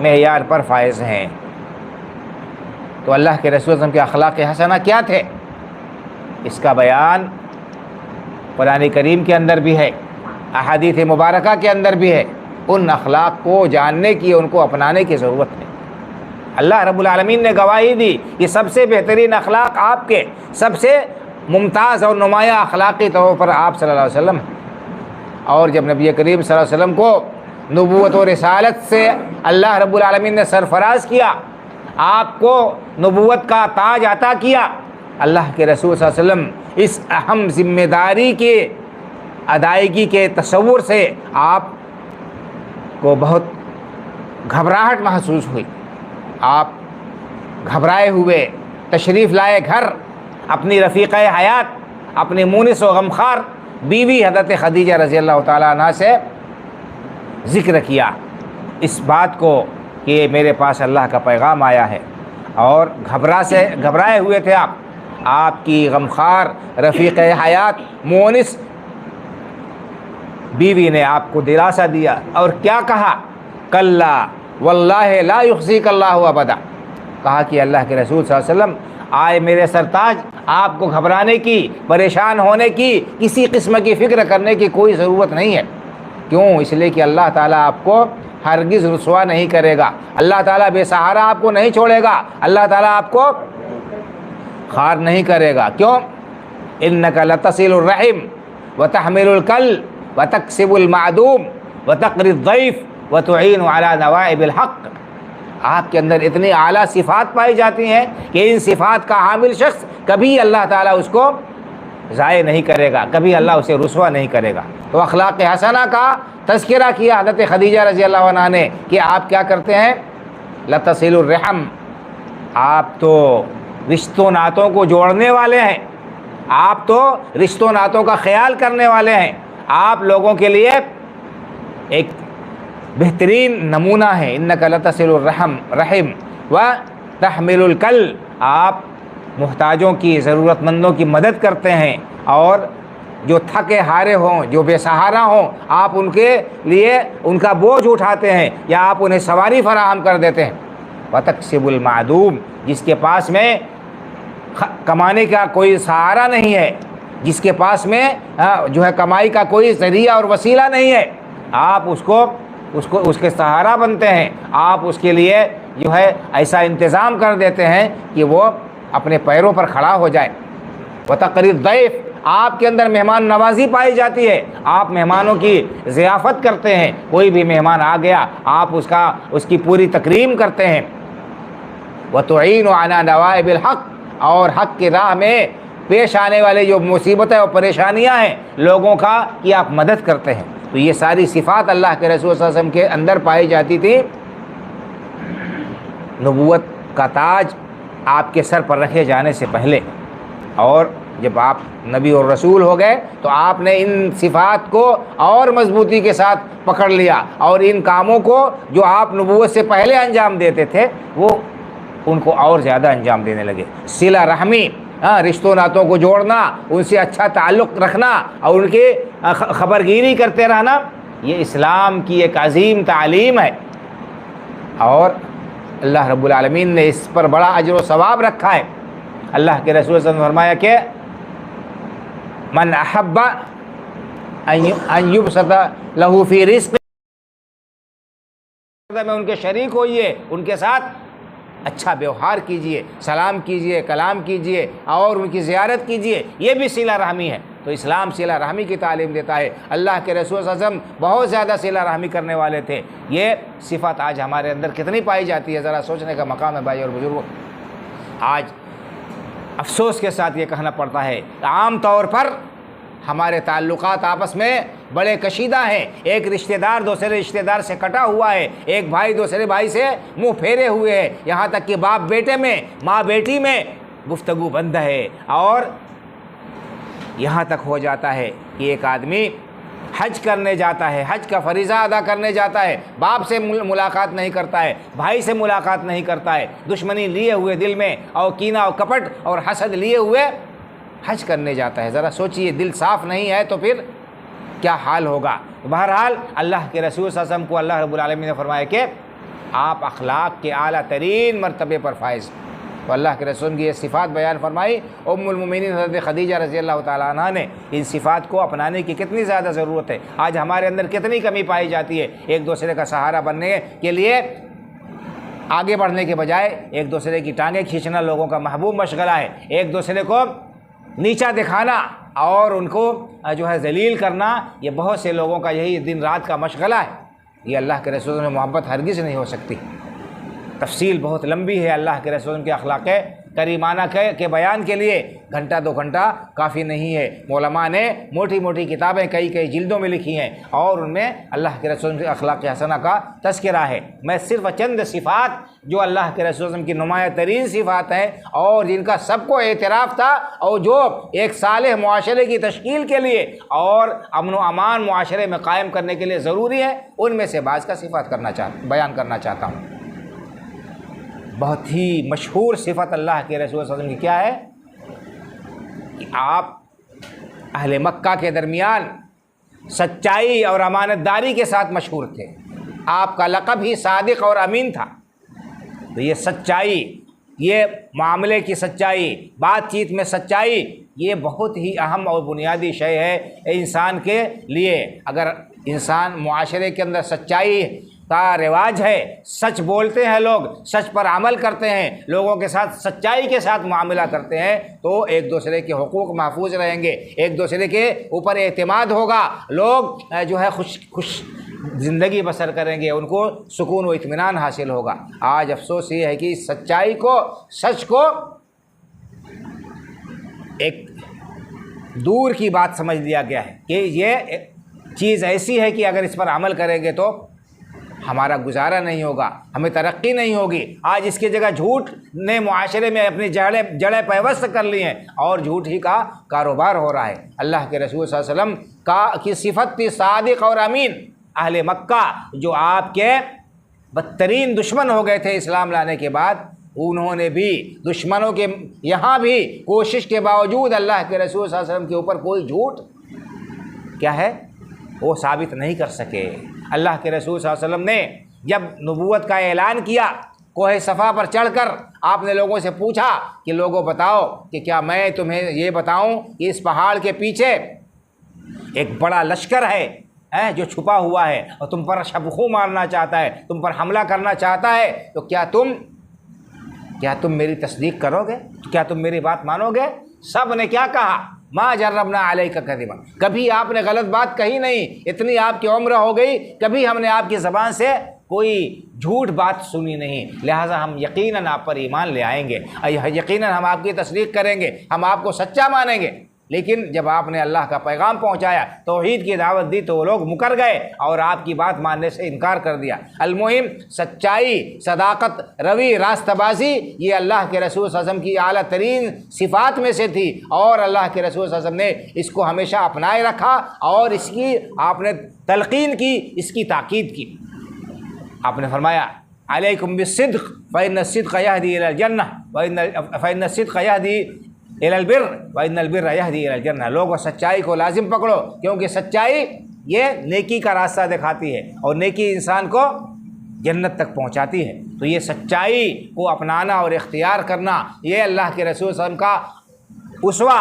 معیار پر فائز ہیں۔ تو اللہ کے رسول صلی اللہ علیہ وسلم کے اخلاق حسنہ کیا تھے؟ اس کا بیان قرآن کریم کے اندر بھی ہے، احادیث مبارکہ کے اندر بھی ہے۔ ان اخلاق کو جاننے کی، ان کو اپنانے کی ضرورت ہے۔ اللہ رب العالمین نے گواہی دی کہ سب سے بہترین اخلاق آپ کے، سب سے ممتاز اور نمایاں اخلاقی طور پر آپ صلی اللہ علیہ وسلم ہیں۔ اور جب نبی کریم صلی اللہ علیہ وسلم کو نبوت و رسالت سے اللہ رب العالمین نے سرفراز کیا، آپ کو نبوت کا تاج عطا کیا، اللہ کے رسول صلی اللہ علیہ وسلم اس اہم ذمہ داری کی ادائیگی کے تصور سے آپ کو بہت گھبراہٹ محسوس ہوئی۔ آپ گھبرائے ہوئے تشریف لائے گھر، اپنی رفیقہ حیات، اپنی مونس و غمخوار بیوی حضرت خدیجہ رضی اللہ تعالیٰ عنہ سے ذکر کیا اس بات کو کہ میرے پاس اللہ کا پیغام آیا ہے، اور گھبرائے ہوئے تھے آپ کی غمخوار رفیق حیات مونس بیوی نے آپ کو دلاسا دیا اور کیا کہا؟ کلا واللہ لا یخزیک اللہ ابدا، کہا کہ اللہ کے رسول صلی اللہ علیہ وسلم آئے میرے سرتاج، آپ کو گھبرانے کی، پریشان ہونے کی، کسی قسم کی فکر کرنے کی کوئی ضرورت نہیں ہے۔ کیوں؟ اس لیے کہ اللہ تعالیٰ آپ کو ہرگز رسوا نہیں کرے گا، اللہ تعالیٰ بے سہارا آپ کو نہیں چھوڑے گا، اللہ تعالیٰ آپ کو خوار نہیں کرے گا۔ کیوں؟ انک لتصل الرحم وتحمل الکل وتکسب المعدوم وتقری الضیف وتعین علی نوائب الحق، آپ کے اندر اتنی اعلیٰ صفات پائی جاتی ہیں کہ ان صفات کا حامل شخص کبھی اللہ تعالیٰ اس کو ضائع نہیں کرے گا، کبھی اللہ اسے رسوا نہیں کرے گا۔ تو اخلاق حسنہ کا تذکرہ کیا حضرت خدیجہ رضی اللہ عنہا نے کہ آپ کیا کرتے ہیں؟ لتصل الرحم، آپ تو رشتوں ناتوں کو جوڑنے والے ہیں، آپ تو رشتوں ناتوں کا خیال کرنے والے ہیں، آپ لوگوں کے لیے ایک بہترین نمونہ ہے۔ انک لتصل الرحم وتحمل الکل، آپ محتاجوں کی، ضرورت مندوں کی مدد کرتے ہیں، اور جو تھکے ہارے ہوں، جو بے سہارا ہوں، آپ ان کے لیے ان کا بوجھ اٹھاتے ہیں یا آپ انہیں سواری فراہم کر دیتے ہیں۔ وتکسب المعدوم، جس کے پاس میں کمانے کا کوئی سہارا نہیں ہے، جس کے پاس میں جو ہے کمائی کا کوئی ذریعہ اور وسیلہ نہیں ہے، آپ اس کے سہارا بنتے ہیں، آپ اس کے لیے جو ہے ایسا انتظام کر دیتے ہیں کہ وہ اپنے پیروں پر کھڑا ہو جائے۔ وتقری الضیف، آپ کے اندر مہمان نوازی پائی جاتی ہے، آپ مہمانوں کی ضیافت کرتے ہیں، کوئی بھی مہمان آ گیا آپ اس کی پوری تکریم کرتے ہیں۔ وتعین علی نوائب الحق، اور حق کی راہ میں پیش آنے والے جو مصیبتیں اور پریشانیاں ہیں لوگوں کا کہ آپ مدد کرتے ہیں. تو یہ ساری صفات اللہ کے رسول صلی اللہ علیہ وسلم کے اندر پائی جاتی تھی. نبوت کا تاج آپ کے سر پر رکھے جانے سے پہلے، اور جب آپ نبی اور رسول ہو گئے تو آپ نے ان صفات کو اور مضبوطی کے ساتھ پکڑ لیا، اور ان کاموں کو جو آپ نبوت سے پہلے انجام دیتے تھے وہ ان کو اور زیادہ انجام دینے لگے. صلہ رحمی، رشتوں ناتوں کو جوڑنا، ان سے اچھا تعلق رکھنا اور ان کی خبرگیری کرتے رہنا، یہ اسلام کی ایک عظیم تعلیم ہے. اور اللہ رب العالمین نے اس پر بڑا اجر و ثواب رکھا ہے. اللہ کے رسول صلی اللہ علیہ وسلم نے فرمایا کہ من احب ان یبسط لہ فی رزق، میں ان کے شریک ہوئیے، ان کے ساتھ اچھا ویوہار کیجئے، سلام کیجئے، کلام کیجئے اور ان کی زیارت کیجئے، یہ بھی صلہ رحمی ہے. تو اسلام صلہ رحمی کی تعلیم دیتا ہے. اللہ کے رسول صلی اللہ علیہ وسلم بہت زیادہ صلہ رحمی کرنے والے تھے. یہ صفت آج ہمارے اندر کتنی پائی جاتی ہے، ذرا سوچنے کا مقام ہے بھائی اور بزرگوں. آج افسوس کے ساتھ یہ کہنا پڑتا ہے عام طور پر ہمارے تعلقات آپس میں بڑے کشیدہ ہیں. ایک رشتہ دار دوسرے رشتہ دار سے کٹا ہوا ہے، ایک بھائی دوسرے بھائی سے منہ پھیرے ہوئے ہیں، یہاں تک کہ باپ بیٹے میں، ماں بیٹی میں گفتگو بند ہے. اور یہاں تک ہو جاتا ہے کہ ایک آدمی حج کرنے جاتا ہے، حج کا فریضہ ادا کرنے جاتا ہے، باپ سے ملاقات نہیں کرتا ہے، بھائی سے ملاقات نہیں کرتا ہے، دشمنی لیے ہوئے دل میں اور کینہ اور کپٹ اور حسد لیے ہوئے حج کرنے جاتا ہے. ذرا سوچئے، دل صاف نہیں ہے تو پھر کیا حال ہوگا. بہرحال اللہ کے رسول صلی اللہ علیہ وسلم کو اللہ رب العالمین نے فرمایا کہ آپ اخلاق کے اعلیٰ ترین مرتبے پر فائز. تو اللہ کے رسول کی یہ صفات بیان فرمائی. ام المومنین حضرت خدیجہ رضی اللہ تعالیٰ عنہ نے ان صفات کو اپنانے کی کتنی زیادہ ضرورت ہے. آج ہمارے اندر کتنی کمی پائی جاتی ہے. ایک دوسرے کا سہارا بننے کے لیے آگے بڑھنے کے بجائے ایک دوسرے کی ٹانگیں کھینچنا لوگوں کا محبوب مشغلہ ہے. ایک دوسرے کو نیچا دکھانا اور ان کو جو ہے ذلیل کرنا، یہ بہت سے لوگوں کا یہی دن رات کا مشغلہ ہے. یہ اللہ کے رسول میں محبت ہرگز نہیں ہو سکتی. تفصیل بہت لمبی ہے اللہ کے رسول کے اخلاق کریمانہ کے بیان کے لیے گھنٹہ دو گھنٹہ کافی نہیں ہے. علماء نے موٹی موٹی کتابیں کئی جلدوں میں لکھی ہیں اور ان میں اللہ کے رسول کے اخلاق حسنہ کا تذکرہ ہے. میں صرف چند صفات جو اللہ کے رسول کی نمایاں ترین صفات ہیں اور جن کا سب کو اعتراف تھا اور جو ایک صالح معاشرے کی تشکیل کے لیے اور امن و امان معاشرے میں قائم کرنے کے لیے ضروری ہے، ان میں سے بعض کا صفات بیان کرنا چاہتا ہوں. بہت ہی مشہور صفت اللہ کے رسول صلی اللہ علیہ وسلم کی کیا ہے کہ آپ اہل مکہ کے درمیان سچائی اور امانت داری کے ساتھ مشہور تھے. آپ کا لقب ہی صادق اور امین تھا. تو یہ سچائی، یہ معاملے کی سچائی، بات چیت میں سچائی، یہ بہت ہی اہم اور بنیادی شے ہے انسان کے لیے. اگر انسان معاشرے کے اندر سچائی کا رواج ہے، سچ بولتے ہیں لوگ، سچ پر عمل کرتے ہیں، لوگوں کے ساتھ سچائی کے ساتھ معاملہ کرتے ہیں، تو ایک دوسرے کے حقوق محفوظ رہیں گے، ایک دوسرے کے اوپر اعتماد ہوگا، لوگ جو ہے خوش زندگی بسر کریں گے، ان کو سکون و اطمینان حاصل ہوگا. آج افسوس یہ ہے کہ سچائی کو، سچ کو ایک دور کی بات سمجھ لیا گیا ہے کہ یہ چیز ایسی ہے کہ اگر اس پر عمل کریں گے تو ہمارا گزارا نہیں ہوگا، ہمیں ترقی نہیں ہوگی. آج اس کی جگہ جھوٹ نے معاشرے میں اپنی جڑیں پیوست کر لی ہیں اور جھوٹ ہی کا کاروبار ہو رہا ہے. اللہ کے رسول صلی اللہ علیہ وسلم کی صفت تھی صادق اور امین. اہل مکہ جو آپ کے بدترین دشمن ہو گئے تھے اسلام لانے کے بعد، انہوں نے بھی دشمنوں کے یہاں بھی کوشش کے باوجود اللہ کے رسول صلی اللہ علیہ وسلم کے اوپر کوئی جھوٹ کیا ہے وہ ثابت نہیں کر سکے. اللہ کے رسول صلی اللہ علیہ وسلم نے جب نبوت کا اعلان کیا، کوہ صفا پر چڑھ کر آپ نے لوگوں سے پوچھا کہ لوگوں بتاؤ کہ کیا میں تمہیں یہ بتاؤں کہ اس پہاڑ کے پیچھے ایک بڑا لشکر ہے جو چھپا ہوا ہے اور تم پر شبخو مارنا چاہتا ہے، تم پر حملہ کرنا چاہتا ہے، تو کیا تم میری تصدیق کرو گے؟ کیا تم میری بات مانو گے؟ سب نے کیا کہا؟ ما جربنا علیک کذبا، کبھی آپ نے غلط بات کہی نہیں، اتنی آپ کی عمر ہو گئی، کبھی ہم نے آپ کی زبان سے کوئی جھوٹ بات سنی نہیں، لہٰذا ہم یقیناً آپ پر ایمان لے آئیں گے، یقیناً ہم آپ کی تصدیق کریں گے، ہم آپ کو سچا مانیں گے۔ لیکن جب آپ نے اللہ کا پیغام پہنچایا، توحید کی دعوت دی، تو وہ لوگ مکر گئے اور آپ کی بات ماننے سے انکار کر دیا۔ المہم سچائی، صداقت، روی، راستہ بازی، یہ اللہ کے رسول صلی اللہ علیہ وسلم کی اعلیٰ ترین صفات میں سے تھی، اور اللہ کے رسول صلی اللہ علیہ وسلم نے اس کو ہمیشہ اپنائے رکھا اور اس کی آپ نے تلقین کی، اس کی تاکید کی۔ آپ نے فرمایا علیکم بالصدق فإن الصدق یہدی الی الجنہ فإن الصدق یہدی الی البر وإن البر یہدی الی الجنہ۔ لوگوں سچائی کو لازم پکڑو، کیونکہ سچائی یہ نیکی کا راستہ دکھاتی ہے اور نیکی انسان کو جنت تک پہنچاتی ہے۔ تو یہ سچائی کو اپنانا اور اختیار کرنا، یہ اللہ کے رسول صلی اللہ علیہ وسلم کا اسوہ،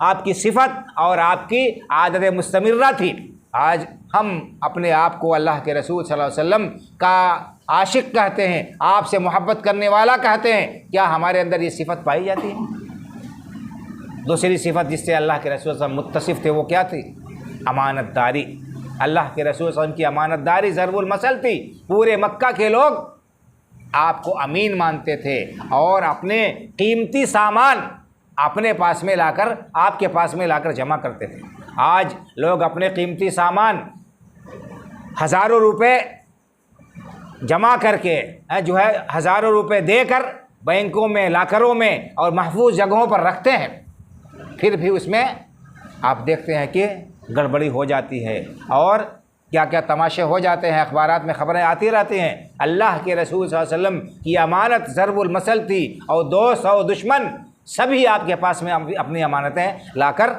آپ کی صفت اور آپ کی عادت مستمرہ تھی۔ آج ہم اپنے آپ کو اللہ کے رسول صلی اللہ علیہ وسلم کا عاشق کہتے ہیں، آپ سے محبت کرنے والا کہتے ہیں، کیا ہمارے اندر یہ صفت پائی جاتی ہے؟ دوسری صفت جس سے اللہ کے رسول صلی اللہ علیہ وسلم متصف تھے وہ کیا تھی؟ امانت داری۔ اللہ کے رسول صلی اللہ علیہ وسلم کی امانت داری ضرب المثل تھی۔ پورے مکہ کے لوگ آپ کو امین مانتے تھے اور اپنے قیمتی سامان اپنے پاس میں لا کر، آپ کے پاس میں لا کر جمع کرتے تھے۔ آج لوگ اپنے قیمتی سامان ہزاروں روپے جمع کر کے جو ہے ہزاروں روپے دے کر بینکوں میں، لاکروں میں اور محفوظ جگہوں پر رکھتے ہیں، پھر بھی اس میں آپ دیکھتے ہیں کہ گڑبڑی ہو جاتی ہے اور کیا کیا تماشے ہو جاتے ہیں، اخبارات میں خبریں آتی رہتی ہیں۔ اللہ کے رسول صلی اللہ علیہ وسلم کی امانت ضرب المثل تھی، اور دوست اور دشمن سبھی آپ کے پاس میں اپنی امانتیں لا کر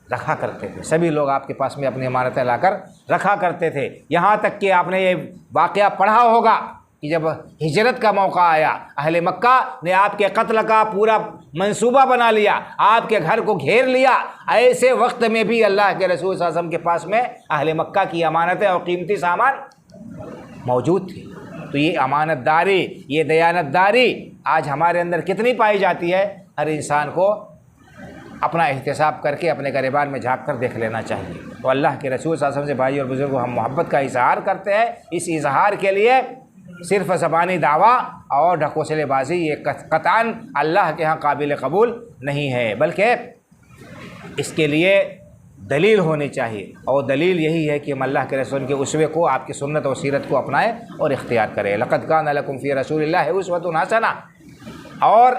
رکھا کرتے تھے۔ سبھی لوگ آپ کے پاس میں اپنی امانتیں لا کر رکھا کرتے تھے، یہاں تک کہ آپ نے یہ واقعہ پڑھا ہوگا کہ جب ہجرت کا موقع آیا، اہل مکہ نے آپ کے قتل کا پورا منصوبہ بنا لیا، آپ کے گھر کو گھیر لیا۔ ایسے وقت میں بھی اللہ کے رسول صلی اللہ علیہ وسلم کے پاس میں اہل مکہ کی امانتیں اور قیمتی سامان موجود تھی۔ تو یہ امانت داری، یہ دیانت داری آج ہمارے اندر کتنی پائی جاتی ہے؟ ہر انسان کو اپنا احتساب کر کے اپنے گریبان میں جھانک کر دیکھ لینا چاہیے۔ تو اللہ کے رسول صلی اللہ علیہ وسلم سے بھائی اور بزرگوں، ہم محبت کا اظہار کرتے ہیں۔ اس اظہار کے لیے صرف زبانی دعویٰ اور ڈھکوسلے بازی یہ قطعاً اللہ کے ہاں قابل قبول نہیں ہے، بلکہ اس کے لیے دلیل ہونی چاہیے، اور دلیل یہی ہے کہ ہم اللہ کے رسول کے اسوے کو، آپ کی سنت اور سیرت کو اپنائیں اور اختیار کریں۔ لقد کان لکم فی رسول اللہ اسوۃ حسنہ، اور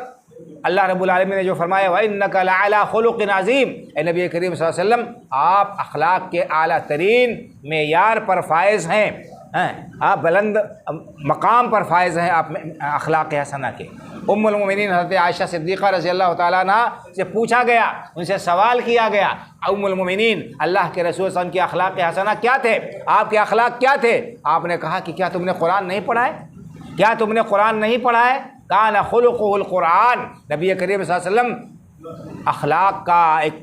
اللہ رب العالمین نے جو فرمایا وَإِنَّكَ لَعَلَىٰ خُلُقٍ عَظِيمٍ، اے نبی کریم صلی اللہ علیہ وسلم آپ اخلاق کے اعلیٰ ترین معیار پر فائز ہیں، آپ بلند مقام پر فائز ہیں آپ اخلاق حسنہ کے۔ ام المومنین حضرت عائشہ صدیقہ رضی اللہ تعالیٰ عنہ سے پوچھا گیا، ان سے سوال کیا گیا، ام المومنین اللہ کے رسول صلی اللہ علیہ وسلم کے اخلاق حسنہ کیا تھے؟ آپ کے اخلاق کیا تھے؟ آپ نے کہا کہ کیا تم نے قرآن نہیں پڑھا ہے؟ کیا تم نے قرآن نہیں پڑھا ہے؟ کان خلقہ القرآن، نبی کریم صلی اللہ علیہ وسلم اخلاق کا ایک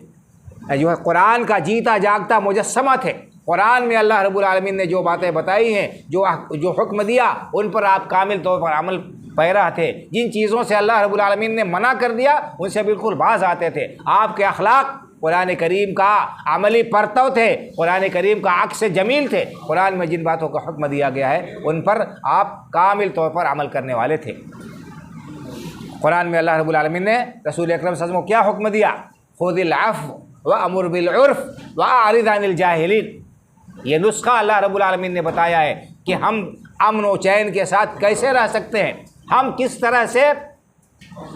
جو ہے قرآن کا جیتا جاگتا مجسمہ تھے۔ قرآن میں اللہ رب العالمین نے جو باتیں بتائی ہیں، جو حکم دیا، ان پر آپ کامل طور پر عمل پیرا تھے۔ جن چیزوں سے اللہ رب العالمین نے منع کر دیا ان سے بالکل باز آتے تھے۔ آپ کے اخلاق قرآن کریم کا عملی پرتو تھے، قرآن کریم کا عکس جمیل تھے۔ قرآن میں جن باتوں کا حکم دیا گیا ہے ان پر آپ کامل طور پر عمل کرنے والے تھے۔ قرآن میں اللہ رب العالمین نے رسول اکرم صلی اللہ علیہ وسلم کو کیا حکم دیا؟ خذ العفو وامر بالعرف واعرض عن الجاہلین۔ یہ نسخہ اللہ رب العالمین نے بتایا ہے کہ ہم امن و چین کے ساتھ کیسے رہ سکتے ہیں، ہم کس طرح سے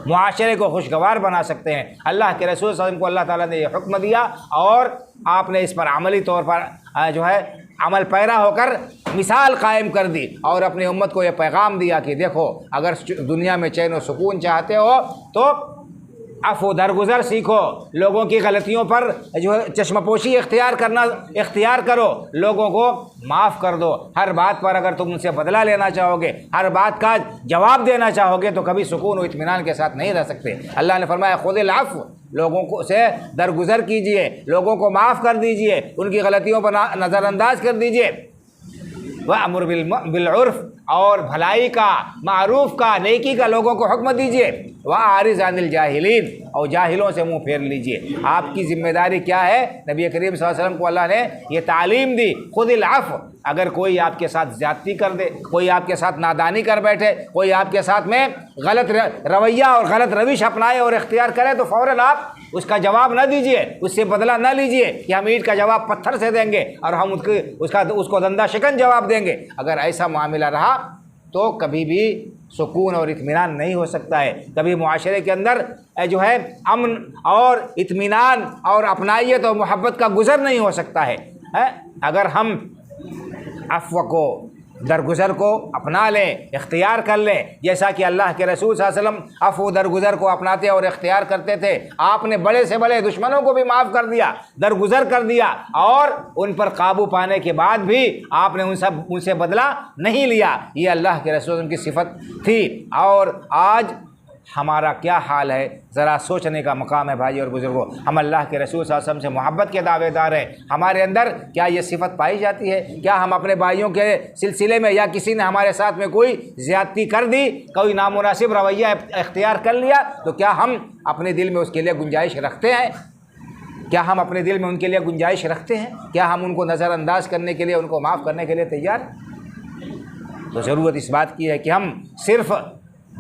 معاشرے کو خوشگوار بنا سکتے ہیں۔ اللہ کے رسول صلی اللہ علیہ وسلم کو اللہ تعالیٰ نے یہ حکم دیا اور آپ نے اس پر عملی طور پر جو ہے عمل پیرا ہو کر مثال قائم کر دی، اور اپنی امت کو یہ پیغام دیا کہ دیکھو اگر دنیا میں چین و سکون چاہتے ہو تو عفو درگزر سیکھو، لوگوں کی غلطیوں پر جو ہے چشم پوشی اختیار کرو، لوگوں کو معاف کر دو۔ ہر بات پر اگر تم ان سے بدلہ لینا چاہو گے، ہر بات کا جواب دینا چاہو گے تو کبھی سکون و اطمینان کے ساتھ نہیں رہ سکتے۔ اللہ نے فرمایا خذ العفو، لوگوں کو سے درگزر کیجئے، لوگوں کو معاف کر دیجئے، ان کی غلطیوں پر نظر انداز کر دیجئے۔ وَأْمُرْ بِالْعُرْف، اور بھلائی کا، معروف کا، نیکی کا لوگوں کو حکم دیجیے۔ وَأَعْرِضْ عَنِ الْجَاهِلِينَ، اور جاہلوں سے منہ پھیر لیجیے۔ آپ کی ذمہ داری کیا ہے؟ نبی کریم صلی اللہ علیہ وسلم کو اللہ نے یہ تعلیم دی، خُذِ الْعَفْوَ۔ اگر کوئی آپ کے ساتھ زیادتی کر دے، کوئی آپ کے ساتھ نادانی کر بیٹھے، کوئی آپ کے ساتھ میں غلط رویہ اور غلط روش اپنائے اور اختیار کرے، تو فوراً آپ اس کا جواب نہ دیجیے، اس سے بدلہ نہ لیجیے کہ ہم اینٹ کا جواب پتھر سے دیں گے اور ہم اس کو دندہ شکن جواب دیں گے۔ اگر ایسا معاملہ رہا تو کبھی بھی سکون اور اطمینان نہیں ہو سکتا ہے، کبھی معاشرے کے اندر جو ہے امن اور اطمینان اور اپنائیت اور محبت کا گزر نہیں ہو سکتا ہے۔ اگر ہم عفو کو، درگزر کو اپنا لیں، اختیار کر لیں، جیسا کہ اللہ کے رسول صلی اللہ علیہ وسلم عفو درگزر کو اپناتے اور اختیار کرتے تھے۔ آپ نے بڑے سے بڑے دشمنوں کو بھی معاف کر دیا، درگزر کر دیا، اور ان پر قابو پانے کے بعد بھی آپ نے ان سے بدلہ نہیں لیا۔ یہ اللہ کے رسول کی صفت تھی۔ اور آج ہمارا کیا حال ہے، ذرا سوچنے کا مقام ہے بھائی اور بزرگوں۔ ہم اللہ کے رسول صلی اللہ علیہ وسلم سے محبت کے دعوے دار ہیں، ہمارے اندر کیا یہ صفت پائی جاتی ہے؟ کیا ہم اپنے بھائیوں کے سلسلے میں، یا کسی نے ہمارے ساتھ میں کوئی زیادتی کر دی، کوئی نامناسب رویہ اختیار کر لیا، تو کیا ہم اپنے دل میں اس کے لیے گنجائش رکھتے ہیں؟ کیا ہم اپنے دل میں ان کے لیے گنجائش رکھتے ہیں؟ کیا ہم ان کو نظر انداز کرنے کے لیے، ان کو معاف کرنے کے لیے تیار؟ تو ضرورت اس بات کی ہے کہ ہم صرف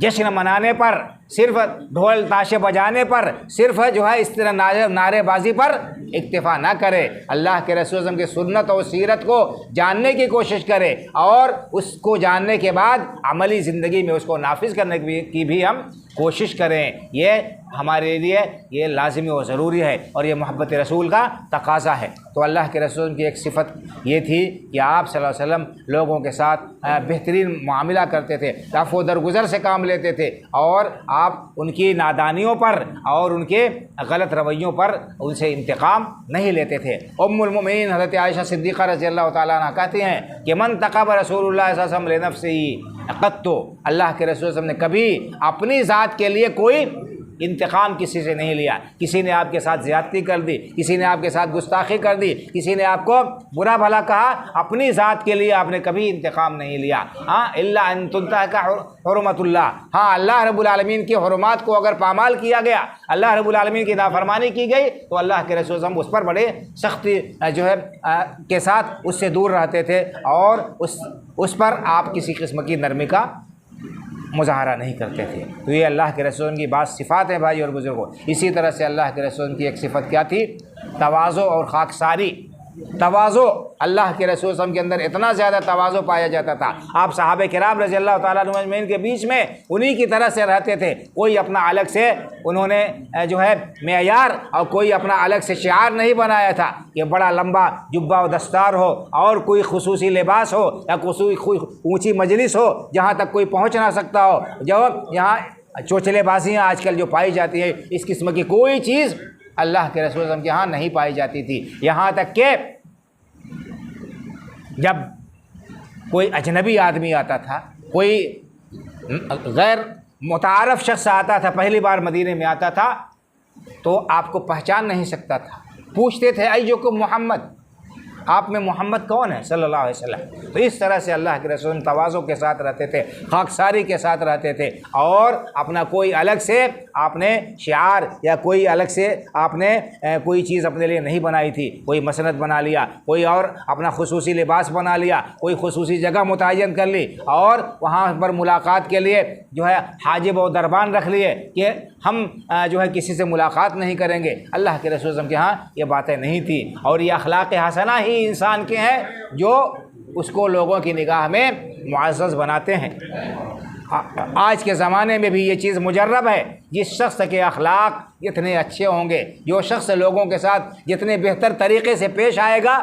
جشن منانے پر، صرف ڈھول تاشے بجانے پر، صرف جو ہے اس طرح نعرے بازی پر اکتفا نہ کرے، اللہ کے رسول صلی اللہ علیہ وسلم کی سنت اور سیرت کو جاننے کی کوشش کرے، اور اس کو جاننے کے بعد عملی زندگی میں اس کو نافذ کرنے کی بھی ہم کوشش کریں۔ یہ ہمارے لیے یہ لازمی اور ضروری ہے، اور یہ محبت رسول کا تقاضا ہے۔ تو اللہ کے رسول کی ایک صفت یہ تھی کہ آپ صلی اللہ علیہ وسلم لوگوں کے ساتھ بہترین معاملہ کرتے تھے، عفو درگزر سے کام لیتے تھے، اور آپ ان کی نادانیوں پر اور ان کے غلط رویوں پر ان سے انتقام نہیں لیتے تھے۔ ام المؤمنین حضرت عائشہ صدیقہ رضی اللہ تعالیٰ عنہ کہتی ہیں کہ من تقب رسول اللہ صلی اللہ علیہ وسلم لنفسہ قط، اللہ کے رسول صلی اللہ علیہ وسلم نے کبھی اپنی ذات کے لیے کوئی انتقام کسی سے نہیں لیا۔ کسی نے آپ کے ساتھ زیادتی کر دی، کسی نے آپ کے ساتھ گستاخی کر دی، کسی نے آپ کو برا بھلا کہا، اپنی ذات کے لیے آپ نے کبھی انتقام نہیں لیا۔ ہاں الا ان تنتهك حرمت اللہ، ہاں اللہ رب العالمین کی حرمات کو اگر پامال کیا گیا، اللہ رب العالمین کی نافرمانی کی گئی، تو اللہ کے رسول ہم اس پر بڑے سختی جو ہے کے ساتھ اس سے دور رہتے تھے، اور اس پر آپ کسی قسم کی نرمی کا مظاہرہ نہیں کرتے تھے۔ تو یہ اللہ کے رسول کی بعض صفات ہیں بھائی اور بزرگوں۔ اسی طرح سے اللہ کے رسول کی ایک صفت کیا تھی؟ تواضع اور خاکساری۔ تواضع، اللہ کے رسول صلی اللہ علیہ وسلم کے اندر اتنا زیادہ تواضع پایا جاتا تھا، آپ صحابہ کرام رضی اللہ تعالیٰ عنہ اجمعین کے بیچ میں انہی کی طرح سے رہتے تھے۔ کوئی اپنا الگ سے انہوں نے جو ہے معیار اور کوئی اپنا الگ سے شعار نہیں بنایا تھا کہ بڑا لمبا جبہ و دستار ہو، اور کوئی خصوصی لباس ہو، یا کوئی اونچی مجلس ہو جہاں تک کوئی پہنچ نہ سکتا ہو۔ جو یہاں چوچلے بازیاں آج کل جو پائی جاتی ہیں، اس قسم کی کوئی چیز اللہ کے رسول صلی اللہ علیہ وسلم کے یہاں نہیں پائی جاتی تھی۔ یہاں تک کہ جب کوئی اجنبی آدمی آتا تھا، کوئی غیر متعارف شخص آتا تھا، پہلی بار مدینے میں آتا تھا، تو آپ کو پہچان نہیں سکتا تھا، پوچھتے تھے ایکم محمد، آپ میں محمد کون ہے صلی اللہ علیہ وسلم۔ تو اس طرح سے اللہ کے رسول تواضع کے ساتھ رہتے تھے، خاکساری کے ساتھ رہتے تھے، اور اپنا کوئی الگ سے آپ نے شعار یا کوئی الگ سے آپ نے کوئی چیز اپنے لیے نہیں بنائی تھی۔ کوئی مسند بنا لیا، کوئی اور اپنا خصوصی لباس بنا لیا، کوئی خصوصی جگہ متعین کر لی، اور وہاں پر ملاقات کے لیے جو ہے حاجب و دربان رکھ لیے کہ ہم جو ہے کسی سے ملاقات نہیں کریں گے۔ اللہ کے رسول صلی اللہ علیہ وسلم کے ہاں یہ باتیں نہیں تھیں، اور یہ اخلاق حسنہ ہی انسان کے ہیں جو اس کو لوگوں کی نگاہ میں معزز بناتے ہیں۔ آج کے زمانے میں بھی یہ چیز مجرب ہے، جس شخص کے اخلاق جتنے اچھے ہوں گے، جو شخص لوگوں کے ساتھ جتنے بہتر طریقے سے پیش آئے گا،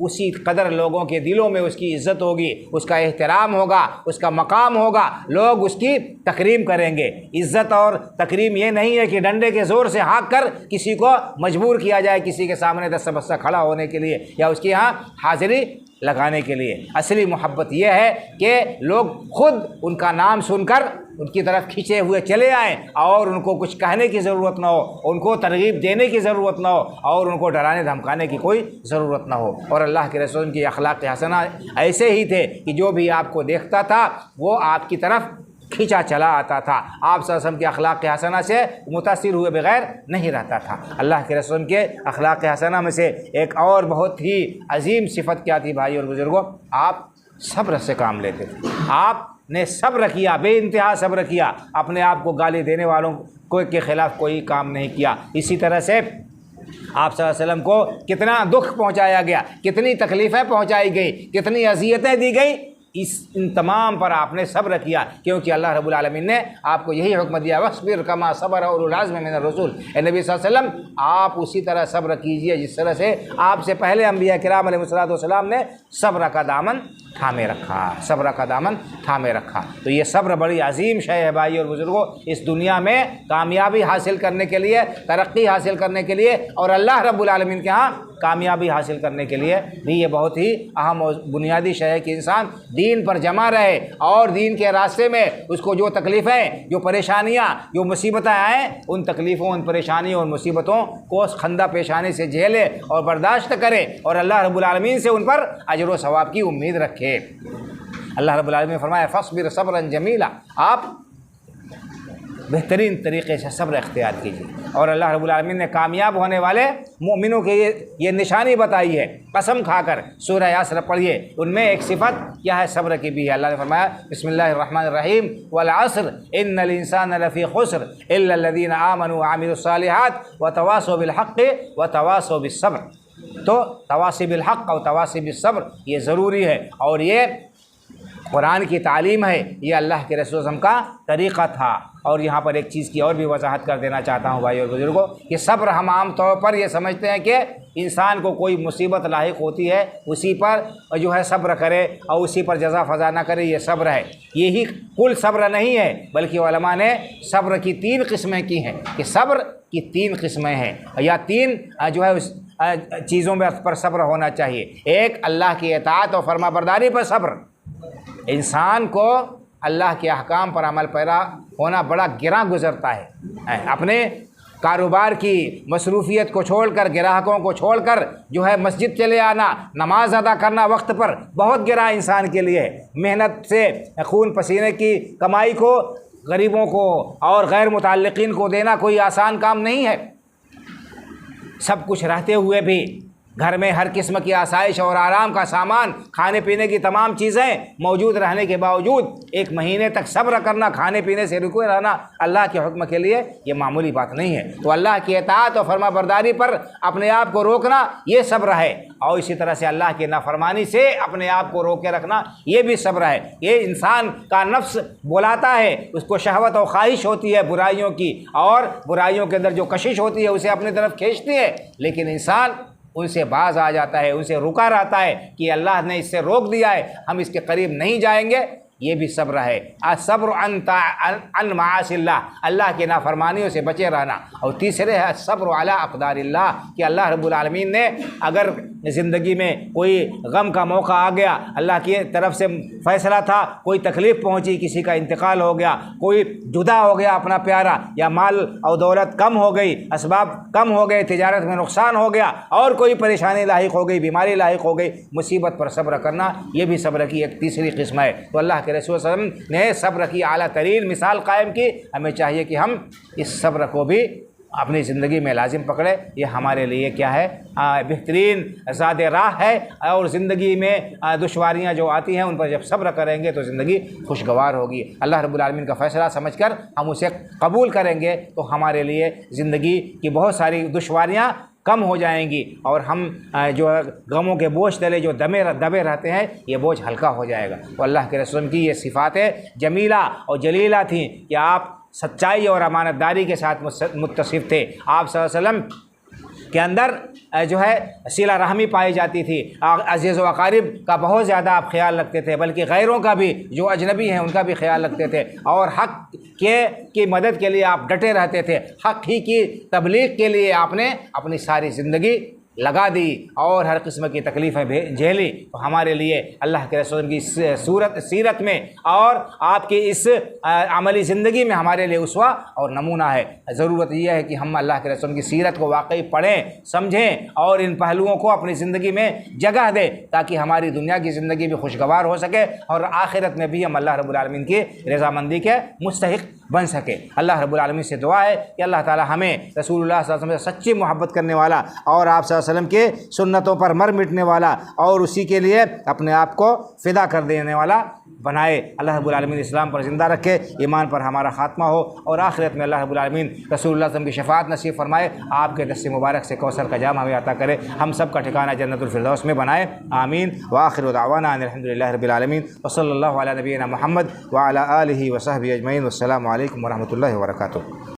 اسی قدر لوگوں کے دلوں میں اس کی عزت ہوگی، اس کا احترام ہوگا، اس کا مقام ہوگا، لوگ اس کی تکریم کریں گے۔ عزت اور تکریم یہ نہیں ہے کہ ڈنڈے کے زور سے ہانک کر کسی کو مجبور کیا جائے کسی کے سامنے دست بستہ کھڑا ہونے کے لیے، یا اس کی یہاں حاضری لگانے کے لیے۔ اصلی محبت یہ ہے کہ لوگ خود ان کا نام سن کر ان کی طرف کھینچے ہوئے چلے آئیں اور ان کو کچھ کہنے کی ضرورت نہ ہو، ان کو ترغیب دینے کی ضرورت نہ ہو اور ان کو ڈرانے دھمکانے کی کوئی ضرورت نہ ہو۔ اور اللہ کے رسول کی اخلاق حسنہ ایسے ہی تھے کہ جو بھی آپ کو دیکھتا تھا وہ آپ کی طرف کھینچا چلا آتا تھا، آپ صلی اللہ علیہ وسلم کے اخلاق حسنہ سے متاثر ہوئے بغیر نہیں رہتا تھا۔ اللہ کے رسول کے اخلاق حسنہ میں سے ایک اور بہت ہی عظیم صفت کیا تھی بھائی اور بزرگوں؟ آپ صبر سے کام لیتے تھے۔ آپ نے صبر کیا، بے انتہا صبر کیا، اپنے آپ کو گالی دینے والوں کے خلاف کوئی کام نہیں کیا۔ اسی طرح سے آپ صلی اللہ علیہ وسلم کو کتنا دکھ پہنچایا گیا، کتنی تکلیفیں پہنچائی گئی، کتنی اذیتیں دی گئی، ان تمام پر آپ نے صبر کیا، کیونکہ اللہ رب العالمین نے آپ کو یہی حکم دیا وَاصْبِرْ كَمَا صَبَرَ أُولُو الْعَزْمِ مِنَ الرُّسُلِ۔ اے نبی صلی اللہ علیہ وسلم آپ اسی طرح صبر کیجئے جس طرح سے آپ سے پہلے انبیاء کرام علیہ السلام نے صبر کا دامن تھامے رکھا، صبر کا دامن تھامے رکھا۔ تو یہ صبر بڑی عظیم شے ہے بھائی اور بزرگوں، اس دنیا میں کامیابی حاصل کرنے کے لیے، ترقی حاصل کرنے کے لیے اور اللہ رب العالمین کے ہاں کامیابی حاصل کرنے کے لیے بھی یہ بہت ہی اہم اور بنیادی شے ہے کہ انسان دین پر جمع رہے اور دین کے راستے میں اس کو جو تکلیفیں، جو پریشانیاں، جو مصیبتیں آئیں، ان تکلیفوں، ان پریشانیوں، ان مصیبتوں کو خندہ پیشانی سے جھیلے اور برداشت کرے اور اللہ رب العالمین سے ان پر اجر و ثواب کی امید رکھے۔ اللہ رب العالمین نے فرمایا فاصبر صبرا جمیلا، آپ بہترین طریقے سے صبر اختیار کیجیے۔ اور اللہ رب العالمین نے کامیاب ہونے والے مومنوں کے یہ نشانی بتائی ہے، قسم کھا کر سورہ یاسر پڑھیے، ان میں ایک صفت کیا ہے صبر کی بھی ہے۔ اللہ نے فرمایا بسم اللہ الرحمن الرحیم والعصر ان الانسان لفی خسر الا الذین آمنوا وعملوا الصالحات وتواصوا بالحق وتواصوا بالصبر۔ تو تواصی بالحق اور تواصی بالصبر یہ ضروری ہے، اور یہ قرآن کی تعلیم ہے، یہ اللہ کے رسول صلی اللہ علیہ وسلم کا طریقہ تھا۔ اور یہاں پر ایک چیز کی اور بھی وضاحت کر دینا چاہتا ہوں بھائی اور بزرگوں، کہ صبر ہم عام طور پر یہ سمجھتے ہیں کہ انسان کو کوئی مصیبت لاحق ہوتی ہے اسی پر جو ہے صبر کرے اور اسی پر جزا فضا نہ کرے، یہ صبر ہے۔ یہی کل صبر نہیں ہے، بلکہ علماء نے صبر کی 3 قسمیں کی ہیں، کہ صبر کی 3 قسمیں ہیں یا 3 جو ہے اس چیزوں پر صبر ہونا چاہیے۔ ایک اللہ کی اطاعت اور فرما برداری پر صبر، انسان کو اللہ کے احکام پر عمل پیرا ہونا بڑا گراں گزرتا ہے، اپنے کاروبار کی مصروفیت کو چھوڑ کر، گراہکوں کو چھوڑ کر جو ہے مسجد چلے آنا، نماز ادا کرنا وقت پر بہت گراں انسان کے لیے۔ محنت سے خون پسینے کی کمائی کو غریبوں کو اور غیر متعلقین کو دینا کوئی آسان کام نہیں ہے۔ سب کچھ رہتے ہوئے بھی گھر میں ہر قسم کی آسائش اور آرام کا سامان، کھانے پینے کی تمام چیزیں موجود رہنے کے باوجود 1 مہینے تک صبر کرنا، کھانے پینے سے رکے رہنا اللہ کے حکم کے لیے یہ معمولی بات نہیں ہے۔ تو اللہ کی اطاعت اور فرما برداری پر اپنے آپ کو روکنا یہ صبر ہے، اور اسی طرح سے اللہ کی نافرمانی سے اپنے آپ کو روکے رکھنا یہ بھی صبر ہے۔ یہ انسان کا نفس بلاتا ہے، اس کو شہوت اور خواہش ہوتی ہے برائیوں کی، اور برائیوں کے اندر جو کشش ہوتی ہے اسے اپنی طرف کھینچتی ہے، لیکن انسان ان سے باز آ جاتا ہے، ان سے رکا رہتا ہے کہ اللہ نے اس سے روک دیا ہے، ہم اس کے قریب نہیں جائیں گے۔ یہ بھی صبر ہے، الصبر عن معاصی اللہ، اللہ کے نافرمانیوں سے بچے رہنا۔ اور تیسرے ہے الصبر علی اقدار اللہ، کہ اللہ رب العالمین نے اگر زندگی میں کوئی غم کا موقع آ گیا، اللہ کی طرف سے فیصلہ تھا، کوئی تکلیف پہنچی، کسی کا انتقال ہو گیا، کوئی جدا ہو گیا اپنا پیارا، یا مال اور دولت کم ہو گئی، اسباب کم ہو گئے، تجارت میں نقصان ہو گیا، اور کوئی پریشانی لاحق ہو گئی، بیماری لاحق ہو گئی، مصیبت پر صبر کرنا یہ بھی صبر کی ایک تیسری قسم ہے۔ تو اللہ کے رسول صلی اللہ علیہ وسلم نے صبر کی اعلیٰ ترین مثال قائم کی، ہمیں چاہیے کہ ہم اس صبر کو بھی اپنی زندگی میں لازم پکڑے۔ یہ ہمارے لیے کیا ہے، بہترین زاد راہ ہے، اور زندگی میں دشواریاں جو آتی ہیں ان پر جب صبر کریں گے تو زندگی خوشگوار ہوگی۔ اللہ رب العالمین کا فیصلہ سمجھ کر ہم اسے قبول کریں گے تو ہمارے لیے زندگی کی بہت ساری دشواریاں کم ہو جائیں گی، اور ہم جو غموں کے بوجھ تلے جو دبے رہتے ہیں یہ بوجھ ہلکا ہو جائے گا۔ تو اللہ کے رسول کی یہ صفات جمیلہ اور جلیلہ تھیں کہ آپ سچائی اور امانت داری کے ساتھ متصف تھے۔ آپ صلی اللہ علیہ وسلم کے اندر جو ہے صلہ رحمی پائی جاتی تھی، عزیز و اقارب کا بہت زیادہ آپ خیال رکھتے تھے، بلکہ غیروں کا بھی، جو اجنبی ہیں ان کا بھی خیال رکھتے تھے، اور حق کی مدد کے لیے آپ ڈٹے رہتے تھے، حق ہی کی تبلیغ کے لیے آپ نے اپنی ساری زندگی لگا دی اور ہر قسم کی تکلیفیں جھیلی، تو ہمارے لیے اللہ کے رسول کی سیرت میں اور آپ کی اس عملی زندگی میں ہمارے لیے اسوہ اور نمونہ ہے۔ ضرورت یہ ہے کہ ہم اللہ کے رسول کی سیرت کو واقعی پڑھیں، سمجھیں اور ان پہلوؤں کو اپنی زندگی میں جگہ دیں، تاکہ ہماری دنیا کی زندگی بھی خوشگوار ہو سکے اور آخرت میں بھی ہم اللہ رب العالمین کی رضامندی کے مستحق بن سکے۔ اللہ رب العالمین سے دعا ہے کہ اللہ تعالی ہمیں رسول اللہ صلی اللہ علیہ وسلم سے سچی محبت کرنے والا اور آپ صلی اللہ علیہ وسلم کے سنتوں پر مر مٹنے والا اور اسی کے لیے اپنے آپ کو فدا کر دینے والا بنائے۔ اللہ رب العالمین اسلام پر زندہ رکھے، ایمان پر ہمارا خاتمہ ہو اور آخرت میں اللہ رب العالمین رسول اللہ صلی اللہ علیہ وسلم کی شفاعت نصیب فرمائے، آپ کے دست مبارک سے کوثر کا جام ہمیں عطا کرے، ہم سب کا ٹھکانہ جنت الفردوس میں بنائے، آمین۔ وآخر دعوانا ان الحمد للہ رب العالمین وصلی اللہ علی نبینا محمد وعلی آلہ وصحبہ اجمعین، والسلام علیکم ورحمۃ اللہ وبرکاتہ۔